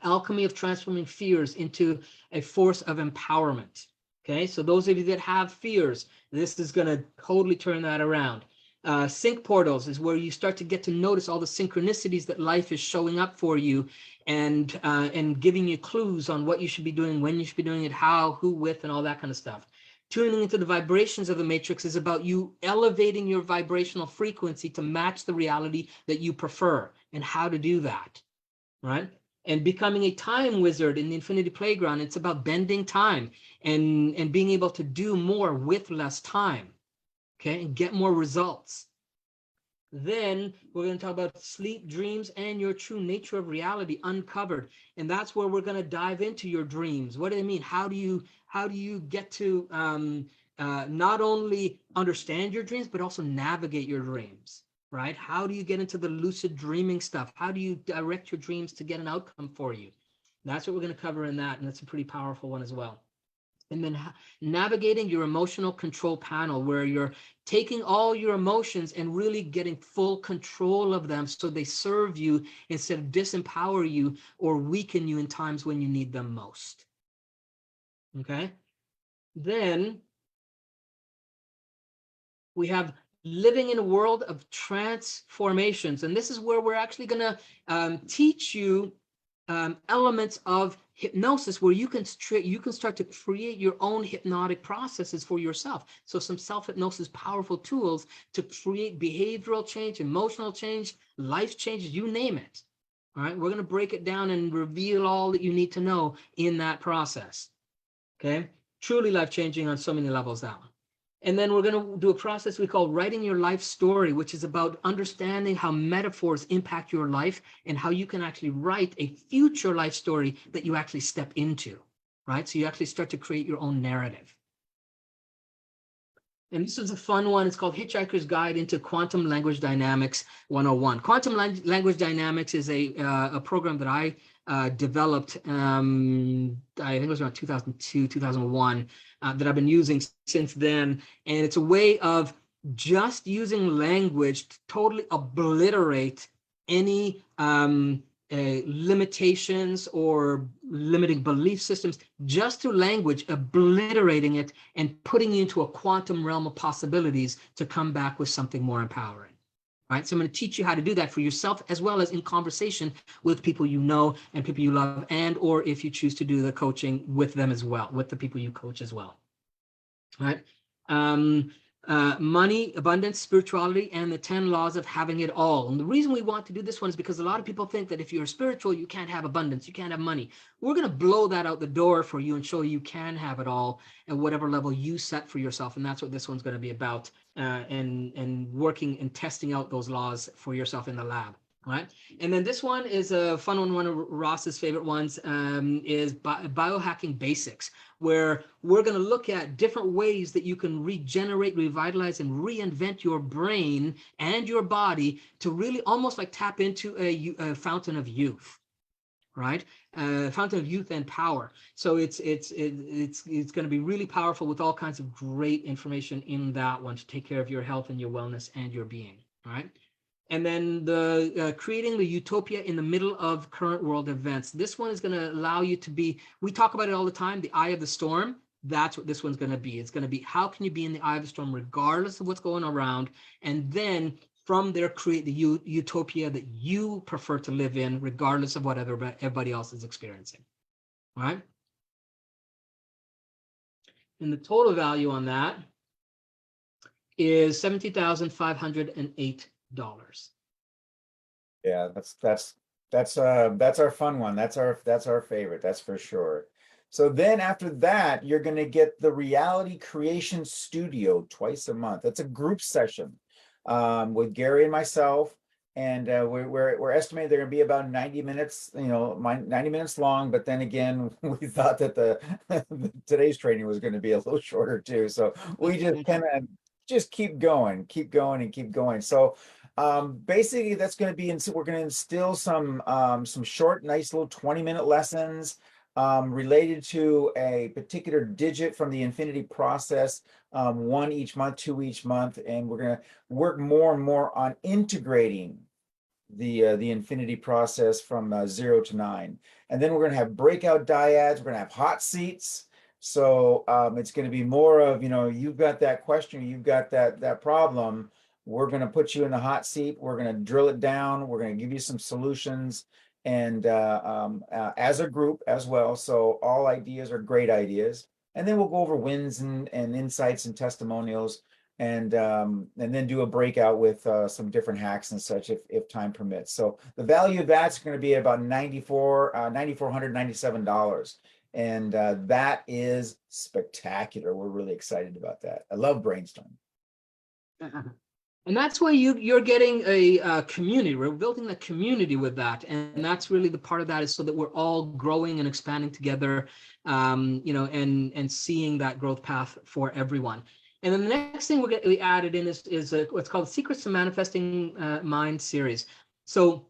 S2: alchemy of transforming fears into a force of empowerment. Okay, so those of you that have fears, this is going to totally turn that around. Sync portals is where you start to get to notice all the synchronicities that life is showing up for you, and giving you clues on what you should be doing, when you should be doing it, how, who, with, and all that kind of stuff. Tuning into the vibrations of the matrix is about you elevating your vibrational frequency to match the reality that you prefer, and how to do that, right? And becoming a time wizard in the Infinity Playground, it's about bending time and being able to do more with less time, okay, and get more results. Then we're going to talk about sleep, dreams, and your true nature of reality uncovered. And that's where we're going to dive into your dreams. What do they mean? How do you get to not only understand your dreams, but also navigate your dreams, right? How do you get into the lucid dreaming stuff? How do you direct your dreams to get an outcome for you? That's what we're going to cover in that. And that's a pretty powerful one as well. And then navigating your emotional control panel, where you're taking all your emotions and really getting full control of them so they serve you instead of disempower you or weaken you in times when you need them most. Okay? Then we have living in a world of transformations. And this is where we're actually going to teach you elements of hypnosis, where you can start to create your own hypnotic processes for yourself. So some self-hypnosis powerful tools to create behavioral change, emotional change, life changes, you name it. All right, we're going to break it down and reveal all that you need to know in that process. Okay, truly life-changing on so many levels, that one. And then we're going to do a process we call writing your life story, which is about understanding how metaphors impact your life and how you can actually write a future life story that you actually step into, right? So you actually start to create your own narrative. And this is a fun one. It's called Hitchhiker's Guide into Quantum Language Dynamics 101. Quantum Language Dynamics is a program that I developed, I think it was around 2002, 2001, that I've been using since then. And it's a way of just using language to totally obliterate any limitations or limiting belief systems, just through language, obliterating it and putting you into a quantum realm of possibilities to come back with something more empowering. Right, so I'm going to teach you how to do that for yourself, as well as in conversation with people you know and people you love, and or if you choose to do the coaching with them as well, with the people you coach as well. All right. Money, abundance, spirituality, and the 10 laws of having it all. And the reason we want to do this one is because a lot of people think that if you're spiritual, you can't have abundance, you can't have money. We're going to blow that out the door for you and show you can have it all at whatever level you set for yourself. And that's what this one's going to be about, and working and testing out those laws for yourself in the lab. Right. And then this one is a fun one. One of Ross's favorite ones is biohacking basics, where we're going to look at different ways that you can regenerate, revitalize, and reinvent your brain and your body to really almost like tap into a fountain of youth, right? Fountain of youth and power. So it's going to be really powerful with all kinds of great information in that one to take care of your health and your wellness and your being, all right? And then the creating the utopia in the middle of current world events. This one is going to allow you to be, we talk about it all the time, the eye of the storm. That's what this one's going to be. It's going to be, how can you be in the eye of the storm regardless of what's going around? And then from there, create the utopia that you prefer to live in, regardless of what everybody else is experiencing. All right. And the total value on that is $17,508.
S1: Yeah, that's our fun one. That's our favorite. That's for sure. So then after that, you're going to get the Reality Creation Studio twice a month. That's a group session with Gary and myself. And we're estimating they're going to be about 90 minutes, 90 minutes long. But then again, we thought that the today's training was going to be a little shorter too. So we just kind of just keep going, and keep going. So basically that's going to be, we're going to instill some short, nice little 20-minute lessons related to a particular digit from the infinity process, one each month, two each month. And we're going to work more and more on integrating the infinity process from 0 to 9. And then we're going to have breakout dyads. We're going to have hot seats. So it's going to be more of, you've got that question, you've got that problem. We're going to put you in the hot seat. We're going to drill it down. We're going to give you some solutions, and as a group as well. So all ideas are great ideas. And then we'll go over wins and insights and testimonials, and then do a breakout with some different hacks and such if time permits. So the value of that's going to be about $9,497. And that is spectacular. We're really excited about that. I love Brainstorm.
S2: And that's why you're getting a community. We're building a community with that, and that's really the part of that, is so that we're all growing and expanding together, and seeing that growth path for everyone. And then the next thing we added in is what's called Secrets to Manifesting Mind series. So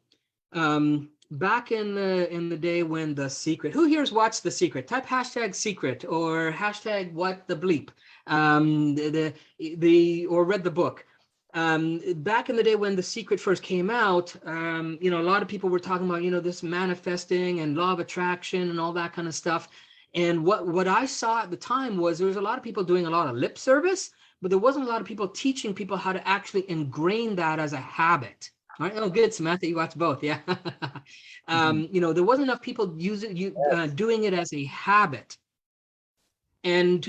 S2: back in the day when The Secret, who here's watched The Secret? Type #secret or #what the bleep, or read the book. Back in the day when The Secret first came out, a lot of people were talking about, this manifesting and law of attraction and all that kind of stuff. And what I saw at the time was there was a lot of people doing a lot of lip service, but there wasn't a lot of people teaching people how to actually ingrain that as a habit. All right. Oh, good, Samantha, you watched both. Yeah. There wasn't enough people doing it as a habit. And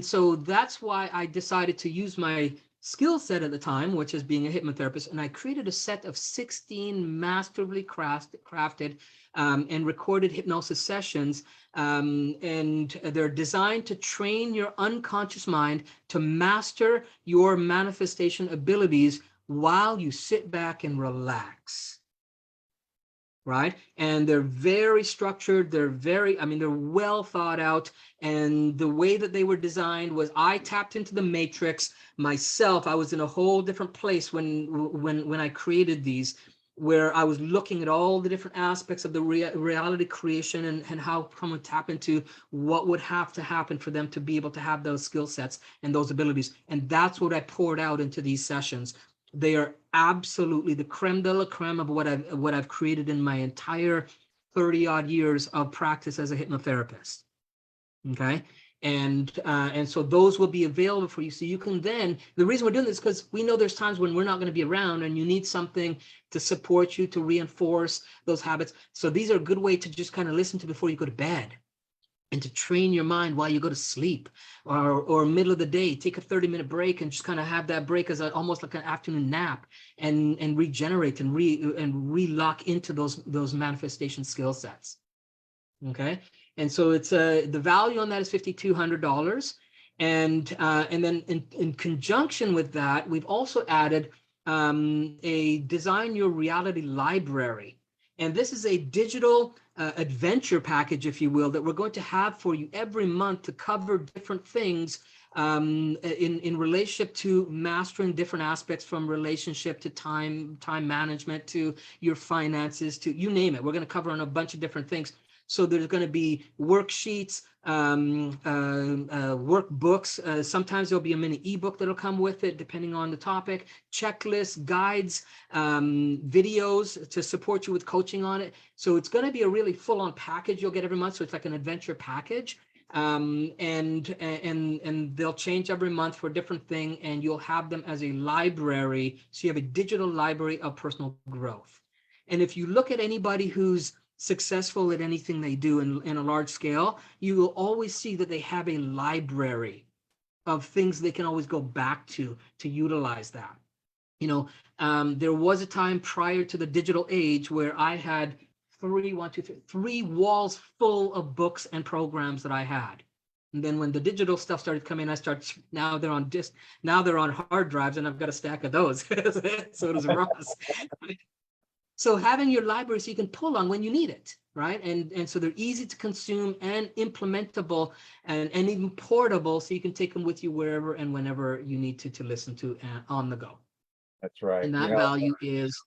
S2: so that's why I decided to use my skill set at the time, which is being a hypnotherapist, and I created a set of 16 masterfully crafted and recorded hypnosis sessions, and they're designed to train your unconscious mind to master your manifestation abilities while you sit back and relax. Right? And they're very structured. They're they're well thought out. And the way that they were designed was I tapped into the matrix myself. I was in a whole different place when I created these, where I was looking at all the different aspects of the reality creation and how someone tap into what would have to happen for them to be able to have those skill sets and those abilities. And that's what I poured out into these sessions. They are absolutely the creme de la creme of what I've created in my entire 30-odd years of practice as a hypnotherapist. Okay. And so those will be available for you. So you can then, the reason we're doing this is because we know there's times when we're not going to be around and you need something to support you, to reinforce those habits. So these are a good way to just kind of listen to before you go to bed, and to train your mind while you go to sleep, or middle of the day, take a 30-minute break and just kind of have that break as almost like an afternoon nap, and regenerate and re-lock into those manifestation skill sets. Okay. And so it's the value on that is $5,200. And then in conjunction with that, we've also added a Design Your Reality library. And this is a digital adventure package, if you will, that we're going to have for you every month to cover different things in relationship to mastering different aspects, from relationship to time management, to your finances, to you name it. We're going to cover on a bunch of different things. So there's going to be worksheets, workbooks. Sometimes there'll be a mini ebook that'll come with it, depending on the topic, checklists, guides, videos to support you with coaching on it. So it's going to be a really full-on package you'll get every month. So it's like an adventure package. And they'll change every month for a different thing, and you'll have them as a library. So you have a digital library of personal growth. And if you look at anybody who's successful at anything they do in a large scale, you will always see that they have a library of things they can always go back to utilize that. There was a time prior to the digital age where I had three walls full of books and programs that I had. And then when the digital stuff started coming, now they're on now they're on hard drives, and I've got a stack of those. So does Russ. So having your library so you can pull on when you need it, right? And so they're easy to consume and implementable and even portable, so you can take them with you wherever and whenever you need to listen to on the go.
S1: That's right.
S2: And that value is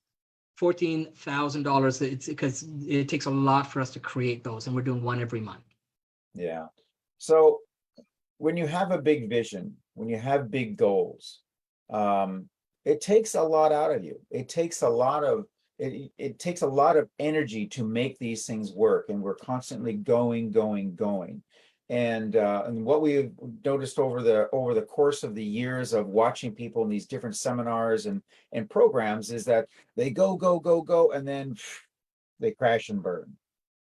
S2: $14,000. It's because it takes a lot for us to create those, and we're doing one every month.
S1: Yeah. So when you have a big vision, when you have big goals, it takes a lot out of you. It takes a lot of it takes a lot of energy to make these things work, and we're constantly going. And what we've noticed over the course of the years of watching people in these different seminars and programs is that they go, and then they crash and burn.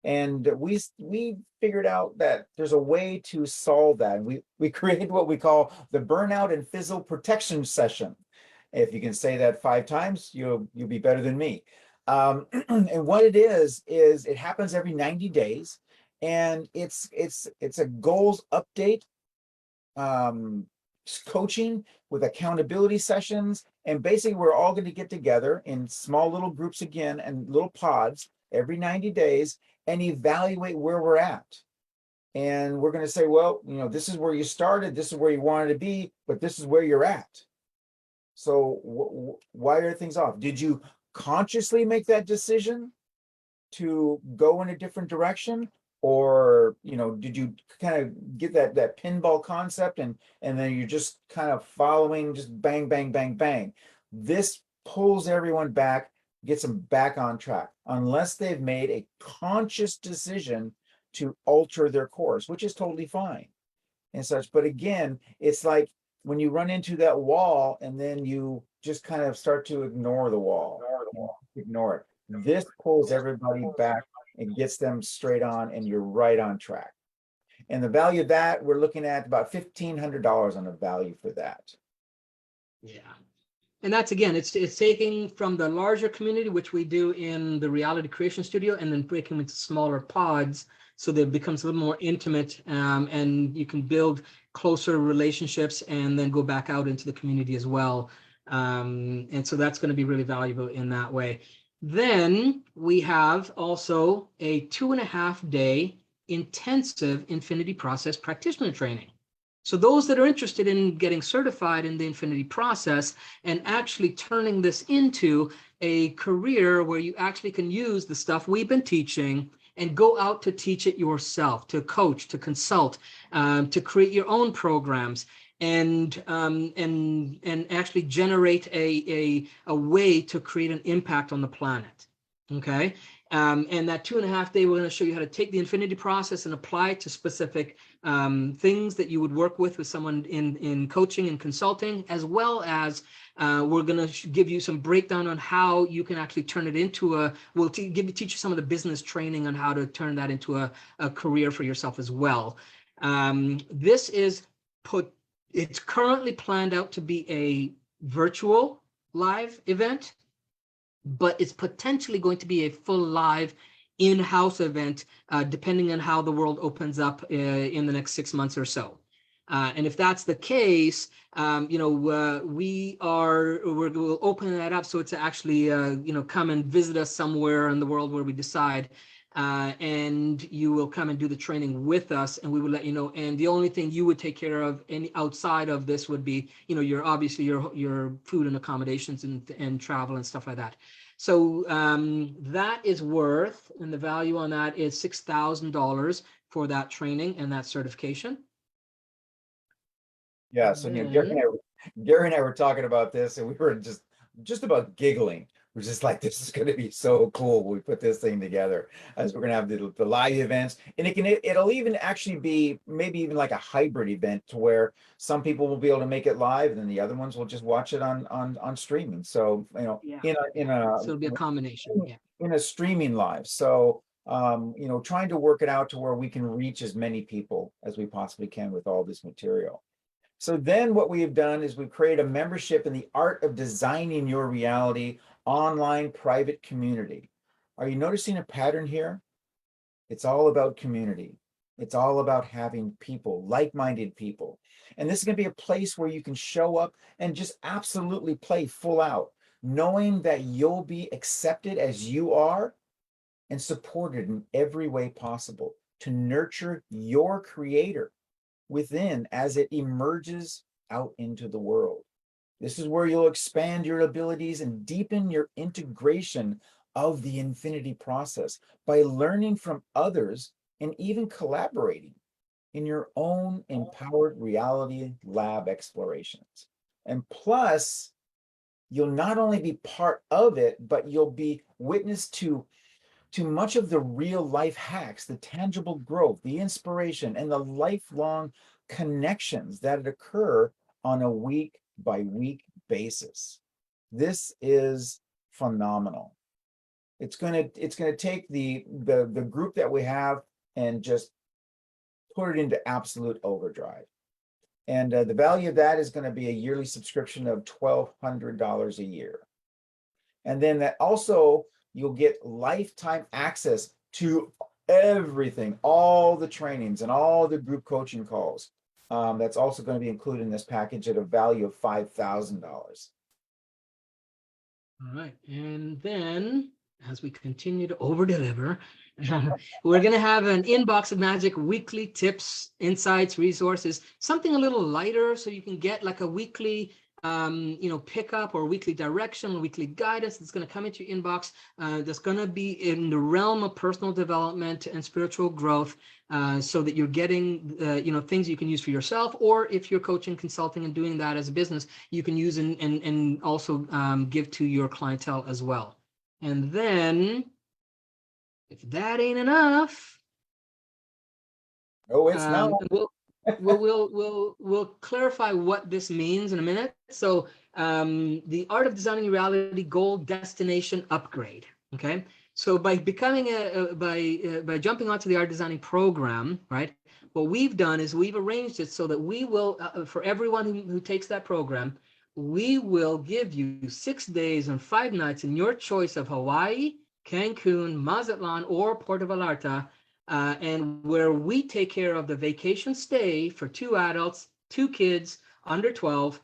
S1: And we figured out that there's a way to solve that. And we created what we call the burnout and fizzle protection session. If you can say that 5 times, you'll be better than me. And what it is it happens every 90 days, and it's a goals update, coaching with accountability sessions, and basically we're all going to get together in small little groups again and little pods every 90 days and evaluate where we're at. And we're going to say, well, this is where you started, this is where you wanted to be, but this is where you're at. So why are things off? Did you consciously make that decision to go in a different direction? Or, did you kind of get that pinball concept and then you're just kind of following, just bang, bang, bang, bang? This pulls everyone back, gets them back on track, unless they've made a conscious decision to alter their course, which is totally fine and such. But again, it's like when you run into that wall and then you just kind of start to ignore the wall, ignore it. This pulls everybody back and gets them straight on, and you're right on track. And the value of that, we're looking at about $1,500 on the value for that.
S2: Yeah. And that's, again, it's taking from the larger community, which we do in the Reality Creation Studio, and then breaking into smaller pods so that it becomes a little more intimate, and you can build closer relationships and then go back out into the community as well. And so that's going to be really valuable in that way. Then we have also a 2.5-day intensive Infinity Process practitioner training. So those that are interested in getting certified in the Infinity Process and actually turning this into a career where you actually can use the stuff we've been teaching and go out to teach it yourself, to coach, to consult, to create your own programs, and actually generate a way to create an impact on the planet. Okay. And that 2.5 day, we're going to show you how to take the Infinity Process and apply it to specific things that you would work with someone in coaching and consulting, as well as we're going to give you some breakdown on how you can actually turn it into we'll teach you some of the business training on how to turn that into a career for yourself as well. This is it's currently planned out to be a virtual live event, but it's potentially going to be a full live in-house event, depending on how the world opens up in the next 6 months or so. And if that's the case, we'll open that up so it's actually, come and visit us somewhere in the world where we decide, and you will come and do the training with us, and we will let you know. And the only thing you would take care of any outside of this would be, your obviously your food and accommodations and travel and stuff like that. So that is worth, and the value on that is $6,000 for that training and that certification.
S1: Yeah, so Gary and I were talking about this, and we were just about giggling. We're just like, this is going to be so cool when we put this thing together, as we're going to have the live events, and it'll even actually be maybe even like a hybrid event, to where some people will be able to make it live, and then the other ones will just watch it on streaming. So so
S2: it'll be a combination. Yeah.
S1: In a streaming live. So trying to work it out to where we can reach as many people as we possibly can with all this material. So then what we have done is we've created a membership in the Art of Designing Your Reality online private community. Are you noticing a pattern here? It's all about community. It's all about having people, like-minded people. And this is going to be a place where you can show up and just absolutely play full out, knowing that you'll be accepted as you are and supported in every way possible to nurture your creator within as it emerges out into the world. This is where you'll expand your abilities and deepen your integration of the infinity process by learning from others and even collaborating in your own empowered reality lab explorations. And plus, you'll not only be part of it, but you'll be witness to much of the real life hacks, the tangible growth, the inspiration, and the lifelong connections that occur on a week by week basis. This is phenomenal. It's gonna take the group that we have and just put it into absolute overdrive. And the value of that is going to be a yearly subscription of $1,200 a year. And then that also you'll get lifetime access to everything, all the trainings and all the group coaching calls. That's also going to be included in this package at a value of $5,000.
S2: All right. And then as we continue to over deliver, we're going to have an Inbox of Magic weekly tips, insights, resources, something a little lighter so you can get like a weekly pickup or weekly direction, weekly guidance that's going to come into your inbox. That's going to be in the realm of personal development and spiritual growth, so that you're getting things you can use for yourself, or if you're coaching, consulting, and doing that as a business, you can use and also give to your clientele as well. And then, if that ain't enough,
S1: Oh, it's not.
S2: we'll clarify what this means in a minute. So the Art of Designing Reality Goal Destination Upgrade. Okay, so by becoming by jumping onto the Art Designing program, right? What we've done is we've arranged it so that we will, for everyone who takes that program, we will give you 6 days and 5 nights in your choice of Hawaii, Cancun, Mazatlan, or Puerto Vallarta. And where we take care of the vacation stay for 2 adults, 2 kids under 12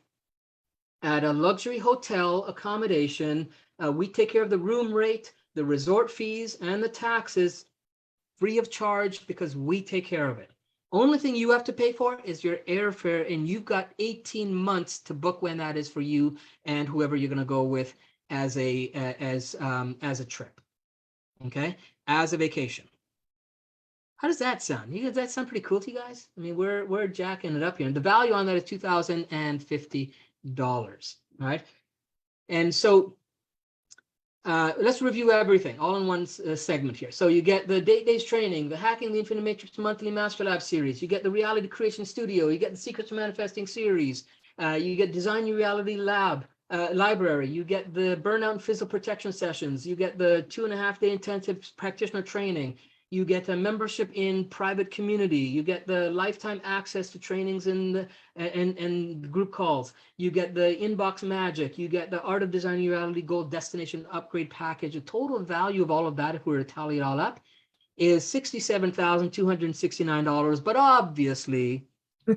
S2: at a luxury hotel accommodation. We take care of the room rate, the resort fees, and the taxes free of charge because we take care of it. Only thing you have to pay for is your airfare, and you've got 18 months to book when that is for you and whoever you're going to go with as a trip. Okay, as a vacation. How does that sound? Does that sound pretty cool to you guys? I mean, we're jacking it up here, and the value on that is $2,050, right? And so let's review everything all in one segment here. So you get the days training, the Hacking the Infinite Matrix monthly Master Lab series, you get the Reality Creation Studio, you get the Secrets of Manifesting series, you get Design Your Reality Lab. Library, you get the Burnout and Physical Protection sessions, you get the 2.5-day intensive practitioner training, you get a membership in private community, you get the lifetime access to trainings and group calls, you get the Inbox Magic, you get the Art of Designing Reality Gold Destination Upgrade Package. The total value of all of that, if we were to tally it all up, is $67,269, but obviously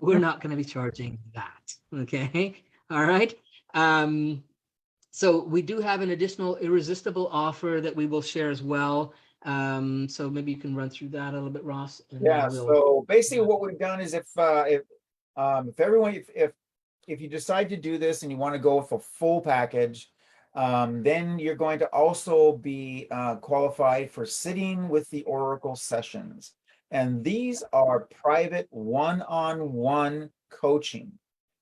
S2: we're not going to be charging that. Okay, all right. So we do have an additional irresistible offer that we will share as well. So maybe you can run through that a little bit, Ross. And
S1: Yeah. So basically, what we've done is if everyone, if you decide to do this and you want to go with a full package, then you're going to also be qualified for sitting with the Oracle sessions. And these are private one-on-one coaching.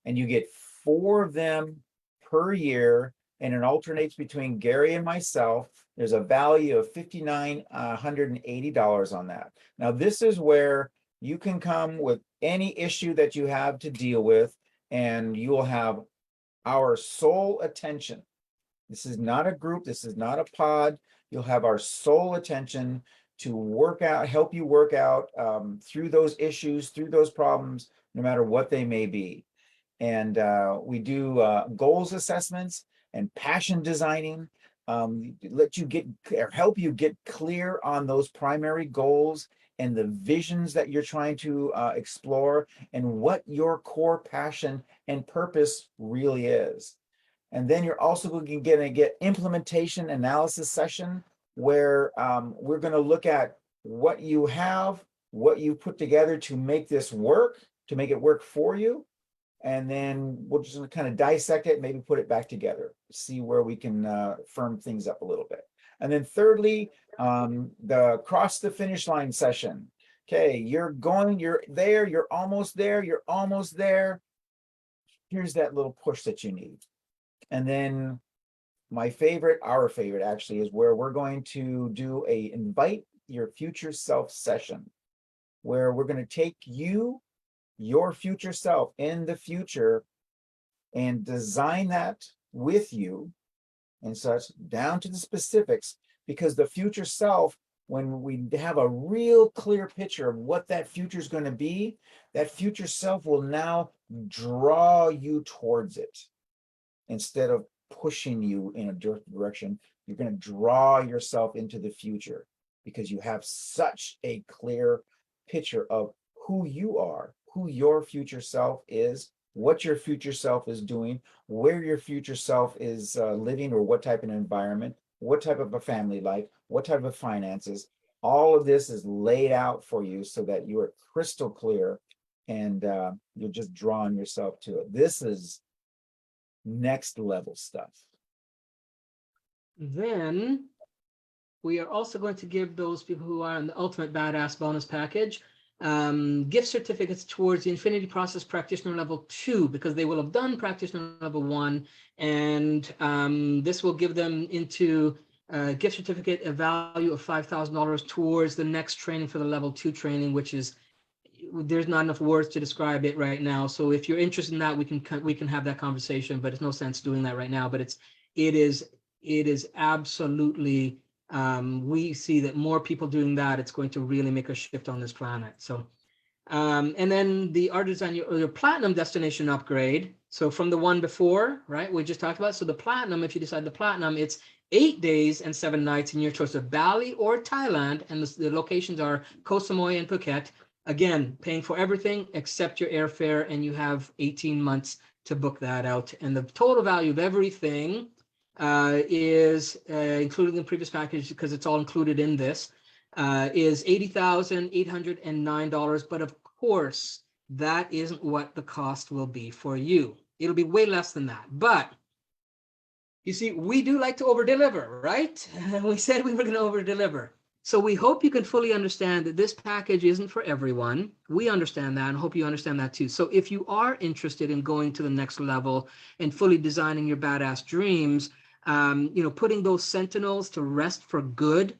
S1: And you get 4 of them per year, and it alternates between Gary and myself. There's a value of $5,980 on that. Now, this is where you can come with any issue that you have to deal with, and you will have our sole attention. This is not a group. This is not a pod. You'll have our sole attention to work out, help you work out through those issues, through those problems, no matter what they may be. And we do goals assessments and passion designing. let you get or help you get clear on those primary goals and the visions that you're trying to explore, and what your core passion and purpose really is. And then you're also going to get implementation analysis session, where we're going to look at what you have, what you put together to make this work, to make it work for you. And then we'll just kind of dissect it, maybe put it back together, see where we can firm things up a little bit. And then thirdly, the cross the finish line session. Okay, you're there, you're almost there, you're almost there. Here's that little push that you need. And then my favorite, our favorite actually, is where we're going to do a invite your future self session, where we're going to take you, your future self in the future, and design that with you and such down to the specifics, because the future self, when we have a real clear picture of what that future is going to be, that future self will now draw you towards it. Instead of pushing you in a direction, you're going to draw yourself into the future, because you have such a clear picture of who you are, who your future self is, what your future self is doing, where your future self is living, or what type of environment, what type of a family life, what type of finances. All of this is laid out for you so that you are crystal clear, and you're just drawing yourself to it. This is next level stuff.
S2: Then we are also going to give those people who are in the Ultimate Badass bonus package gift certificates towards the Infinity Process Practitioner Level 2, because they will have done Practitioner Level 1, and this will give them into a gift certificate, a value of $5,000 towards the next training for the Level 2 training, which is, there's not enough words to describe it right now. So if you're interested in that, we can have that conversation, but it's no sense doing that right now. But it is absolutely, we see that more people doing that, it's going to really make a shift on this planet. So, and then the Artisan, your Platinum destination upgrade. So from the one before, right, we just talked about. So the Platinum, if you decide the Platinum, it's 8 days and 7 nights in your choice of Bali or Thailand. And the locations are Koh Samui and Phuket. Again, paying for everything except your airfare, and you have 18 months to book that out. And the total value of everything is, including the previous package, because it's all included in this, is $80,809. But of course, that isn't what the cost will be for you. It'll be way less than that. But you see, we do like to over-deliver, right? We said we were going to over-deliver. So we hope you can fully understand that this package isn't for everyone. We understand that, and hope you understand that too. So if you are interested in going to the next level and fully designing your badass dreams, putting those sentinels to rest for good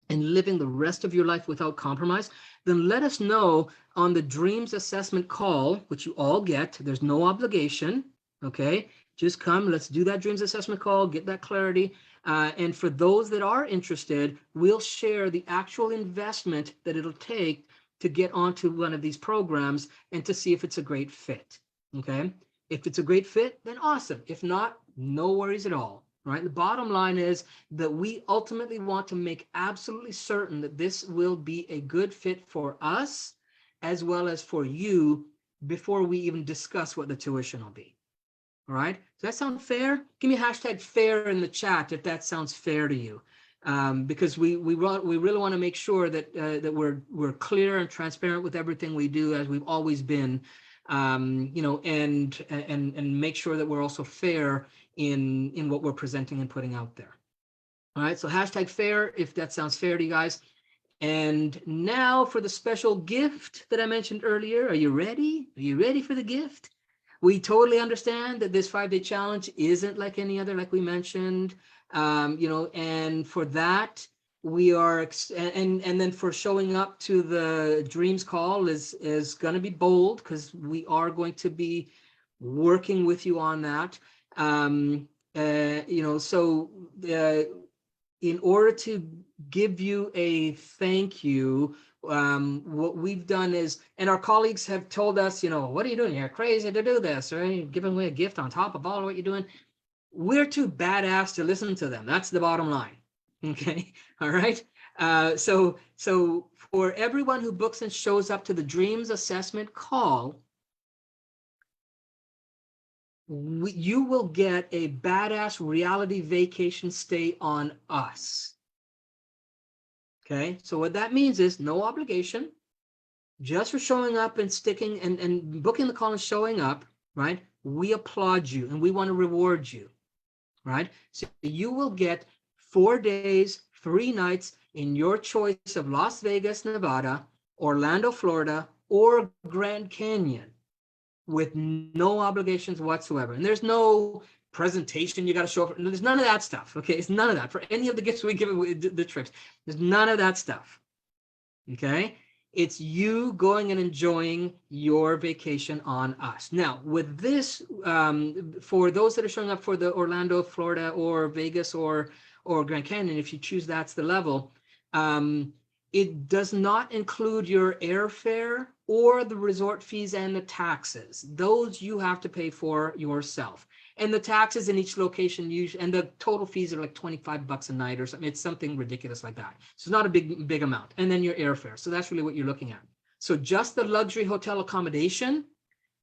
S2: and living the rest of your life without compromise, then let us know on the Dreams Assessment Call, which you all get. There's no obligation, okay? Just come, let's do that Dreams Assessment Call, get that clarity. And for those that are interested, we'll share the actual investment that it'll take to get onto one of these programs and to see if it's a great fit, okay? If it's a great fit, then awesome. If not, no worries at all, right? The bottom line is that we ultimately want to make absolutely certain that this will be a good fit for us as well as for you before we even discuss what the tuition will be. All right. Does that sound fair? Give me a hashtag fair in the chat if that sounds fair to you, because we really want to make sure that that we're clear and transparent with everything we do, as we've always been, and make sure that we're also fair in what we're presenting and putting out there. All right. So hashtag fair if that sounds fair to you guys. And now for the special gift that I mentioned earlier. Are you ready? Are you ready for the gift? We totally understand that this 5-day challenge isn't like any other, like we mentioned, and for that, we are, and then for showing up to the Dreams Call is going to be bold, because we are going to be working with you on that. So in order to give you a thank you, what we've done is, and our colleagues have told us, what are you doing? You're crazy to do this, right? You're giving away a gift on top of all of what you're doing. we're too badass to listen to them. That's the bottom line. Okay. All right. So for everyone who books and shows up to the Dreams Assessment call, you will get a badass reality vacation stay on us. Okay. So what that means is no obligation, just for showing up and sticking and booking the call and showing up, right? We applaud you and we want to reward you, right? So you will get 4 days, 3 nights in your choice of Las Vegas, Nevada, Orlando, Florida, or Grand Canyon with no obligations whatsoever. And there's no presentation you got to show up. There's none of that stuff. Okay. It's none of that for any of the gifts we give away, the trips. There's none of that stuff. Okay. It's you going and enjoying your vacation on us. Now, with this, for those that are showing up for the Orlando, Florida, or Vegas, or Grand Canyon, if you choose that's the level, it does not include your airfare or the resort fees and the taxes. Those you have to pay for yourself. And the taxes in each location, usually, and the total fees are like $25 a night or something. It's something ridiculous like that. So it's not a big amount. And then your airfare. So that's really what you're looking at. So just the luxury hotel accommodation,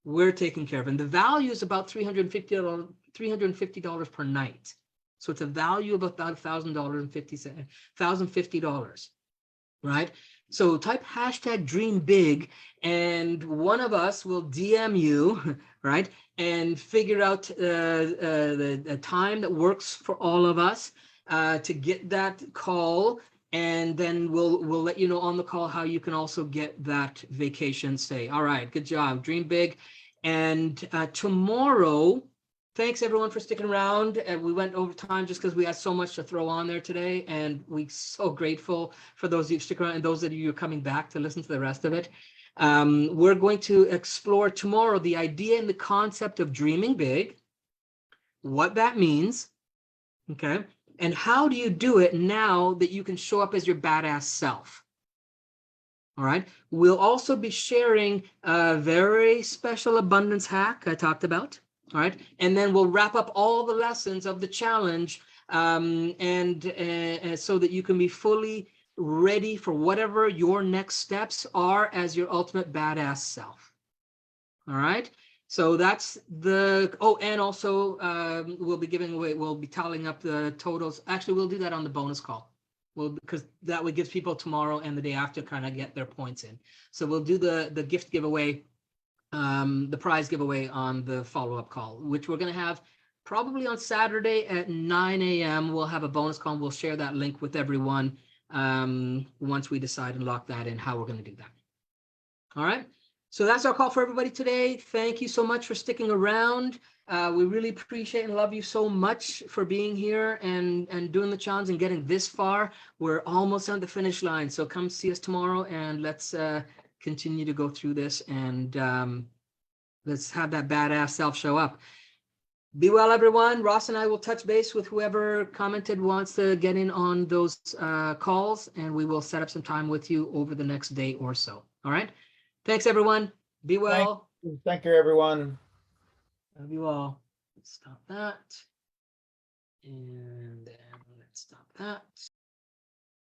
S2: we're taking care of. And the value is about $350 per night. So it's a value of about $1,050, right? So type hashtag dream big, and one of us will DM you, right? And figure out the time that works for all of us to get that call. And then we'll let you know on the call how you can also get that vacation stay. All right, good job. Dream big. And tomorrow, thanks everyone for sticking around. And we went over time just because we had so much to throw on there today. And we're so grateful for those of you who stick around and those of you who are coming back to listen to the rest of it. We're going to explore tomorrow the idea and the concept of dreaming big, what that means, okay, and how do you do it now that you can show up as your badass self. All right. We'll also be sharing a very special abundance hack I talked about. All right. And then we'll wrap up all the lessons of the challenge and so that you can be fully ready for whatever your next steps are as your ultimate badass self. All right. So that's the, oh, and also we'll be giving away, we'll be tallying up the totals. Actually, we'll do that on the bonus call. Well, because that would give people tomorrow and the day after kind of get their points in. So we'll do the gift giveaway, the prize giveaway on the follow-up call, which we're going to have probably on Saturday at 9 a.m. We'll have a bonus call. We'll share that link with everyone once we decide and lock that in, how we're going to do that. All right. So that's our call for everybody today. Thank you so much for sticking around. We really appreciate and love you so much for being here and doing the challenge and getting this far. We're almost on the finish line. So come see us tomorrow and let's continue to go through this and let's have that badass self show up. Be well, everyone. Ross and I will touch base with whoever commented wants to get in on those calls, and we will set up some time with you over the next day or so. All right. Thanks, everyone. Be well.
S1: Thank you, everyone.
S2: Love you all. Let's stop that. And then let's stop that.